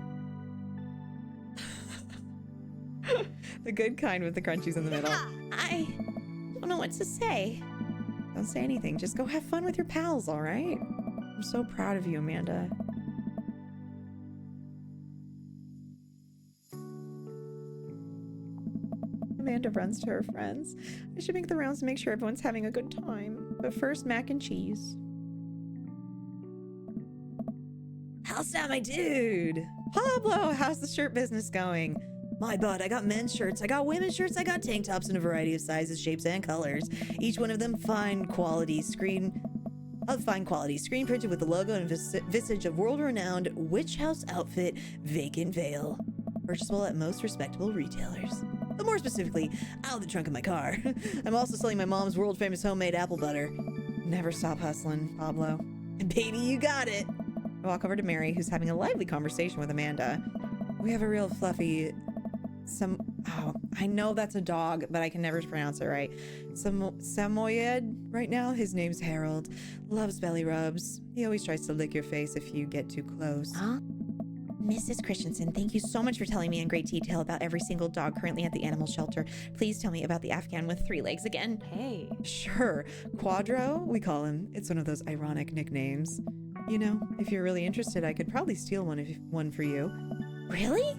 The good kind with the crunchies in the middle. I don't know what to say. Don't say anything. Just go have fun with your pals, all right? I'm so proud of you, Amanda. Amanda runs to her friends. I should make the rounds to make sure everyone's having a good time. But first, mac and cheese. Halstat, my dude. Pablo, how's the shirt business going? My butt, I got men's shirts, I got women's shirts, I got tank tops in a variety of sizes, shapes, and colors. Each one of them fine quality, screen printed with the logo and visage of world-renowned witch house outfit, Vacant Veil. Purchasable at most respectable retailers. But more specifically, out of the trunk of my car. I'm also selling my mom's world-famous homemade apple butter. Never stop hustling, Pablo. And baby, you got it. I walk over to Mary, who's having a lively conversation with Amanda. We have a real fluffy... I know that's a dog, but I can never pronounce it right. Samoyed right now. His name's Harold. Loves belly rubs. He always tries to lick your face if you get too close. Huh? Mrs. Christensen, thank you so much for telling me in great detail about every single dog currently at the animal shelter. Please tell me about the Afghan with 3 legs again. Hey. Sure. Quadro, we call him. It's one of those ironic nicknames. You know, if you're really interested, I could probably steal one for you. Really?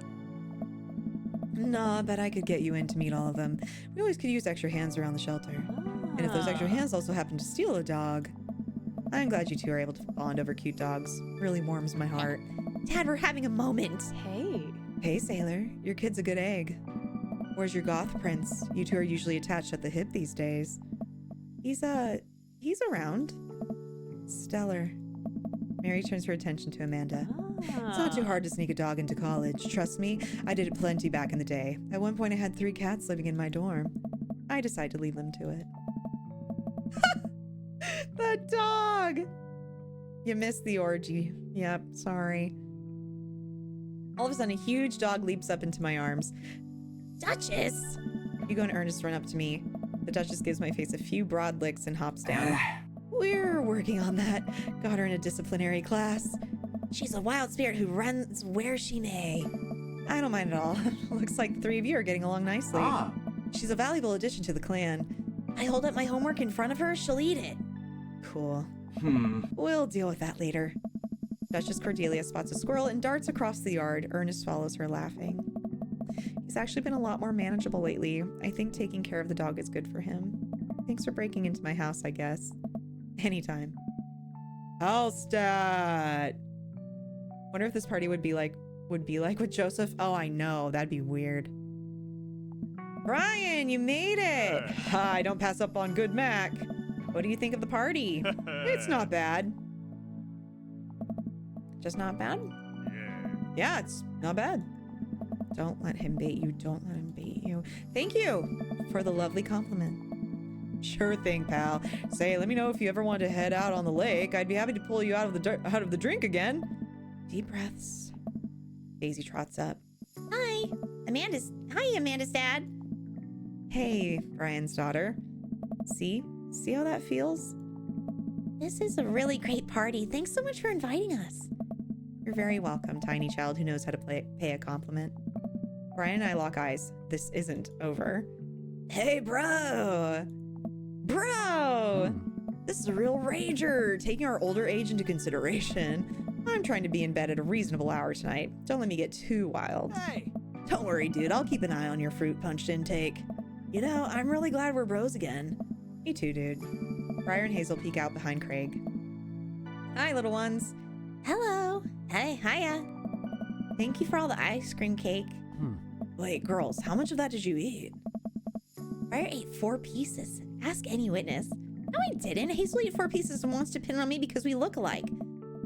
Nah, but I could get you in to meet all of them. We always could use extra hands around the shelter. And if those extra hands also happen to steal a dog, I'm glad you two are able to bond over cute dogs. Really warms my heart. Dad, we're having a moment. Hey. Hey, Sailor. Your kid's a good egg. Where's your goth prince? You two are usually attached at the hip these days. He's around. Stellar. Mary turns her attention to Amanda. It's not too hard to sneak a dog into college. Trust me, I did it plenty back in the day. At one point, I had 3 cats living in my dorm. I decided to leave them to it. The dog! You missed the orgy. Yep, sorry. All of a sudden, a huge dog leaps up into my arms. Duchess! Hugo and Ernest run up to me. The Duchess gives my face a few broad licks and hops down. We're working on that. Got her in a disciplinary class. She's a wild spirit who runs where she may. I don't mind at all. Looks like the three of you are getting along nicely. She's a valuable addition to the clan. I hold up my homework in front of her, she'll eat it. Cool. We'll deal with that later. Duchess Cordelia spots a squirrel and darts across the yard. Ernest follows her laughing. He's actually been a lot more manageable lately. I think taking care of the dog is good for him. Thanks for breaking into my house, I guess. Anytime. Hallstatt! Wonder if this party would be like with Joseph. Oh, I know. That'd be weird. Brian, you made it! Hi, don't pass up on good Mac. What do you think of the party? It's not bad. Just not bad? Yeah, it's not bad. Don't let him bait you. Don't let him bait you. Thank you for the lovely compliment. Sure thing, pal. Say, let me know if you ever want to head out on the lake. I'd be happy to pull you out of the drink again. Deep breaths. Daisy trots up. Hi, Amanda's dad. Hey, Brian's daughter. See how that feels? This is a really great party. Thanks so much for inviting us. You're very welcome, tiny child who knows how to pay a compliment. Brian and I lock eyes. This isn't over. Hey, bro! Bro! This is a real rager, taking our older age into consideration. I'm trying to be in bed at a reasonable hour tonight. Don't let me get too wild. Hey! Don't worry, dude. I'll keep an eye on your fruit punched intake. You know, I'm really glad we're bros again. Me too, dude. Briar and Hazel peek out behind Craig. Hi, little ones. Hello. Hey, hiya. Thank you for all the ice cream cake. Wait, girls, how much of that did you eat? Briar ate 4 pieces. Ask any witness. No, I didn't. Hazel ate 4 pieces and wants to pin it on me because we look alike.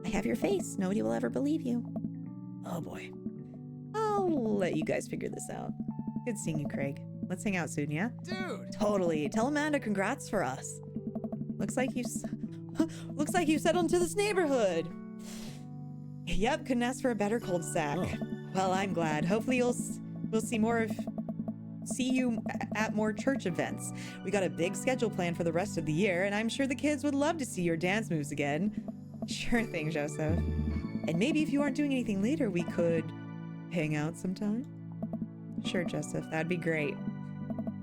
I have your face. Nobody will ever believe you. Oh boy. I'll let you guys figure this out. Good seeing you, Craig. Let's hang out soon, yeah? Dude! Totally. Tell Amanda congrats for us. Looks like you settled into this neighborhood. Yep, couldn't ask for a better cul-de-sac. Well, I'm glad. Hopefully we'll see you at more church events. We got a big schedule planned for the rest of the year, and I'm sure the kids would love to see your dance moves again. Sure thing, Joseph. And maybe if you aren't doing anything later, we could hang out sometime. Sure, Joseph, that'd be great.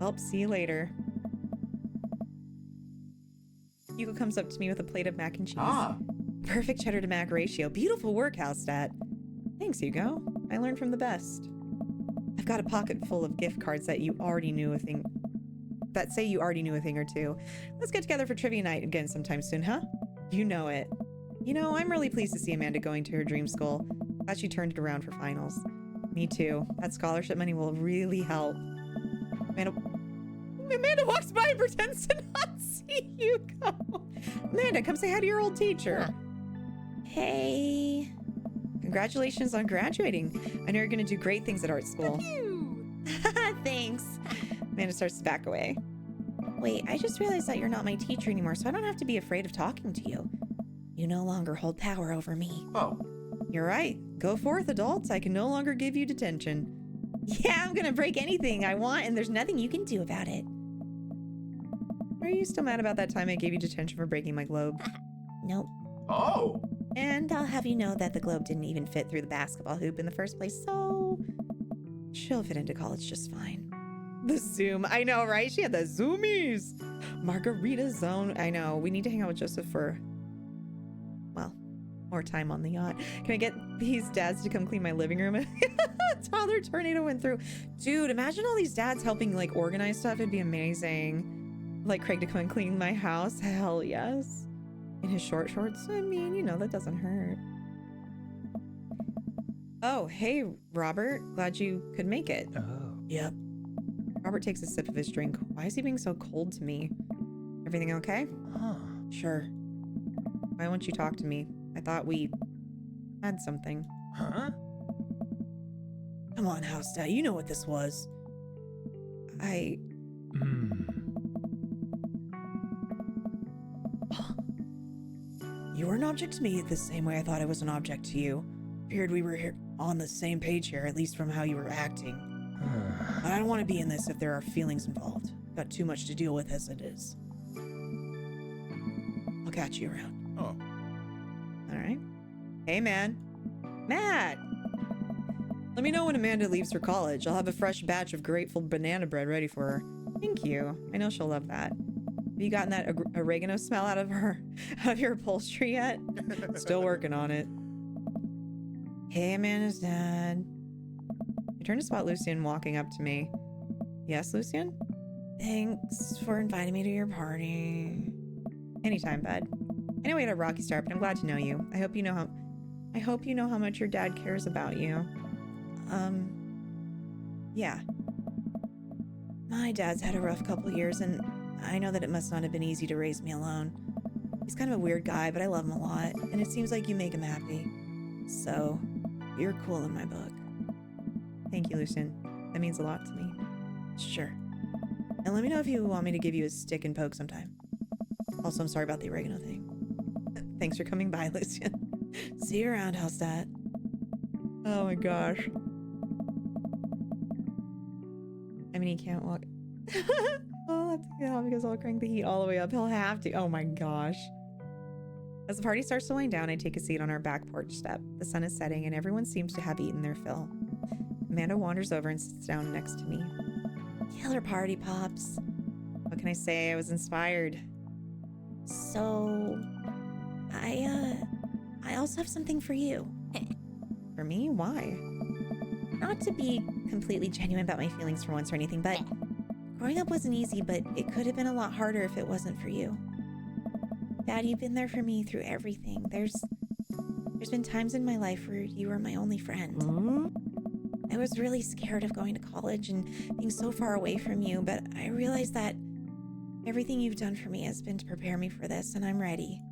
Well, see you later. Hugo comes up to me with a plate of mac and cheese. Perfect cheddar to mac ratio. Beautiful work, Hallstatt. Thanks, Hugo. I learned from the best. I've got a pocket full of gift cards that say you already knew a thing or two. Let's get together for trivia night again sometime soon, huh? You know it. You know, I'm really pleased to see Amanda going to her dream school. Glad she turned it around for finals. Me too. That scholarship money will really help. Amanda walks by and pretends to not see Hugo. Amanda, come say hi to your old teacher. Hey. Congratulations on graduating. I know you're going to do great things at art school. Thanks. Amanda starts to back away. Wait, I just realized that you're not my teacher anymore, so I don't have to be afraid of talking to you. You no longer hold power over me. Oh. You're right. Go forth, adults. I can no longer give you detention. Yeah, I'm gonna break anything I want, and there's nothing you can do about it. Are you still mad about that time I gave you detention for breaking my globe? Nope. Oh. And I'll have you know that the globe didn't even fit through the basketball hoop in the first place, so she'll fit into college just fine. The Zoom. I know, right? She had the Zoomies. Margarita zone. I know. We need to hang out with Joseph for, well, more time on the yacht. Can I get these dads to come clean my living room? Toddler tornado went through. Dude, imagine all these dads helping like organize stuff. It'd be amazing. Like Craig to come and clean my house. Hell yes. In his short shorts. I mean, you know, that doesn't hurt. Oh, hey, Robert. Glad you could make it. Oh. Yep. Robert takes a sip of his drink. Why is he being so cold to me? Everything okay? Sure. Why won't you talk to me? I thought we had something. Huh? Come on, Hallstatt. You know what this was. You were an object to me the same way I thought I was an object to you. Figured we were here on the same page here, at least from how you were acting. But I don't want to be in this if there are feelings involved. Got too much to deal with as it is. I'll catch you around. Oh. All right. Hey, man. Matt! Let me know when Amanda leaves for college. I'll have a fresh batch of grateful banana bread ready for her. Thank you. I know she'll love that. Have you gotten that oregano smell out of your upholstery yet? Still working on it. Hey, Amanda's dad. I turned to spot Lucian walking up to me. Yes, Lucian? Thanks for inviting me to your party. Anytime, bud. I know we had a rocky start, but I'm glad to know you. I hope you know how much your dad cares about you. Yeah. My dad's had a rough couple years, and I know that it must not have been easy to raise me alone. He's kind of a weird guy, but I love him a lot, and it seems like you make him happy. So, you're cool in my book. Thank you, Lucian. That means a lot to me. Sure. And let me know if you want me to give you a stick and poke sometime. Also, I'm sorry about the oregano thing. Thanks for coming by, Lucian. See you around, Hellstat. Oh my gosh. I mean, he can't walk. I'll have to get out because I'll crank the heat all the way up. He'll have to. Oh my gosh. As the party starts to wind down, I take a seat on our back porch step. The sun is setting and everyone seems to have eaten their fill. Amanda wanders over and sits down next to me. Killer party, Pops. What can I say? I was inspired. So, I also have something for you. For me? Why? Not to be completely genuine about my feelings for once or anything, but growing up wasn't easy, but it could have been a lot harder if it wasn't for you. Dad, you've been there for me through everything. There's been times in my life where you were my only friend. I was really scared of going to college and being so far away from you, but I realized that everything you've done for me has been to prepare me for this, and I'm ready.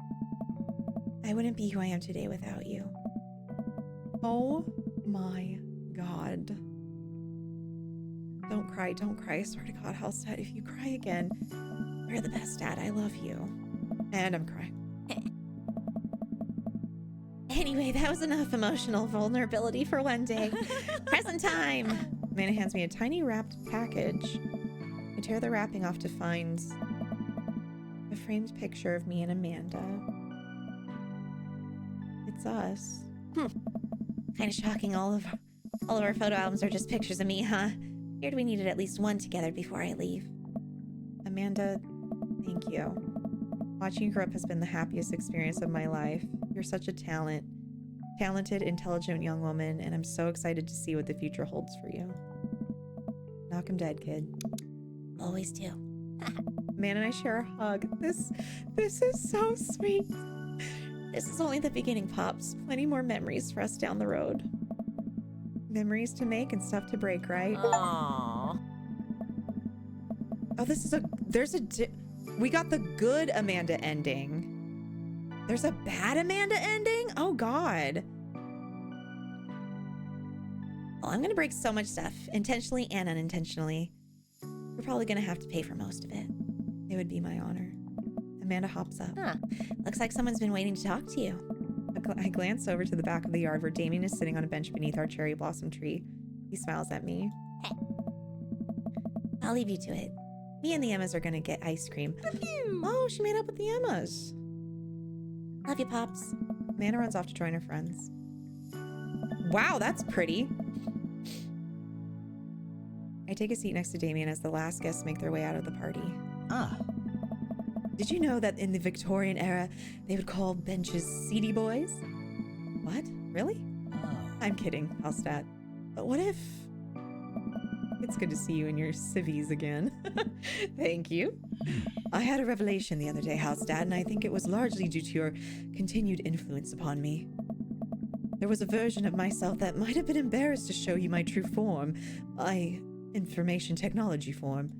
I wouldn't be who I am today without you. Oh my God. Don't cry, don't cry. I swear to God, Hellstat, if you cry again. You're the best, Dad. I love you. And I'm crying. Anyway, that was enough emotional vulnerability for one day. Present time. Amanda hands me a tiny wrapped package. I tear the wrapping off to find a framed picture of me and Amanda. It's us. Kind of shocking. All of our photo albums are just pictures of me, huh? Figured we needed at least one together before I leave. Amanda, thank you. Watching you grow up has been the happiest experience of my life. You're such a talented, intelligent young woman, and I'm so excited to see what the future holds for you. Knock 'em dead, kid. Always do. Man and I share a hug. This is so sweet. This is only the beginning, Pops. Plenty more memories for us down the road. Memories to make and stuff to break, right? Aww. Oh, we got the good Amanda ending. There's a bad Amanda ending? Oh, God. Well, I'm gonna break so much stuff, intentionally and unintentionally. You're probably gonna have to pay for most of it. It would be my honor. Amanda hops up. Looks like someone's been waiting to talk to you. I glance over to the back of the yard where Damien is sitting on a bench beneath our cherry blossom tree. He smiles at me. I'll leave you to it. Me and the Emmas are gonna get ice cream. Oh, she made up with the Emmas. Love you, Pops. Amanda runs off to join her friends. Wow, that's pretty. I take a seat next to Damien as the last guests make their way out of the party. Did you know that in the Victorian era, they would call benches seedy boys? What? Really? I'm kidding, Hellstat. But what if... It's good to see you in your civvies again. Thank you. I had a revelation the other day, Hellstat, and I think it was largely due to your continued influence upon me. There was a version of myself that might have been embarrassed to show you my true form, my information technology form.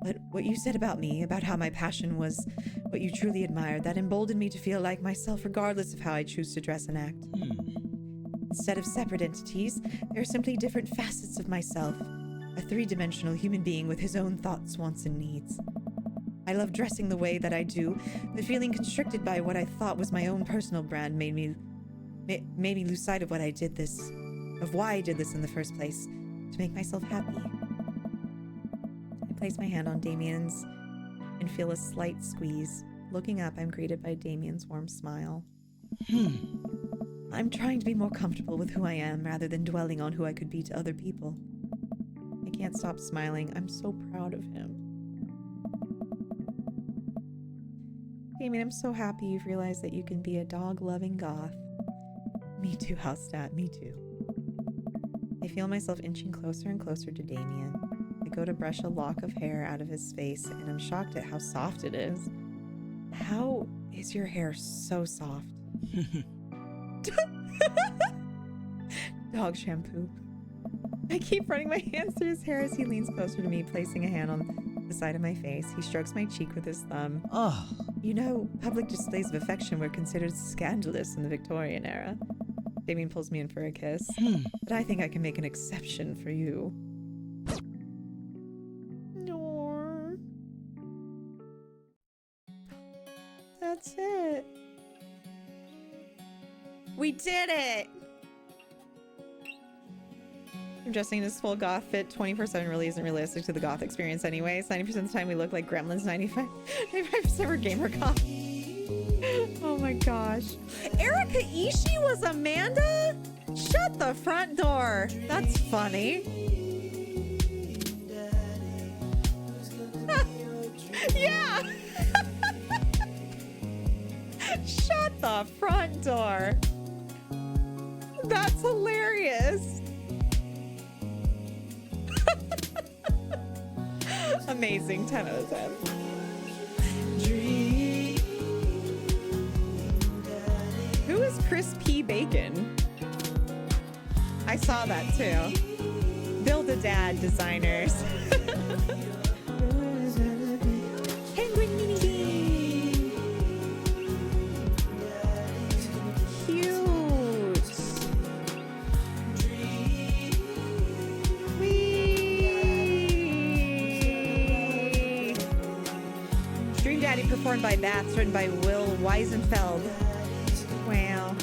But what you said about me, about how my passion was what you truly admired, that emboldened me to feel like myself regardless of how I choose to dress and act. Instead of separate entities, there are simply different facets of myself, a three-dimensional human being with his own thoughts, wants, and needs. I love dressing the way that I do, but feeling constricted by what I thought was my own personal brand made me lose sight of why I did this in the first place, to make myself happy. I place my hand on Damien's and feel a slight squeeze. Looking up, I'm greeted by Damien's warm smile. I'm trying to be more comfortable with who I am rather than dwelling on who I could be to other people. I can't stop smiling. I'm so proud of him. Damien, I'm so happy you've realized that you can be a dog-loving goth. Me too, Housetat, me too. I feel myself inching closer and closer to Damien. I go to brush a lock of hair out of his face, and I'm shocked at how soft it is. How is your hair so soft? Dog shampoo. I keep running my hands through his hair as he leans closer to me, placing a hand on the side of my face. He strokes my cheek with his thumb. Oh. You know, public displays of affection were considered scandalous in the Victorian era. Damien pulls me in for a kiss. But I think I can make an exception for you. No. That's it. We did it! I'm dressing in his full goth fit. 24/7 really isn't realistic to the goth experience anyways. 90% of the time we look like gremlins. 95% we're gamer goth. Oh my gosh. Erika Ishii was Amanda? Shut the front door. That's funny. Yeah. Shut the front door. That's hilarious. Amazing. 10 out of 10. Who is Chris P. Bacon? I saw that too. Build-A-Dad designers. Penguin mini game. Cute. Whee! Dream Daddy performed by Bats, written by Will Weisenfeld. Wow.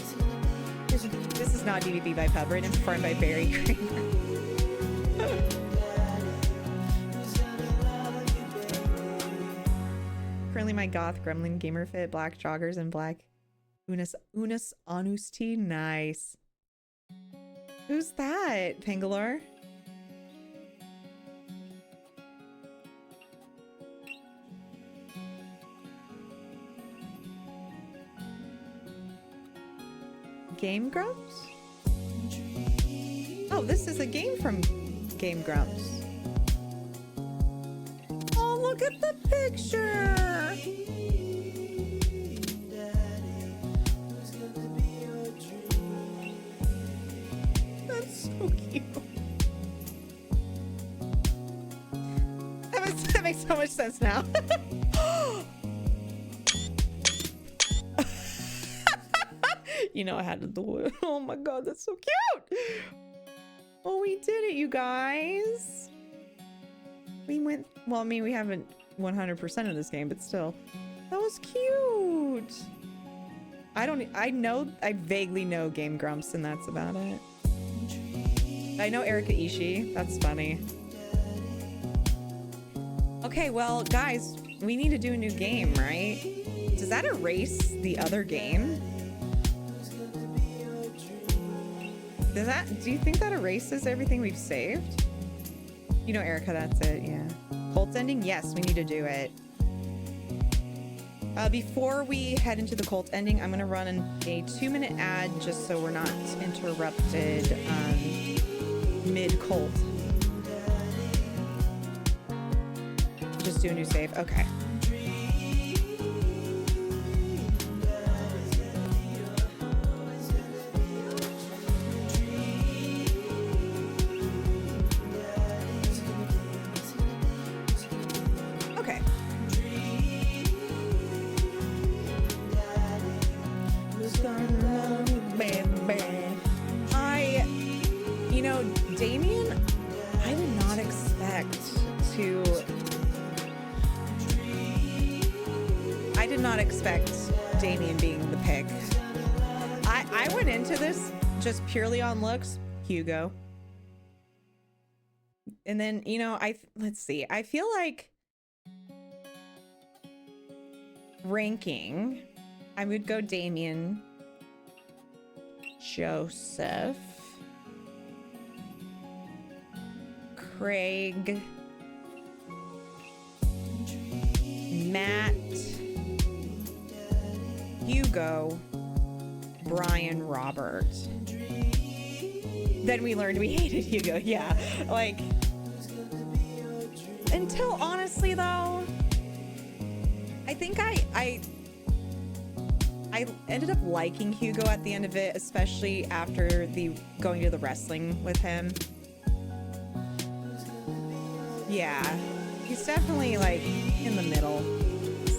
This is not DVB by Pub, written and performed by Barry Kramer. Currently my goth gremlin gamer fit, black joggers and black Unis Anus tee. Nice. Who's that, Pengalore? Game Grumps? Oh, this is a game from Game Grumps. Oh, look at the picture! That's so cute. That makes so much sense now. You know I had to do it. Oh my god, that's so cute! Oh, we did it, you guys. We went... Well, I mean, we haven't 100% of this game, but still. That was cute! I vaguely know Game Grumps, and that's about it. I know Erika Ishii. That's funny. Okay, well, guys, we need to do a new game, right? Does that erase the other game? Do you think that erases everything we've saved? You know, Erica, that's it, yeah. Cult ending? Yes, we need to do it. Before we head into the cult ending, I'm gonna run a 2-minute ad just so we're not interrupted mid-cult. Just do a new save, okay. Damien, I did not expect to not expect Damien being the pick. I went into this just purely on looks. Hugo. And then, you know, let's see. I feel like ranking, I would go Damien, Joseph, Craig, Matt, Hugo, Brian, Robert. Then we learned we hated Hugo. Yeah, like, until honestly though, I think I ended up liking Hugo at the end of it, especially after the going to the wrestling with him. Yeah, he's definitely like in the middle,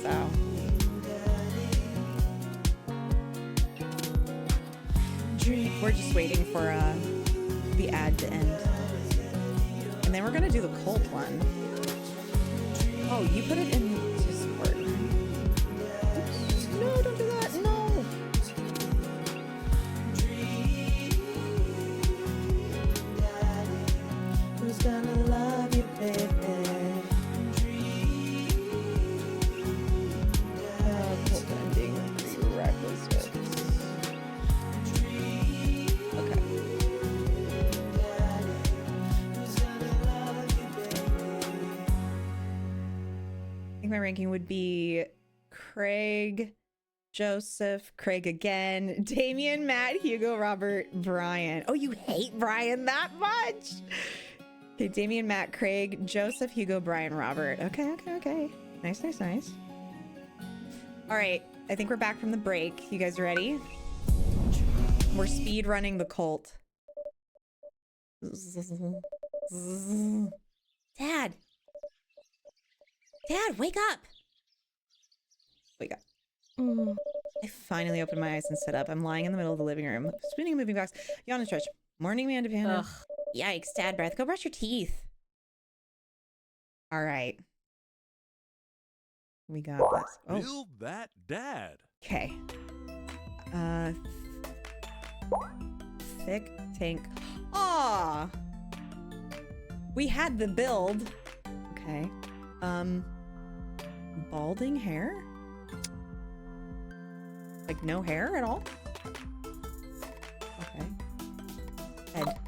so. We're just waiting for the ad to end. And then we're gonna do the cult one. Oh, you put it in Discord. Oops. No, don't do that, no. Who's gonna love you, baby? Cult ending prerequisites. Okay. I think my ranking would be Craig, Joseph, Craig again, Damien, Matt, Hugo, Robert, Brian. Oh, you hate Brian that much? Okay, Damien, Matt, Craig, Joseph, Hugo, Brian, Robert. Okay. Nice. All right, I think we're back from the break. You guys ready? We're speed running the cult. Dad, wake up. Wake up. I finally opened my eyes and sat up. I'm lying in the middle of the living room, spinning a moving box. Yawn and stretch. Morning, Amanda Panda. Ugh. Yikes, dad breath. Go brush your teeth. All right. We got this. Oh, Feel that dad. okay. Thick tank. Aw. We had the build. Okay. Balding hair? Like no hair at all? Okay. Head.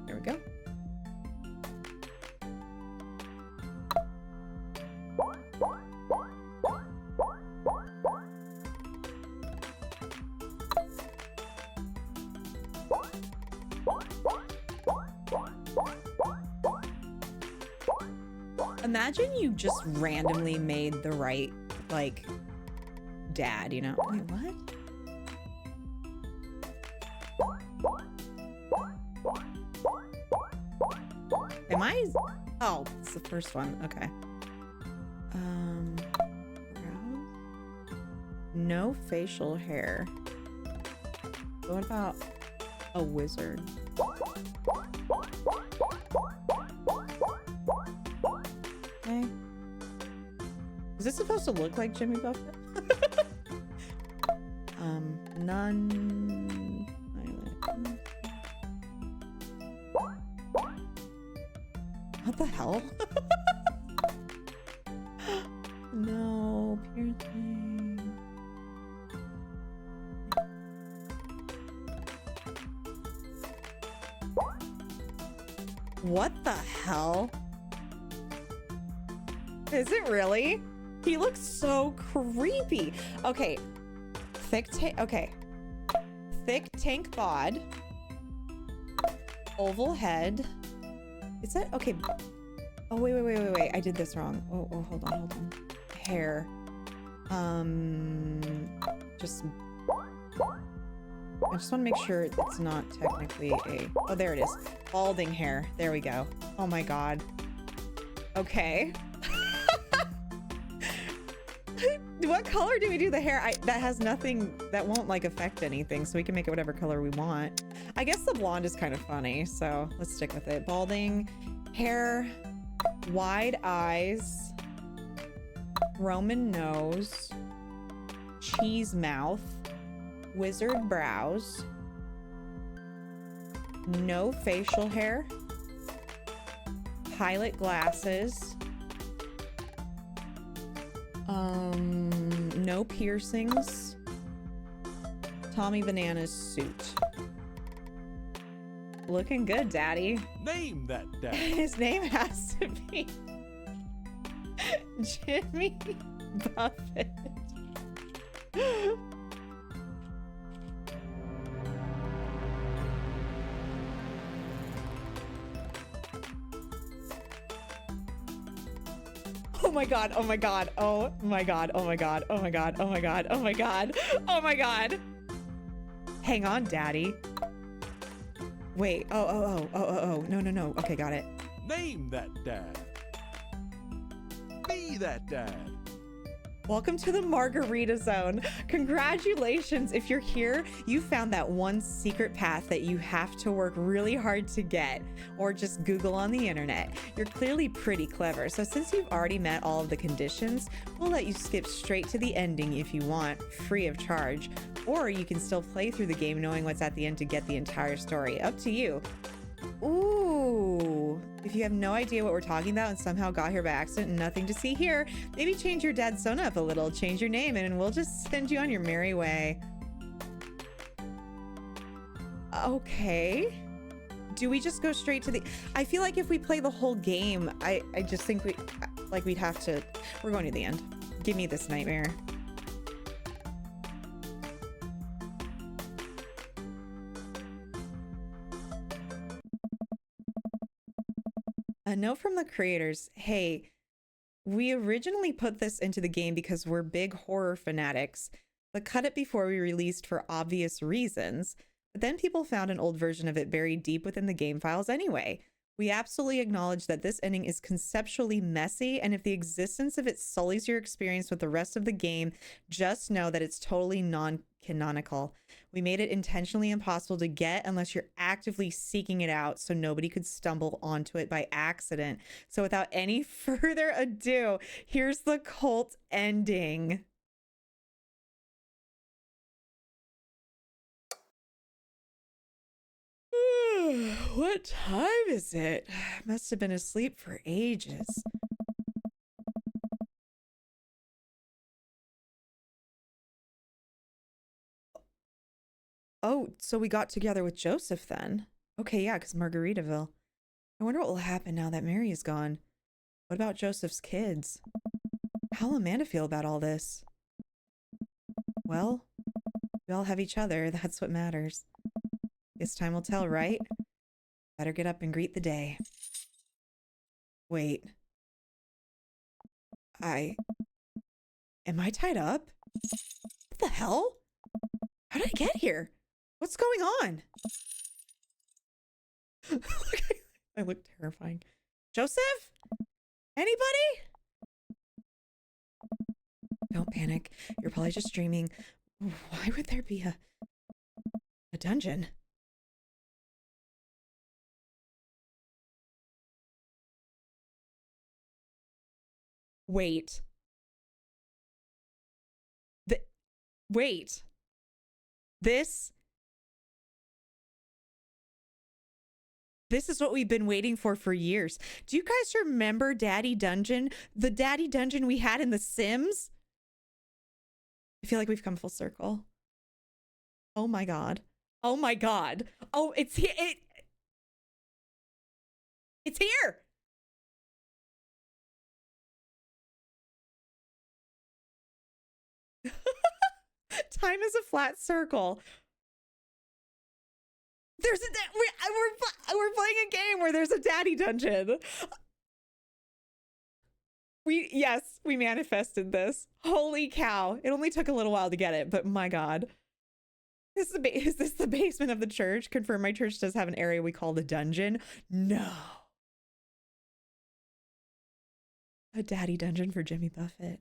There we go. Imagine you just randomly made the right, like, dad, you know? Wait, what? Am I? Oh, it's the first one. Okay. Brows? No facial hair. What about a wizard? Okay. Is this supposed to look like Jimmy Buffett? None. What the hell? No, piercing. What the hell? Is it really? He looks so creepy. Okay. Thick tank bod. Oval head. Is that okay? Oh, wait. I did this wrong. Oh, hold on. Hair. I just want to make sure it's not technically a... Oh, there it is. Balding hair. There we go. Oh my god. Okay. What color do we do the hair? That has nothing, that won't like affect anything, so we can make it whatever color we want. I guess the blonde is kind of funny, so let's stick with it. Balding, hair, wide eyes, Roman nose, cheese mouth, wizard brows, no facial hair, pilot glasses, no piercings, Tommy Bananas suit. Looking good, Daddy. Name that dad. His name has to be Jimmy Buffett. Oh my god, oh my god, oh my god, oh my god, oh my god, oh my god, oh my god, oh my god. Hang on, Daddy. Wait, oh, no. Okay, got it. Name that dad. Be that dad. Welcome to the Margarita Zone. Congratulations. If you're here, you found that one secret path that you have to work really hard to get, or just Google on the internet. You're clearly pretty clever. So since you've already met all of the conditions, we'll let you skip straight to the ending if you want, free of charge. Or you can still play through the game knowing what's at the end to get the entire story. Up to you. Ooh, if you have no idea what we're talking about and somehow got here by accident and nothing to see here, maybe change your dad's Sona up a little, change your name, and we'll just send you on your merry way. Okay. Do we just go straight to the... I feel like if we play the whole game, I just think we'd have to... We're going to the end. Give me this nightmare. A note from the creators. Hey, we originally put this into the game because we're big horror fanatics, but cut it before we released for obvious reasons. But then people found an old version of it buried deep within the game files anyway. We absolutely acknowledge that this ending is conceptually messy, and if the existence of it sullies your experience with the rest of the game, just know that it's totally non-canonical. We made it intentionally impossible to get unless you're actively seeking it out, so nobody could stumble onto it by accident. So without any further ado, here's the cult ending. What time is it? Must have been asleep for ages. Oh, so we got together with Joseph then. Okay, yeah, because Margaritaville. I wonder what will happen now that Mary is gone. What about Joseph's kids? How will Amanda feel about all this? Well, we all have each other. That's what matters. Guess time will tell, right? Better get up and greet the day. Wait. Am I tied up? What the hell? How did I get here? What's going on? I look terrifying. Joseph? Anybody? Don't panic. You're probably just dreaming. Why would there be a dungeon? Wait. Wait. This is what we've been waiting for years. Do you guys remember Daddy Dungeon? The Daddy Dungeon we had in The Sims? I feel like we've come full circle. Oh my god. Oh my god. Oh, it's here. It's here. Time is a flat circle. We're playing a game where there's a daddy dungeon. Yes, we manifested this. Holy cow. It only took a little while to get it, but my god. Is this the basement of the church? Confirm my church does have an area we call the dungeon. No. A daddy dungeon for Jimmy Buffett.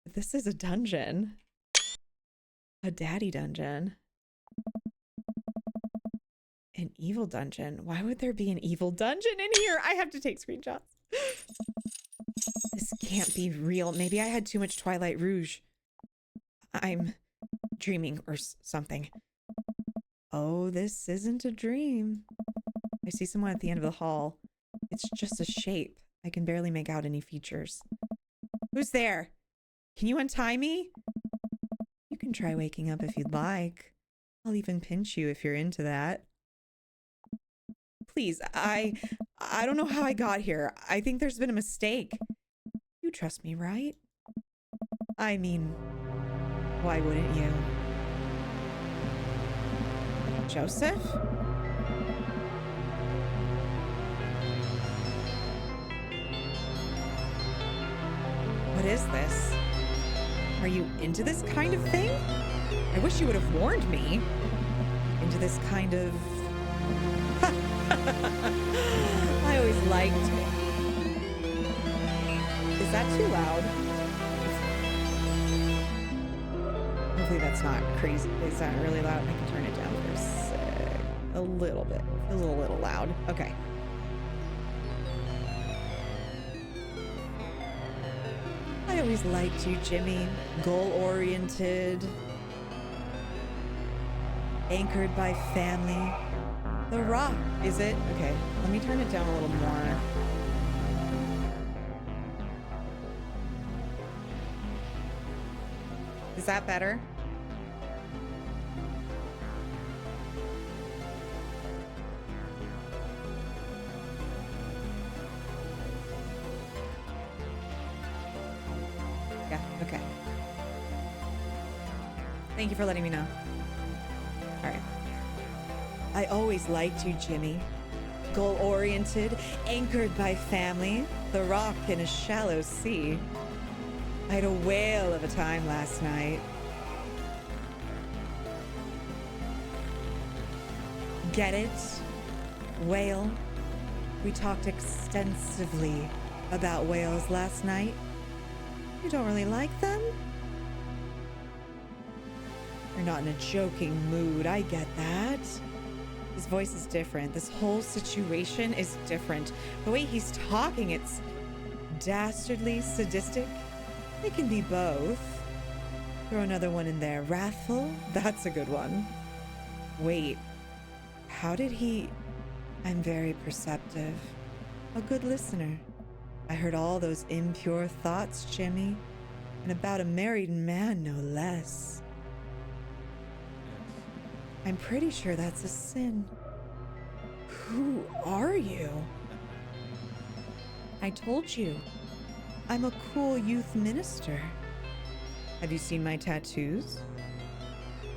This is a dungeon. A daddy dungeon. An evil dungeon. Why would there be an evil dungeon in here? I have to take screenshots. This can't be real. Maybe I had too much Twilight Rouge. I'm dreaming or something. Oh, this isn't a dream. I see someone at the end of the hall. It's just a shape. I can barely make out any features. Who's there? Can you untie me? You can try waking up if you'd like. I'll even pinch you if you're into that. Please, I don't know how I got here. I think there's been a mistake. You trust me, right? I mean, why wouldn't you? Joseph? What is this? Are you into this kind of thing? I wish you would have warned me. Into this kind of... I always liked it. Is that too loud? Hopefully that's not crazy. Is that really loud? I can turn it down for a sec. A little bit. Feels a little loud. Okay. I always liked you, Jimmy. Goal-oriented. Anchored by family. The Rock, is it? Okay, let me turn it down a little more. Is that better? Yeah, okay. Thank you for letting me know. All right. I always liked you, Jimmy. Goal-oriented, anchored by family, the rock in a shallow sea. I had a whale of a time last night. Get it? Whale? We talked extensively about whales last night. You don't really like them? You're not in a joking mood, I get that. His voice is different. This whole situation is different. The way he's talking, it's dastardly, sadistic. It can be both. Throw another one in there. Wrathful? That's a good one. Wait, how did he... I'm very perceptive. A good listener. I heard all those impure thoughts, Jimmy. And about a married man, no less. I'm pretty sure that's a sin. Who are you? I told you. I'm a cool youth minister. Have you seen my tattoos?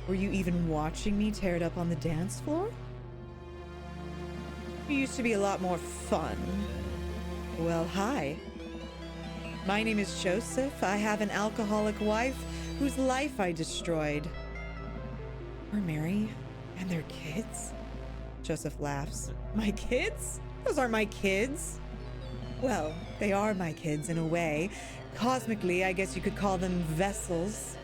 Were you even watching me tear it up on the dance floor? You used to be a lot more fun. Well, hi. My name is Joseph. I have an alcoholic wife whose life I destroyed. We're married, and their kids? Joseph laughs. My kids? Those aren't my kids. Well, they are my kids in a way. Cosmically, I guess you could call them vessels.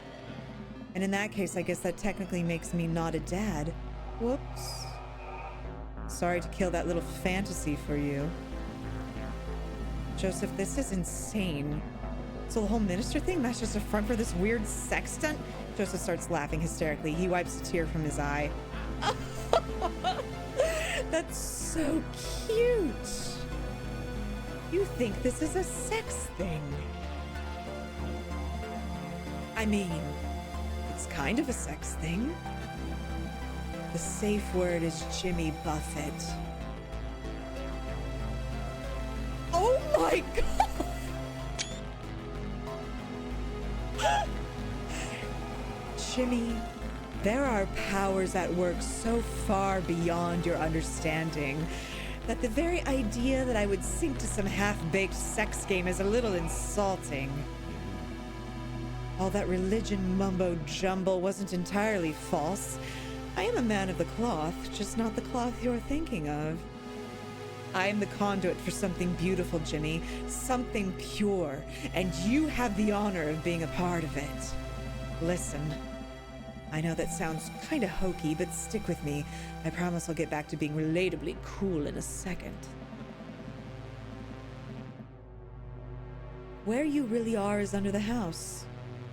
And in that case, I guess that technically makes me not a dad. Whoops. Sorry to kill that little fantasy for you. Joseph, this is insane. So the whole minister thing, that's just a front for this weird sex stunt? Joseph starts laughing hysterically. He wipes a tear from his eye. That's so cute. You think this is a sex thing? I mean, it's kind of a sex thing. The safe word is Jimmy Buffett. Oh my God! Jimmy, there are powers at work so far beyond your understanding that the very idea that I would sink to some half-baked sex game is a little insulting. All that religion mumbo-jumbo wasn't entirely false. I am a man of the cloth, just not the cloth you're thinking of. I am the conduit for something beautiful, Jimmy. Something pure. And you have the honor of being a part of it. Listen. I know that sounds kind of hokey, but stick with me. I promise I'll get back to being relatably cool in a second. Where you really are is under the house.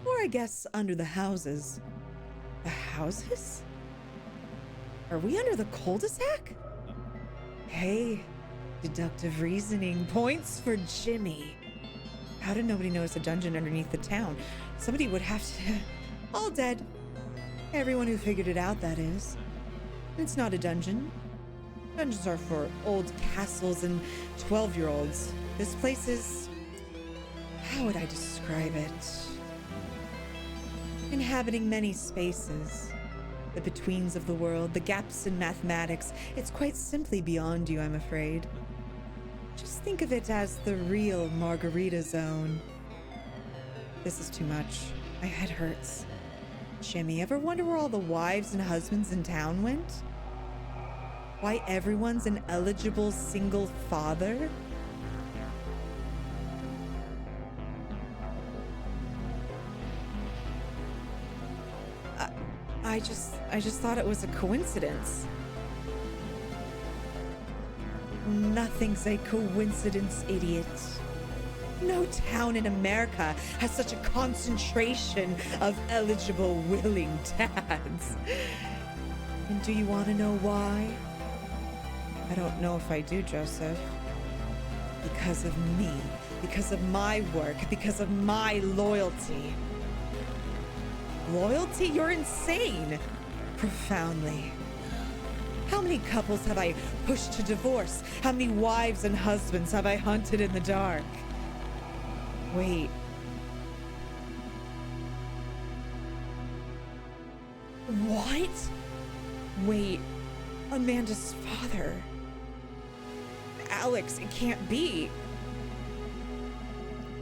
Or I guess under the houses. The houses? Are we under the cul-de-sac? Hey, deductive reasoning. Points for Jimmy. How did nobody notice a dungeon underneath the town? Somebody would have to... All dead. Everyone who figured it out, that is. It's not a dungeon. Dungeons are for old castles and 12-year-olds. This place is... How would I describe it? Inhabiting many spaces. The betweens of the world, the gaps in mathematics. It's quite simply beyond you, I'm afraid. Just think of it as the real Margarita Zone. This is too much. My head hurts. Jimmy, ever wonder where all the wives and husbands in town went? Why everyone's an eligible single father? I just thought it was a coincidence. Nothing's a coincidence, idiot. No town in America has such a concentration of eligible, willing dads. And do you want to know why? I don't know if I do, Joseph. Because of me. Because of my work. Because of my loyalty. Loyalty? You're insane. Profoundly. How many couples have I pushed to divorce? How many wives and husbands have I hunted in the dark? Wait. What? Wait. Amanda's father. Alex, it can't be.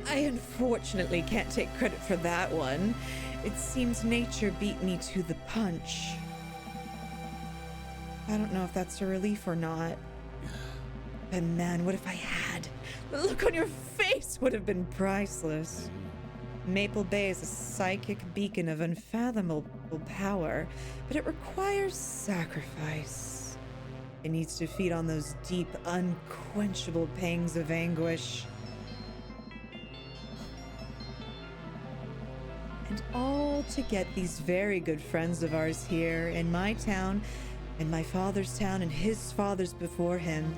I unfortunately can't take credit for that one. It seems nature beat me to the punch. I don't know if that's a relief or not. But man, what if I had? The look on your face would have been priceless. Maple Bay is a psychic beacon of unfathomable power, but it requires sacrifice. It needs to feed on those deep, unquenchable pangs of anguish. And all to get these very good friends of ours here in my town, in my father's town, and his father's before him,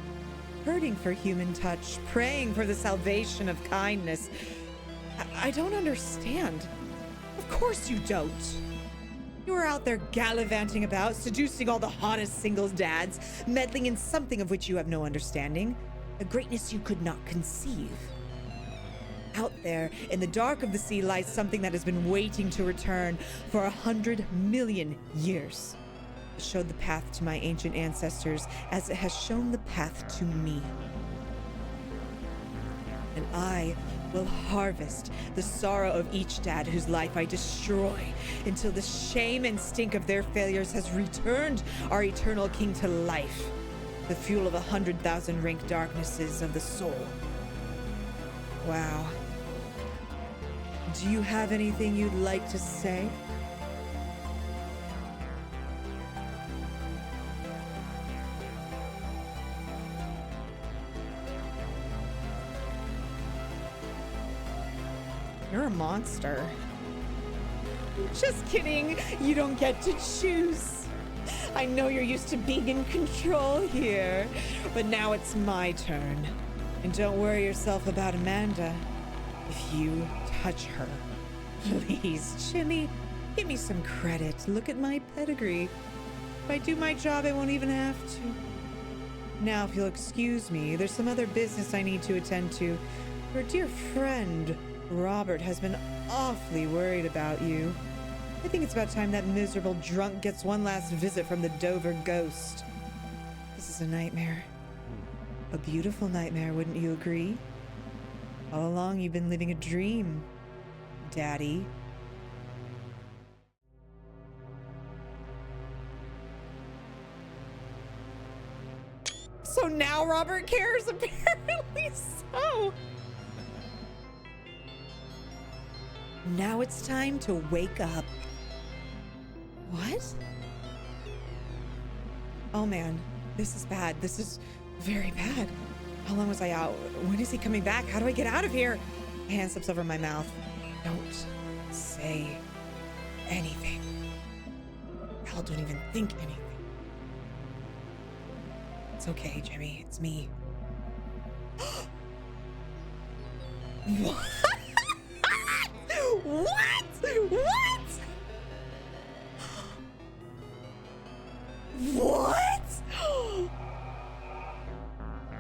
hurting for human touch, praying for the salvation of kindness. I don't understand. Of course you don't. You were out there gallivanting about, seducing all the hottest singles dads, meddling in something of which you have no understanding, a greatness you could not conceive. Out there, in the dark of the sea, lies something that has been waiting to return for 100 million years. It showed the path to my ancient ancestors as it has shown the path to me. And I will harvest the sorrow of each dad whose life I destroy until the shame and stink of their failures has returned our eternal king to life, the fuel of 100,000 rank darknesses of the soul. Wow. Do you have anything you'd like to say? You're a monster. Just kidding. You don't get to choose. I know you're used to being in control here, but now it's my turn. And don't worry yourself about Amanda. If you touch her, please, Jimmy, give me some credit. Look at my pedigree. If I do my job, I won't even have to. Now, if you'll excuse me, there's some other business I need to attend to. Your dear friend, Robert, has been awfully worried about you. I think it's about time that miserable drunk gets one last visit from the Dover ghost. This is a nightmare. A beautiful nightmare, wouldn't you agree? All along, you've been living a dream, Daddy. So now Robert cares? Apparently so. Now it's time to wake up. What? Oh man, this is bad. This is very bad. How long was I out? When is he coming back? How do I get out of here? My hand slips over my mouth. Don't say anything. Hell, don't even think anything. It's okay, Jimmy. It's me. What? What? What? What?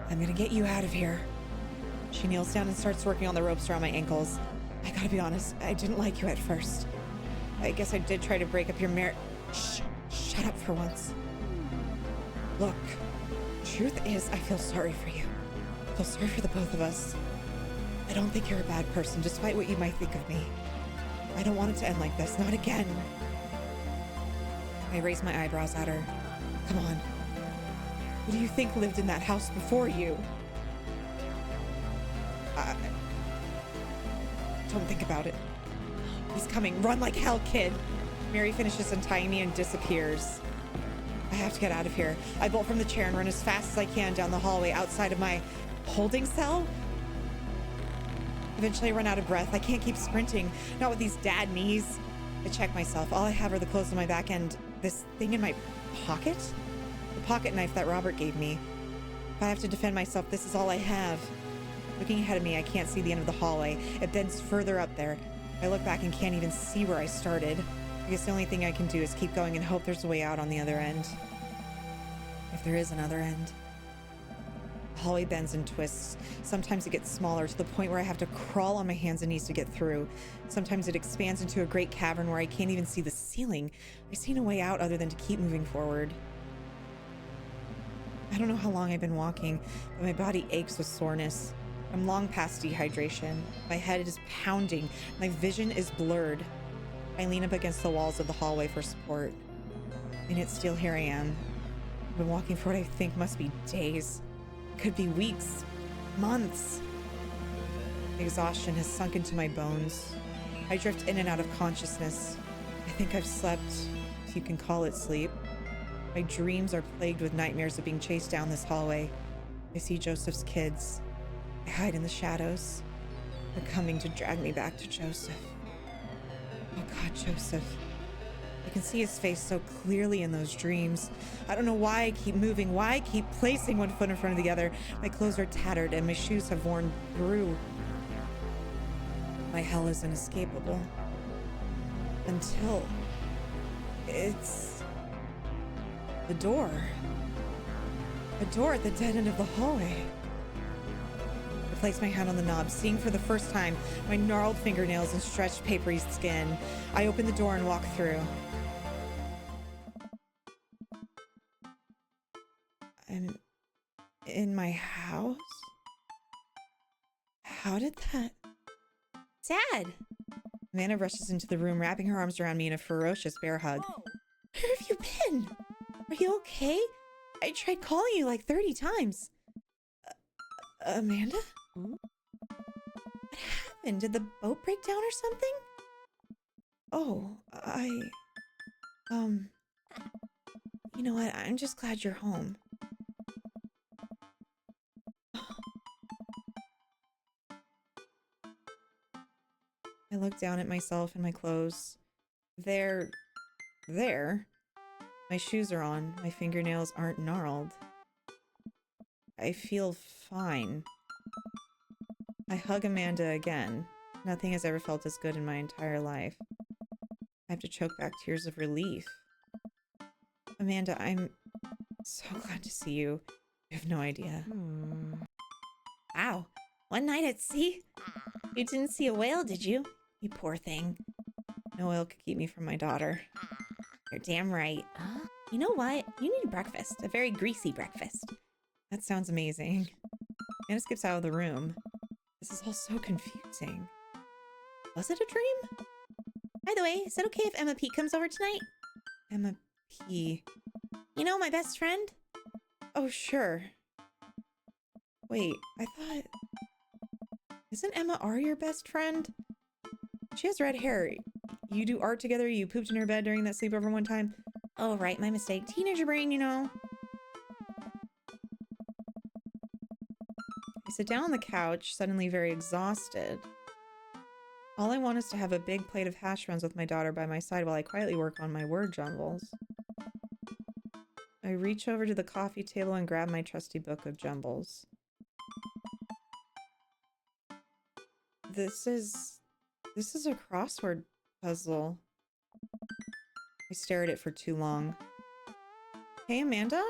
I'm gonna get you out of here. She kneels down and starts working on the ropes around my ankles. I gotta be honest, I didn't like you at first. I guess I did try to break up your marriage. Shut up for once. Look, truth is, I feel sorry for you. I feel sorry for the both of us. I don't think you're a bad person, despite what you might think of me. I don't want it to end like this, not again. I raise my eyebrows at her. Come on. Who do you think lived in that house before you? Don't think about it. He's coming. Run like hell, kid. Mary finishes untying me and disappears. I have to get out of here. I bolt from the chair and run as fast as I can down the hallway outside of my holding cell. Eventually I run out of breath. I can't keep sprinting. Not with these dad knees. I check myself. All I have are the clothes on my back and this thing in my pocket? The pocket knife that Robert gave me. If I have to defend myself, this is all I have. Looking ahead of me, I can't see the end of the hallway. It bends further up there. I look back and can't even see where I started. I guess the only thing I can do is keep going and hope there's a way out on the other end. If there is another end. The hallway bends and twists. Sometimes it gets smaller to the point where I have to crawl on my hands and knees to get through. Sometimes it expands into a great cavern where I can't even see the ceiling. I see no way out other than to keep moving forward. I don't know how long I've been walking, but my body aches with soreness. I'm long past dehydration. My head is pounding. My vision is blurred. I lean up against the walls of the hallway for support. And yet still here I am. I've been walking for what I think must be days. Could be weeks, months. Exhaustion has sunk into my bones. I drift in and out of consciousness. I think I've slept, if you can call it sleep. My dreams are plagued with nightmares of being chased down this hallway. I see Joseph's kids. I hide in the shadows. They're coming to drag me back to Joseph. Oh God, Joseph. I can see his face so clearly in those dreams. I don't know why I keep moving, why I keep placing one foot in front of the other. My clothes are tattered and my shoes have worn through. My hell is inescapable. Until it's the door. A door at the dead end of the hallway. I place my hand on the knob, seeing for the first time my gnarled fingernails and stretched papery skin. I open the door and walk through. I'm in my house? How did that... Dad! Amanda rushes into the room, wrapping her arms around me in a ferocious bear hug. Whoa. Where have you been? Are you okay? I tried calling you like 30 times. Amanda? What happened? Did the boat break down or something? Oh, you know what? I'm just glad you're home. I look down at myself and my clothes. They're there. My shoes are on. My fingernails aren't gnarled. I feel fine. I hug Amanda again. Nothing has ever felt as good in my entire life. I have to choke back tears of relief. Amanda, I'm so glad to see you. You have no idea. Wow. One night at sea? You didn't see a whale, did you? You poor thing. No whale could keep me from my daughter. You're damn right. You know what? You need breakfast. A very greasy breakfast. That sounds amazing. Anna skips out of the room. This is all so confusing. Was it a dream? By the way, is it okay if Emma P comes over tonight? Emma P. You know, my best friend? Oh, sure. Wait, I thought... Isn't Emma R your best friend? She has red hair. You do art together, you pooped in her bed during that sleepover one time. Oh, right, my mistake. Teenager brain, you know. I sit down on the couch, suddenly very exhausted. All I want is to have a big plate of hash browns with my daughter by my side while I quietly work on my word jumbles. I reach over to the coffee table and grab my trusty book of jumbles. This is a crossword puzzle. I stare at it for too long. Hey, Amanda?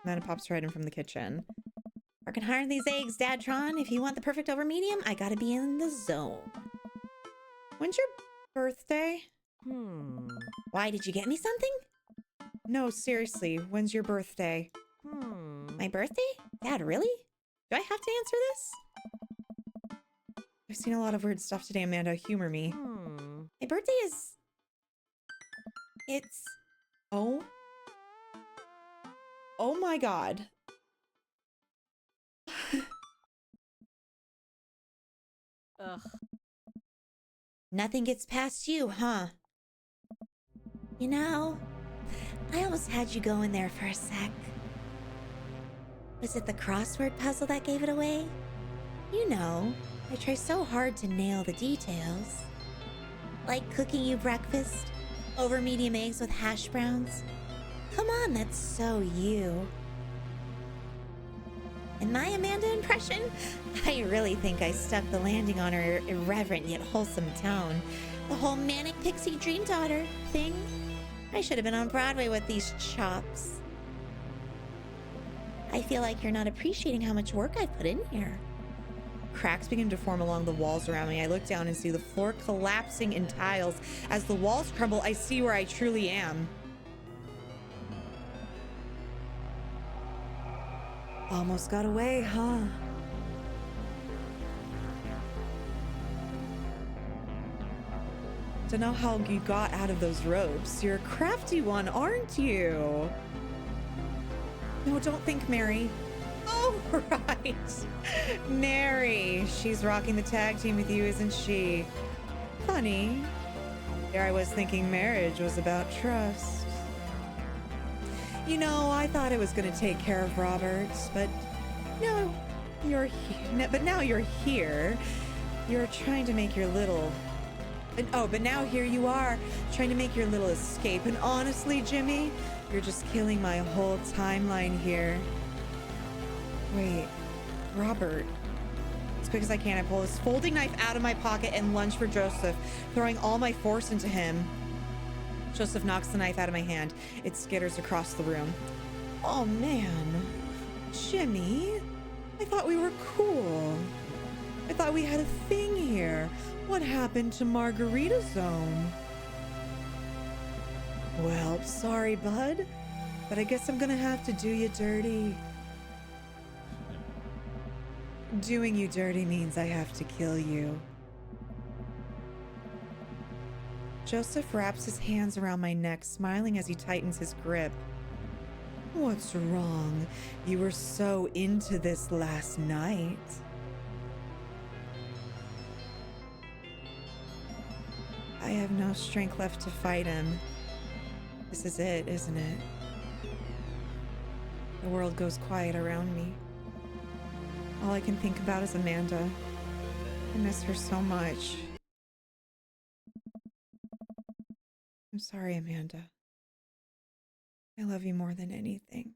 Amanda pops her head in from the kitchen. Working hard on these eggs, Dadtron. If you want the perfect over medium, I gotta be in the zone. When's your birthday? Why, did you get me something? No, seriously, when's your birthday? My birthday? Dad, really? Do I have to answer this? I've seen a lot of weird stuff today, Amanda. Humor me. My birthday is... It's... Oh? Oh my god. Ugh. Nothing gets past you, huh? You know, I almost had you go in there for a sec. Was it the crossword puzzle that gave it away? You know, I try so hard to nail the details. Like cooking you breakfast, over medium eggs with hash browns. Come on, that's so you. In my Amanda impression, I really think I stuck the landing on her irreverent yet wholesome tone. The whole manic pixie dream daughter thing. I should have been on Broadway with these chops. I feel like you're not appreciating how much work I've put in here. Cracks begin to form along the walls around me. I look down and see the floor collapsing in tiles. As the walls crumble, I see where I truly am. Almost got away, huh? Don't know how you got out of those ropes. You're a crafty one, aren't you? No, don't think, Mary. Oh, right. Mary. She's rocking the tag team with you, isn't she? Funny. There I was thinking marriage was about trust. You know, I thought it was going to take care of Robert, but no, you're here. But now you're here. You're trying to make your little... but now here you are, trying to make your little escape. And honestly, Jimmy, you're just killing my whole timeline here. Wait, Robert. As quick as I can, I pull this folding knife out of my pocket and lunge for Joseph, throwing all my force into him. Joseph knocks the knife out of my hand. It skitters across the room. Oh, man. Jimmy, I thought we were cool. I thought we had a thing here. What happened to Margarita Zone? Well, sorry, bud, but I guess I'm gonna have to do you dirty. Doing you dirty means I have to kill you. Joseph wraps his hands around my neck, smiling as he tightens his grip. What's wrong? You were so into this last night. I have no strength left to fight him. This is it, isn't it? The world goes quiet around me. All I can think about is Amanda. I miss her so much. I'm sorry, Amanda. I love you more than anything.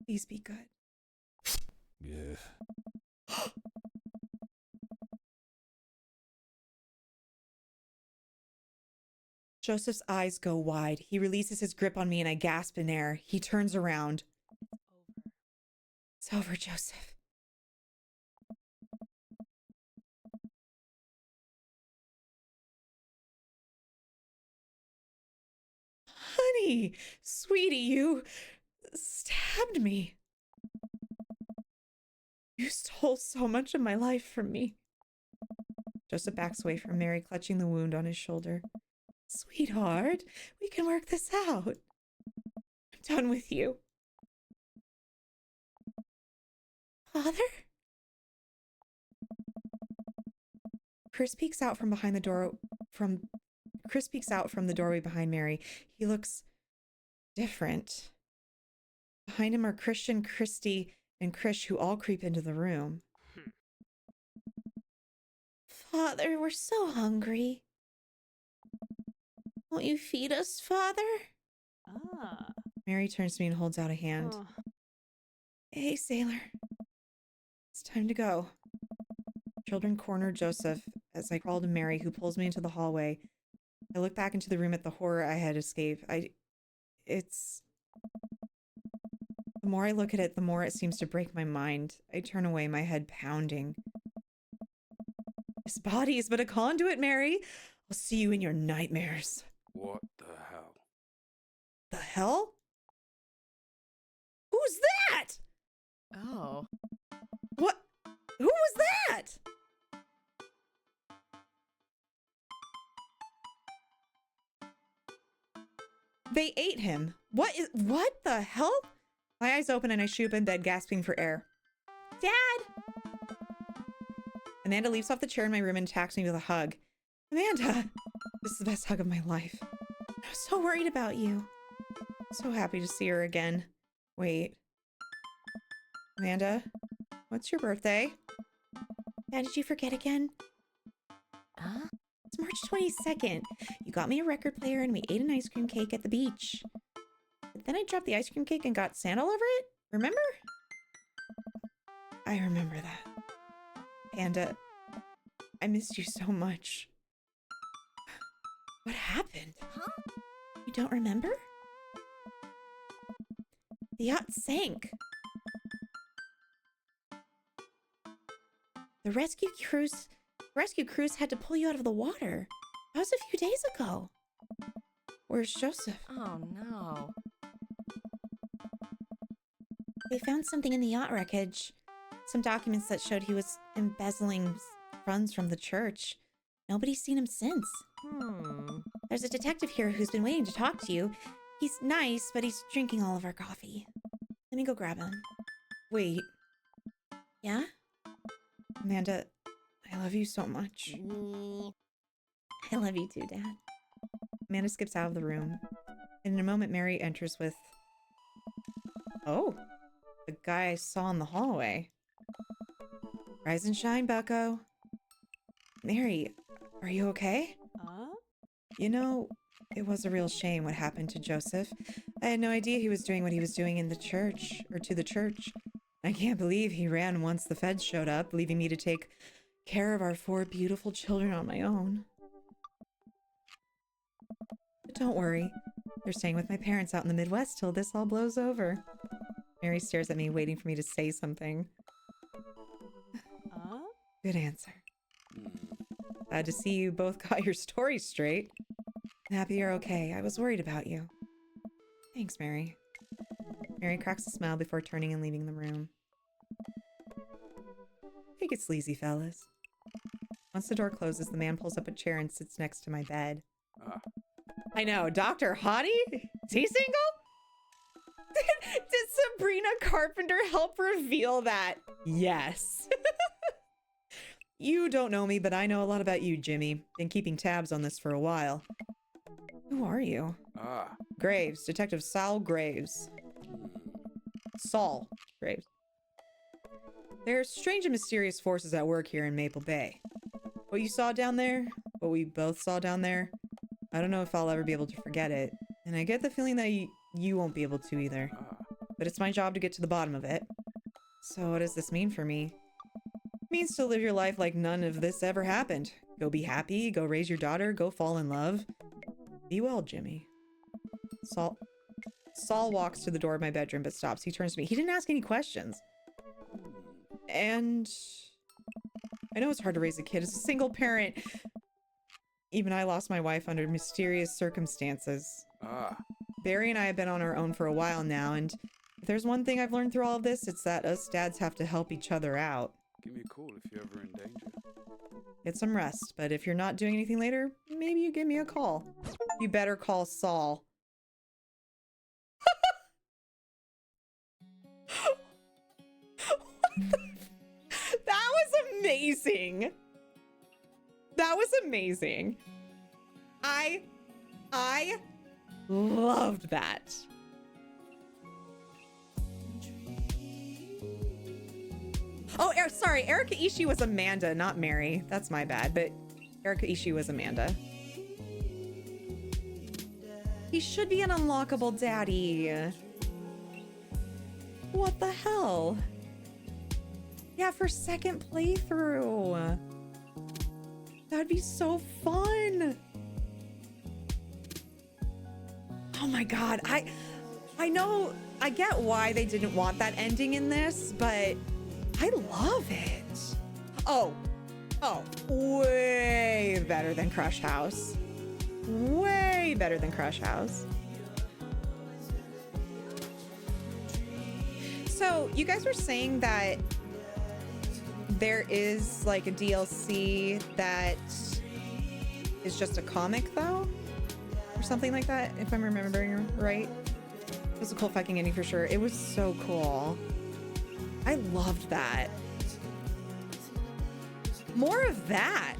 Please be good. Yeah. Joseph's eyes go wide. He releases his grip on me and I gasp in air. He turns around. It's over, Joseph. Honey, sweetie, you stabbed me. You stole so much of my life from me. Joseph backs away from Mary, clutching the wound on his shoulder. Sweetheart, we can work this out. I'm done with you. Father? Chris peeks out from behind the door Chris peeks out from the doorway behind Mary. He looks different. Behind him are Christian, Christy, and Krish, who all creep into the room. Father, we're so hungry. Won't you feed us, Father? Ah. Mary turns to me and holds out a hand. Oh. Hey, sailor. It's time to go. Children corner Joseph as I crawl to Mary, who pulls me into the hallway. I look back into the room at the horror I had escaped. It's... The more I look at it, the more it seems to break my mind. I turn away, my head pounding. This body is but a conduit, Mary. I'll see you in your nightmares. What the hell? The hell? Who's that? Oh. What? Who was that? They ate him. What the hell? My eyes open and I shoot up in bed, gasping for air. Dad! Amanda leaps off the chair in my room and attacks me with a hug. Amanda! This is the best hug of my life. I was so worried about you. So happy to see her again. Wait. Amanda, what's your birthday? Dad, did you forget again? Huh? It's March 22nd. You got me a record player and we ate an ice cream cake at the beach. But then I dropped the ice cream cake and got sand all over it. Remember? I remember that. Panda, I missed you so much. What happened? Huh? You don't remember? The yacht sank. The rescue crews had to pull you out of the water. That was a few days ago. Where's Joseph? Oh no. They found something in the yacht wreckage. Some documents that showed he was embezzling funds from the church. Nobody's seen him since. There's a detective here who's been waiting to talk to you. He's nice, but he's drinking all of our coffee. Let me go grab him. Wait. Yeah? Amanda, I love you so much. I love you too, Dad. Amanda skips out of the room. In a moment, Mary enters with... Oh, the guy I saw in the hallway. Rise and shine, bucko. Mary, are you okay? You know, it was a real shame what happened to Joseph. I had no idea he was doing what he was doing in the church, or to the church. I can't believe he ran once the feds showed up, leaving me to take care of our 4 beautiful children on my own. But don't worry. They're staying with my parents out in the Midwest till this all blows over. Mary stares at me, waiting for me to say something. Good answer. Glad to see you both got your stories straight. I'm happy you're okay. I was worried about you. Thanks, Mary. Mary cracks a smile before turning and leaving the room. Take it sleazy, fellas. Once the door closes, the man pulls up a chair and sits next to my bed. I know, Dr. Hottie? Is he single? Did Sabrina Carpenter help reveal that? Yes. You don't know me, but I know a lot about you, Jimmy. Been keeping tabs on this for a while. Who are you? Graves, Detective Saul Graves. Saul Graves. There's strange and mysterious forces at work here in Maple Bay. What you saw down there, what we both saw down there, I don't know if I'll ever be able to forget it. And I get the feeling that you won't be able to either. But it's my job to get to the bottom of it. So what does this mean for me? It means to live your life like none of this ever happened. Go be happy, go raise your daughter, go fall in love. Be well, Jimmy. Saul walks to the door of my bedroom but stops. He turns to me. He didn't ask any questions. And I know it's hard to raise a kid as a single parent. Even I lost my wife under mysterious circumstances. Barry and I have been on our own for a while now, and if there's one thing I've learned through all of this, it's that us dads have to help each other out. Give me a call if you're ever in danger. Get some rest, but if you're not doing anything later, maybe you give me a call. You better call Saul. What the amazing. That was amazing. I loved that. Oh, sorry. Erika Ishii was Amanda, not Mary. That's my bad, but Erika Ishii was Amanda. He should be an unlockable daddy. What the hell? Yeah, for second playthrough. That'd be so fun. Oh my god. I know, I get why they didn't want that ending in this, but I love it. Oh, way better than Crush House. Way better than Crush House. So you guys were saying that there is like a DLC that is just a comic though? Or something like that, if I'm remembering right. It was a cool fucking ending for sure. It was so cool. I loved that. More of that.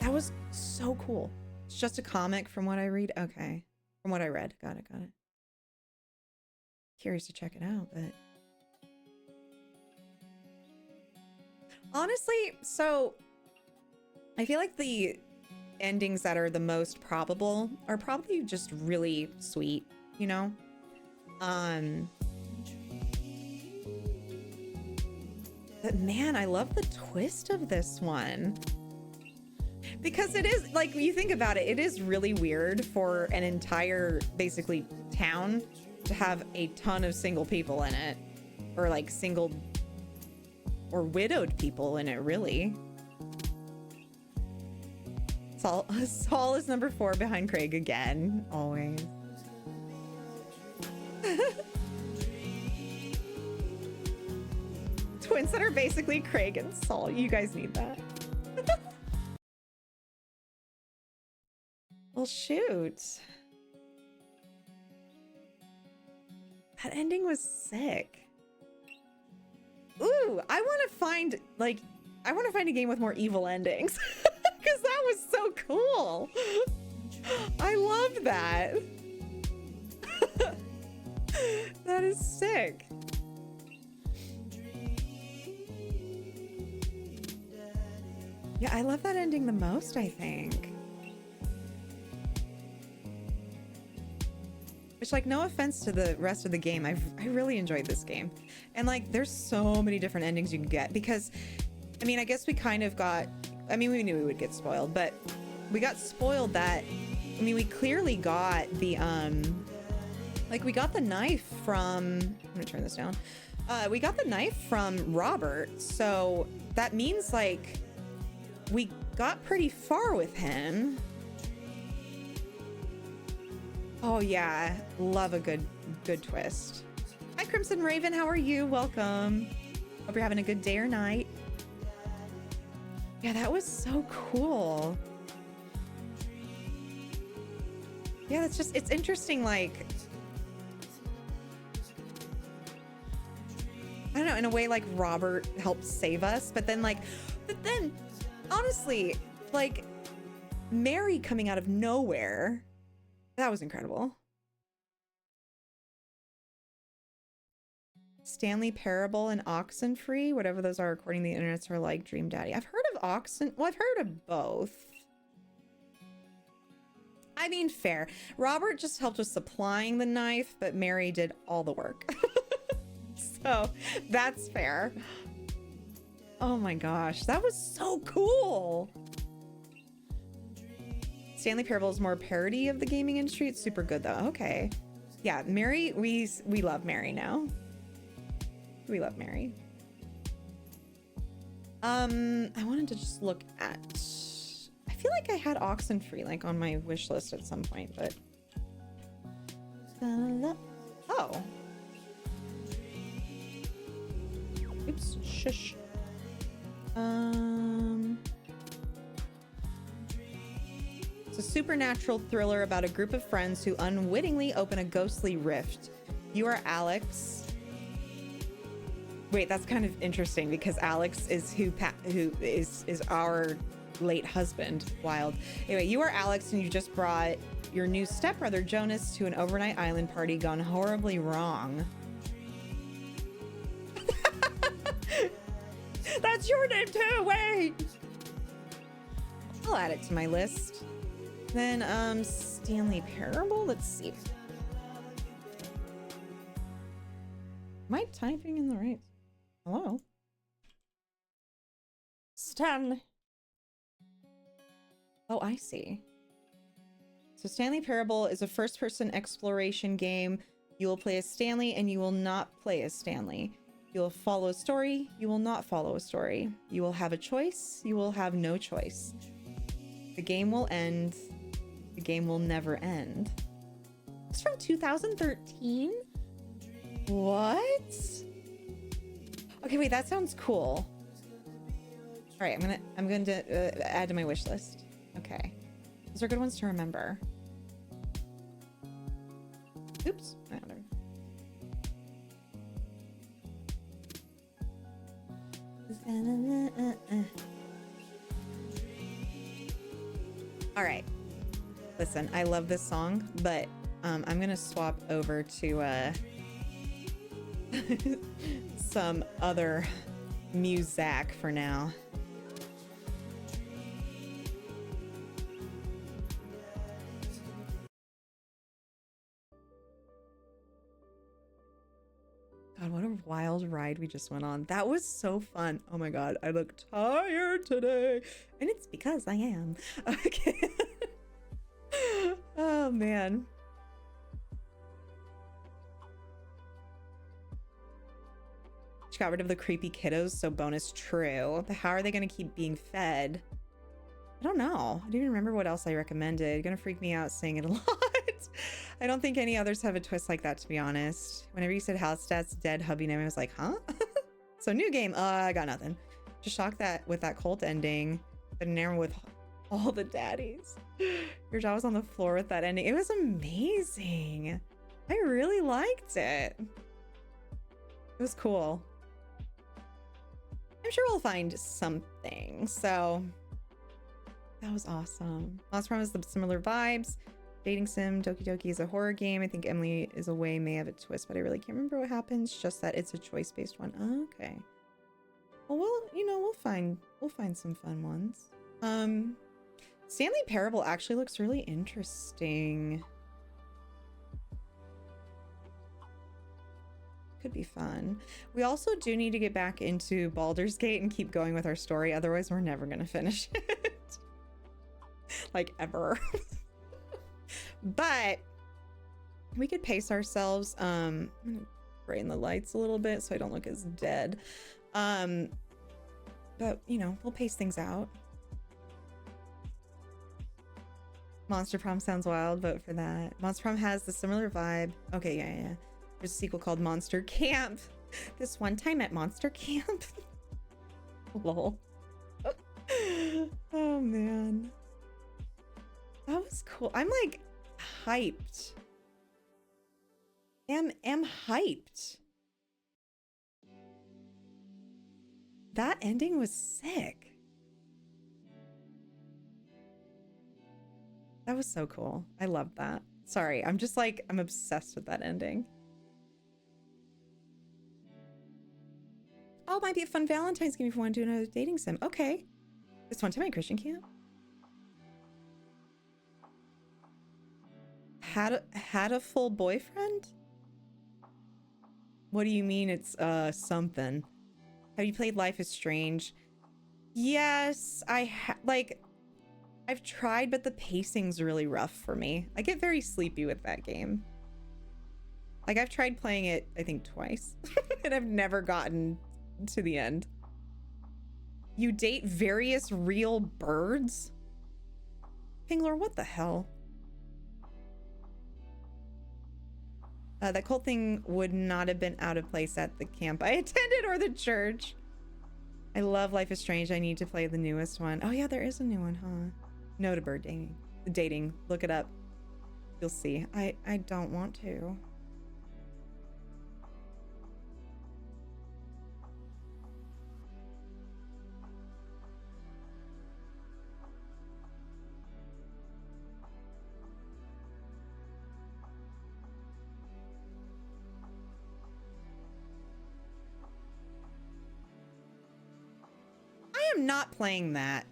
That was so cool. It's just a comic from what I read. Okay. From what I read. Got it. Curious to check it out, but honestly, so I feel like the endings that are the most probable are probably just really sweet, you know? But man, I love the twist of this one. Because it is, like, you think about it, it is really weird for an entire, basically, town to have a ton of single people in it. Or, like, single or widowed people in it, really. Saul is number 4 behind Craig again, always. Twins that are basically Craig and Saul. You guys need that. Well, shoot. That ending was sick. Ooh, I want to find, like, I want to find a game with more evil endings. Because that was so cool. I loved that. That is sick. Yeah, I love that ending the most, I think. Which, like, no offense to the rest of the game, I really enjoyed this game. And, like, there's so many different endings you can get because, I mean, I guess we kind of got, I mean, we knew we would get spoiled, but we got spoiled that, I mean, we clearly got the, like, we got the knife from, I'm gonna turn this down. We got the knife from Robert, so that means, like, we got pretty far with him. Oh yeah, love a good twist. Hi Crimson Raven, how are you? Welcome. Hope you're having a good day or night. Yeah, that was so cool. Yeah, that's just, it's interesting, like, I don't know, in a way, like, Robert helped save us, but then, honestly, like, Mary coming out of nowhere, that was incredible. Stanley Parable and Oxenfree, whatever those are, according to the internets, are like Dream Daddy. I've heard of well, I've heard of both. I mean, fair. Robert just helped with supplying the knife, but Mary did all the work. So that's fair. Oh my gosh, that was so cool. Stanley Parable is more a parody of the gaming industry. It's super good though. Okay. Yeah, Mary, we love Mary now. We love Mary. I wanted to just look at, I feel like I had Oxenfree like on my wish list at some point, but oh. Oops, shush. So a supernatural thriller about a group of friends who unwittingly open a ghostly rift. You are Alex. Wait, that's kind of interesting because Alex is who is our late husband. Wild. Anyway, you are Alex and you just brought your new stepbrother Jonas to an overnight island party gone horribly wrong. That's your name too, wait! I'll add it to my list. Then, Stanley Parable, let's see. Am I typing in the right? Hello? Stanley. Oh, I see. So Stanley Parable is a first-person exploration game. You will play as Stanley and you will not play as Stanley. You will follow a story. You will not follow a story. You will have a choice. You will have no choice. The game will end. The game will never end. It's from 2013? What? Okay, wait, that sounds cool. All right, I'm going to add to my wish list. Okay. Those are good ones to remember. Oops. Oh, there. All right. Listen, I love this song, but I'm gonna swap over to some other music for now. God, what a wild ride we just went on. That was so fun. Oh my God, I look tired today. And it's because I am. Okay. Oh man. She got rid of the creepy kiddos, so bonus true. But how are they gonna keep being fed? I don't know. I don't even remember what else I recommended. Gonna freak me out saying it a lot. I don't think any others have a twist like that, to be honest. Whenever you said Halstat's dead hubby name, I was like, huh? So new game. I got nothing. Just shocked that with that cult ending, but an with all the daddies. Your jaw was on the floor with that ending. It was amazing. I really liked it. It was cool. I'm sure we'll find something. So that was awesome. Last Prom is the similar vibes. Dating sim, Doki Doki is a horror game. I think Emily is Away may have a twist, but I really can't remember what happens. Just that it's a choice-based one. Oh, okay. Well, you know, we'll find some fun ones. Stanley Parable actually looks really interesting. Could be fun. We also do need to get back into Baldur's Gate and keep going with our story. Otherwise, we're never gonna finish it. Like, ever. But we could pace ourselves. I'm gonna brighten the lights a little bit so I don't look as dead. But you know, we'll pace things out. Monster Prom sounds wild. Vote for that. Monster Prom has the similar vibe. Okay, yeah. There's a sequel called Monster Camp. This one time at Monster Camp. Lol. Oh man. That was cool. I'm like hyped. Am hyped. That ending was sick. That was so cool. I love that. Sorry, I'm just like, I'm obsessed with that ending. Oh, might be a fun Valentine's game if you want to do another dating sim. Okay. This one time at Christian camp. Had a full boyfriend? What do you mean it's something? Have you played Life is Strange? Yes, I've tried, but the pacing's really rough for me. I get very sleepy with that game. Like, I've tried playing it, I think, twice, and I've never gotten to the end. You date various real birds? Pingler, what the hell? That cult thing would not have been out of place at the camp I attended or the church. I love Life is Strange. I need to play the newest one. Oh yeah, there is a new one, huh? No to bird dating. Dating. Look it up. You'll see. I don't want to. I am not playing that.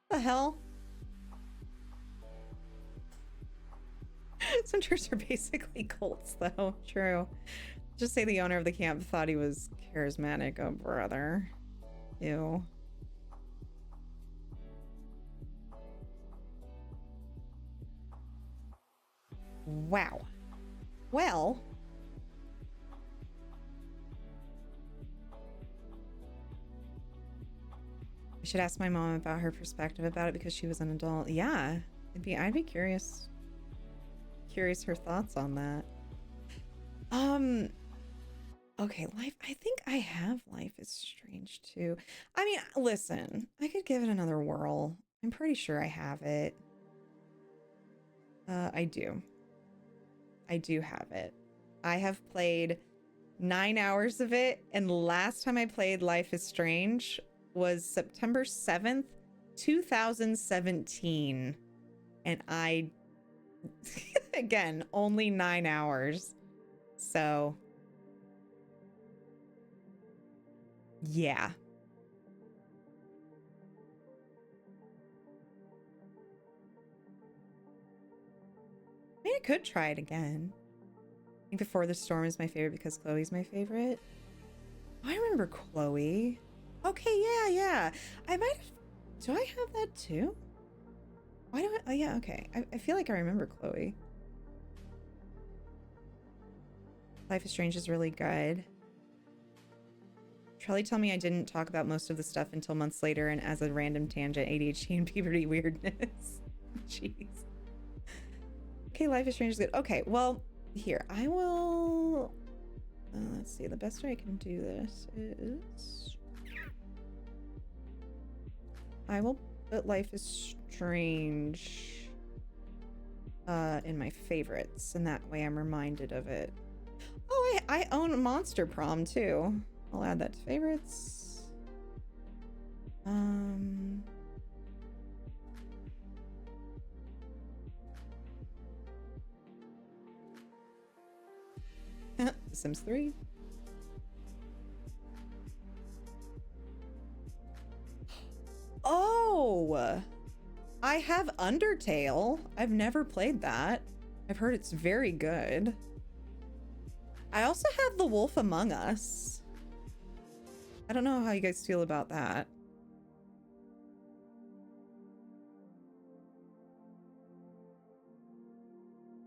The hell? Some churches are basically cults, though. True. Just say the owner of the camp thought he was charismatic. Oh, brother. Ew. Wow. Well. I should ask my mom about her perspective about it because she was an adult. Yeah. I'd be curious her thoughts on that. Okay, I think I have Life is Strange too. I mean, listen, I could give it another whirl. I'm pretty sure I have it. I do have it. I have played 9 hours of it, and the last time I played Life is Strange was September 7th, 2017. And I again, only 9 hours. So yeah. I mean, I could try it again. I think Before the Storm is my favorite because Chloe's my favorite. Oh, I remember Chloe. Okay, yeah. I might have... Do I have that too? Why do I... Oh, yeah, okay. I feel like I remember Chloe. Life is Strange is really good. Charlie told me I didn't talk about most of the stuff until months later, and as a random tangent, ADHD and puberty weirdness. Jeez. Okay, Life is Strange is good. Okay, well, here, I will... let's see, the best way I can do this is... I will put Life is Strange in my favorites, and that way I'm reminded of it. Oh, I own Monster Prom too. I'll add that to favorites. Sims 3. Oh, I have Undertale. I've never played that. I've heard it's very good. I also have The Wolf Among Us. I don't know how you guys feel about that.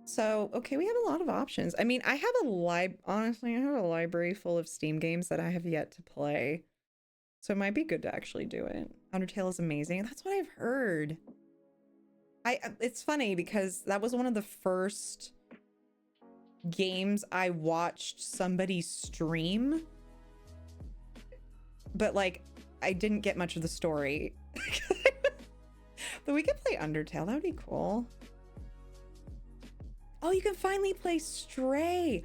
So, okay, we have a lot of options. I mean, I have honestly, I have a library full of Steam games that I have yet to play. So it might be good to actually do it. Undertale is amazing. That's what I've heard. It's funny because that was one of the first games I watched somebody stream. But like, I didn't get much of the story. But we could play Undertale. That would be cool. Oh, you can finally play Stray.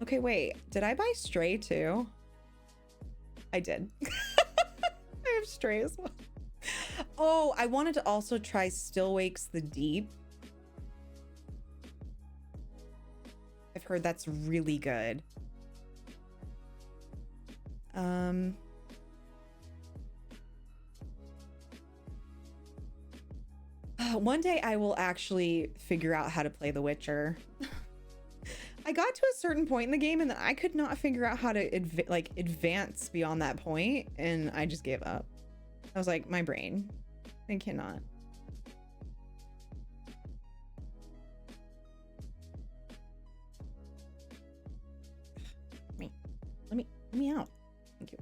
Okay, wait. Did I buy Stray too? I did. I have Stray as well. Oh, I wanted to also try Still Wakes the Deep. I've heard that's really good. One day I will actually figure out how to play The Witcher. I got to a certain point in the game and then I could not figure out how to advance beyond that point, and I just gave up. I was like, my brain, I cannot. Let me out. Thank you.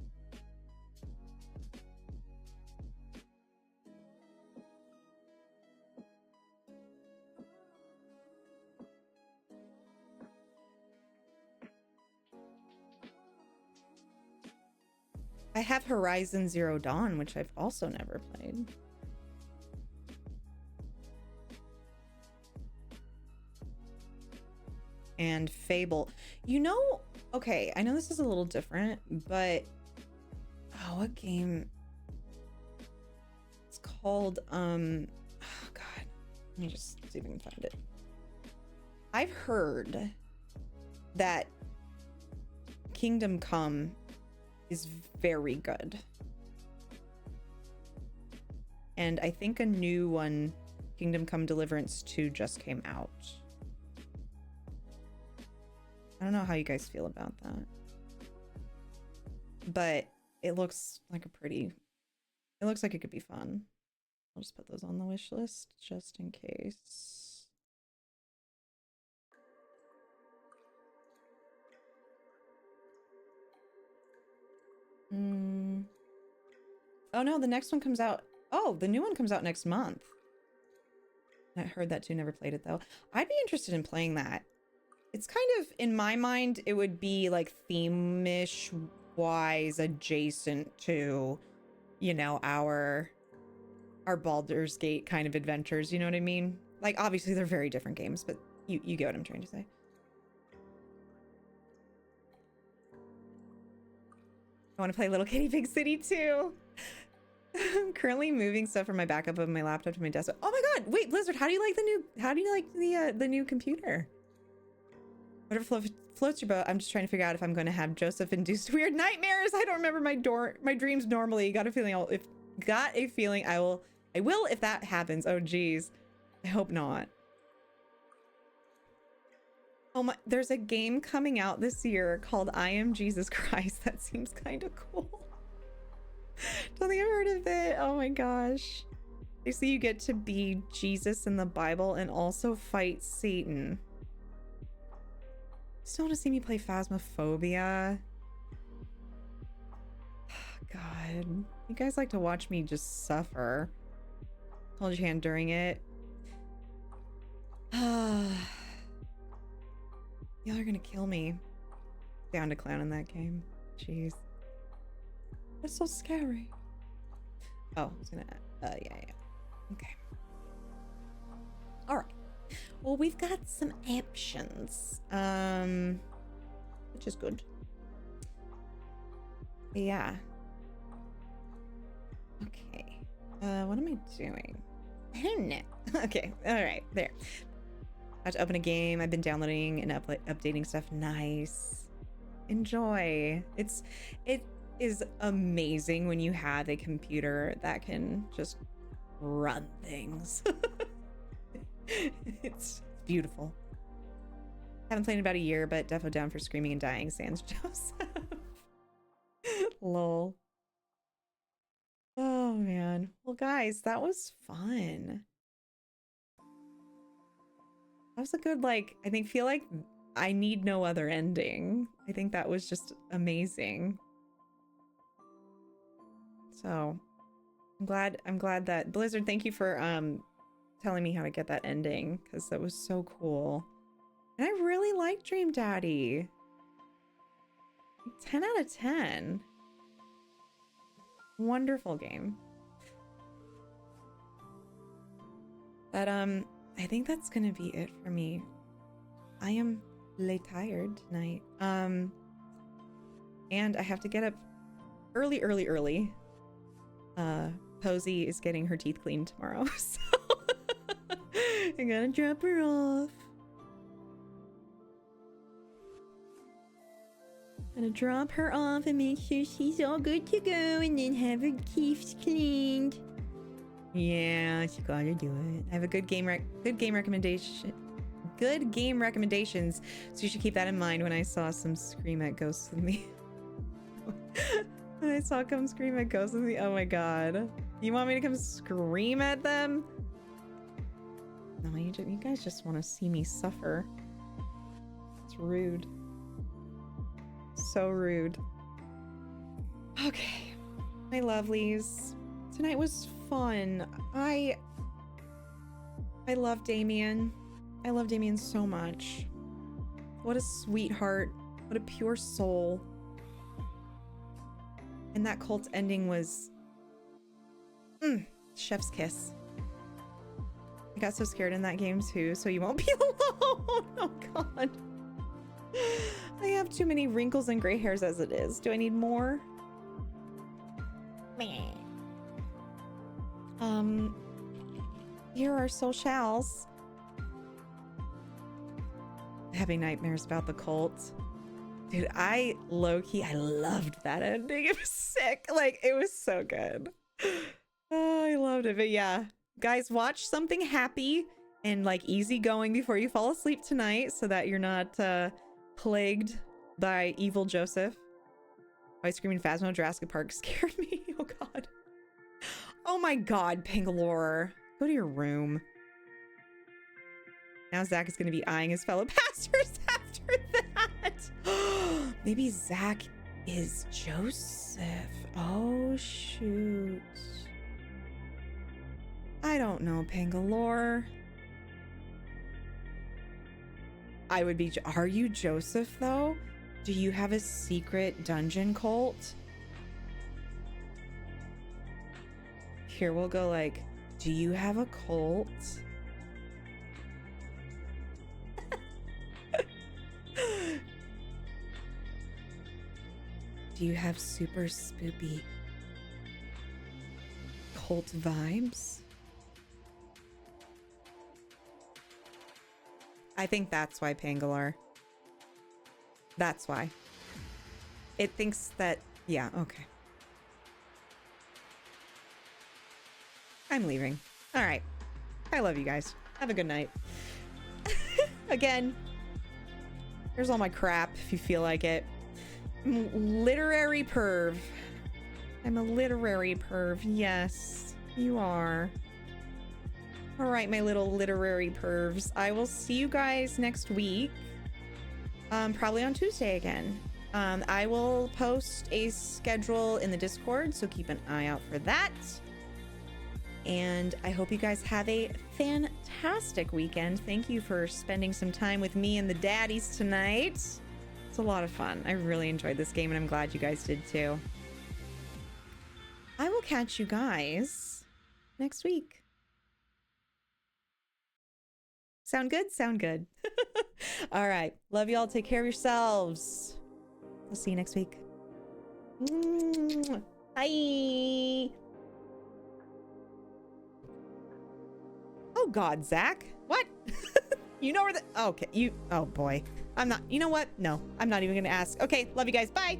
I have Horizon Zero Dawn, which I've also never played. and Fable. You know, okay, I know this is a little different, but oh, what game? It's called oh god. Let me just see if I can find it. I've heard that Kingdom Come is very good. And I think a new one, Kingdom Come Deliverance 2, just came out. I don't know how you guys feel about that. But it looks like it looks like it could be fun. I'll just put those on the wish list just in case. Oh no, the next one comes out. Oh, the new one comes out next month. I heard that too, never played it though. I'd be interested in playing that. It's kind of, in my mind, it would be like theme-ish wise adjacent to, you know, our Baldur's Gate kind of adventures, you know what I mean? Like, obviously they're very different games, but you get what I'm trying to say. I want to play Little Kitty Big City too. I'm currently moving stuff from my backup of my laptop to my desktop. Oh my god, wait, Blizzard, how do you like the new computer? Whatever floats your boat. I'm just trying to figure out if I'm going to have Joseph induced weird nightmares. I don't remember my dreams normally. Got a feeling I will if that happens. Oh geez. I hope not. Oh my, there's a game coming out this year called I Am Jesus Christ. That seems kind of cool. Don't think I've heard of it. Oh my gosh. They say you get to be Jesus in the Bible and also fight Satan. Still want to see me play Phasmophobia. God, you guys like to watch me just suffer. Hold your hand during it. Y'all are gonna kill me. Down to clown in that game. Jeez. That's so scary. Oh, I was gonna, yeah. Okay. All right. Well, we've got some options, which is good. Yeah. Okay. What am I doing? I don't know. Okay. All right. There. I have to open a game. I've been downloading and updating stuff. Nice. Enjoy. It is amazing when you have a computer that can just run things. It's beautiful. Haven't played in about a year, but defo down for screaming and dying, sans Joseph. Lol. Oh man. Well guys, that was fun. That was a good, like, feel like I need no other ending. I think that was just amazing. So I'm glad that Blizzard, thank you for telling me how to get that ending, because that was so cool. And I really like Dream Daddy. 10 out of 10. Wonderful game. But I think that's gonna be it for me. I am tired tonight. And I have to get up early. Posey is getting her teeth cleaned tomorrow, so I gotta drop her off. Gonna drop her off and make sure she's all good to go, and then have her teeth cleaned. Yeah, she gotta do it. I have a good game recommendation. Good game recommendations, so you should keep that in mind. When I saw some scream at ghosts with me. When I saw come scream at ghosts with me, oh my god. You want me to come scream at them? No, you guys just want to see me suffer. It's rude. So rude. Okay, my lovelies. Tonight was fun. I love Damien. I love Damien so much. What a sweetheart. What a pure soul. And that cult ending was chef's kiss. I got so scared in that game too, so you won't be alone. Oh god. I have too many wrinkles and gray hairs as it is. Do I need more? Meh. Here are socials. Having nightmares about the cult. Dude, I low-key, I loved that ending. It was sick. Like, it was so good. Oh, I loved it. But yeah, guys, watch something happy and like easygoing before you fall asleep tonight so that you're not plagued by evil Joseph. Why screaming Phasmo Jurassic Park scared me. Oh god. Oh my god, Bangalore. Go to your room. Now Zach is going to be eyeing his fellow pastors after that. Maybe Zach is Joseph. Oh shoot. I don't know, Bangalore. I would be. Are you Joseph though? Do you have a secret dungeon cult? Here we'll go like, do you have a cult? Do you have super spoopy cult vibes? I think that's why, Pangalar. That's why. It thinks that, yeah, okay. I'm leaving. All right. I love you guys. Have a good night. Again, here's all my crap if you feel like it. Literary perv. I'm a literary perv. Yes, you are. All right, my little literary pervs. I will see you guys next week. Probably on Tuesday again. I will post a schedule in the Discord, so keep an eye out for that. And I hope you guys have a fantastic weekend. Thank you for spending some time with me and the daddies tonight. It's a lot of fun. I really enjoyed this game, and I'm glad you guys did too. I will catch you guys next week. Sound good? Sound good. All right. Love y'all. Take care of yourselves. I'll see you next week. Bye. Oh God, Zach. What? You know where the... Okay. Oh boy. I'm not... You know what? No, I'm not even going to ask. Okay. Love you guys. Bye.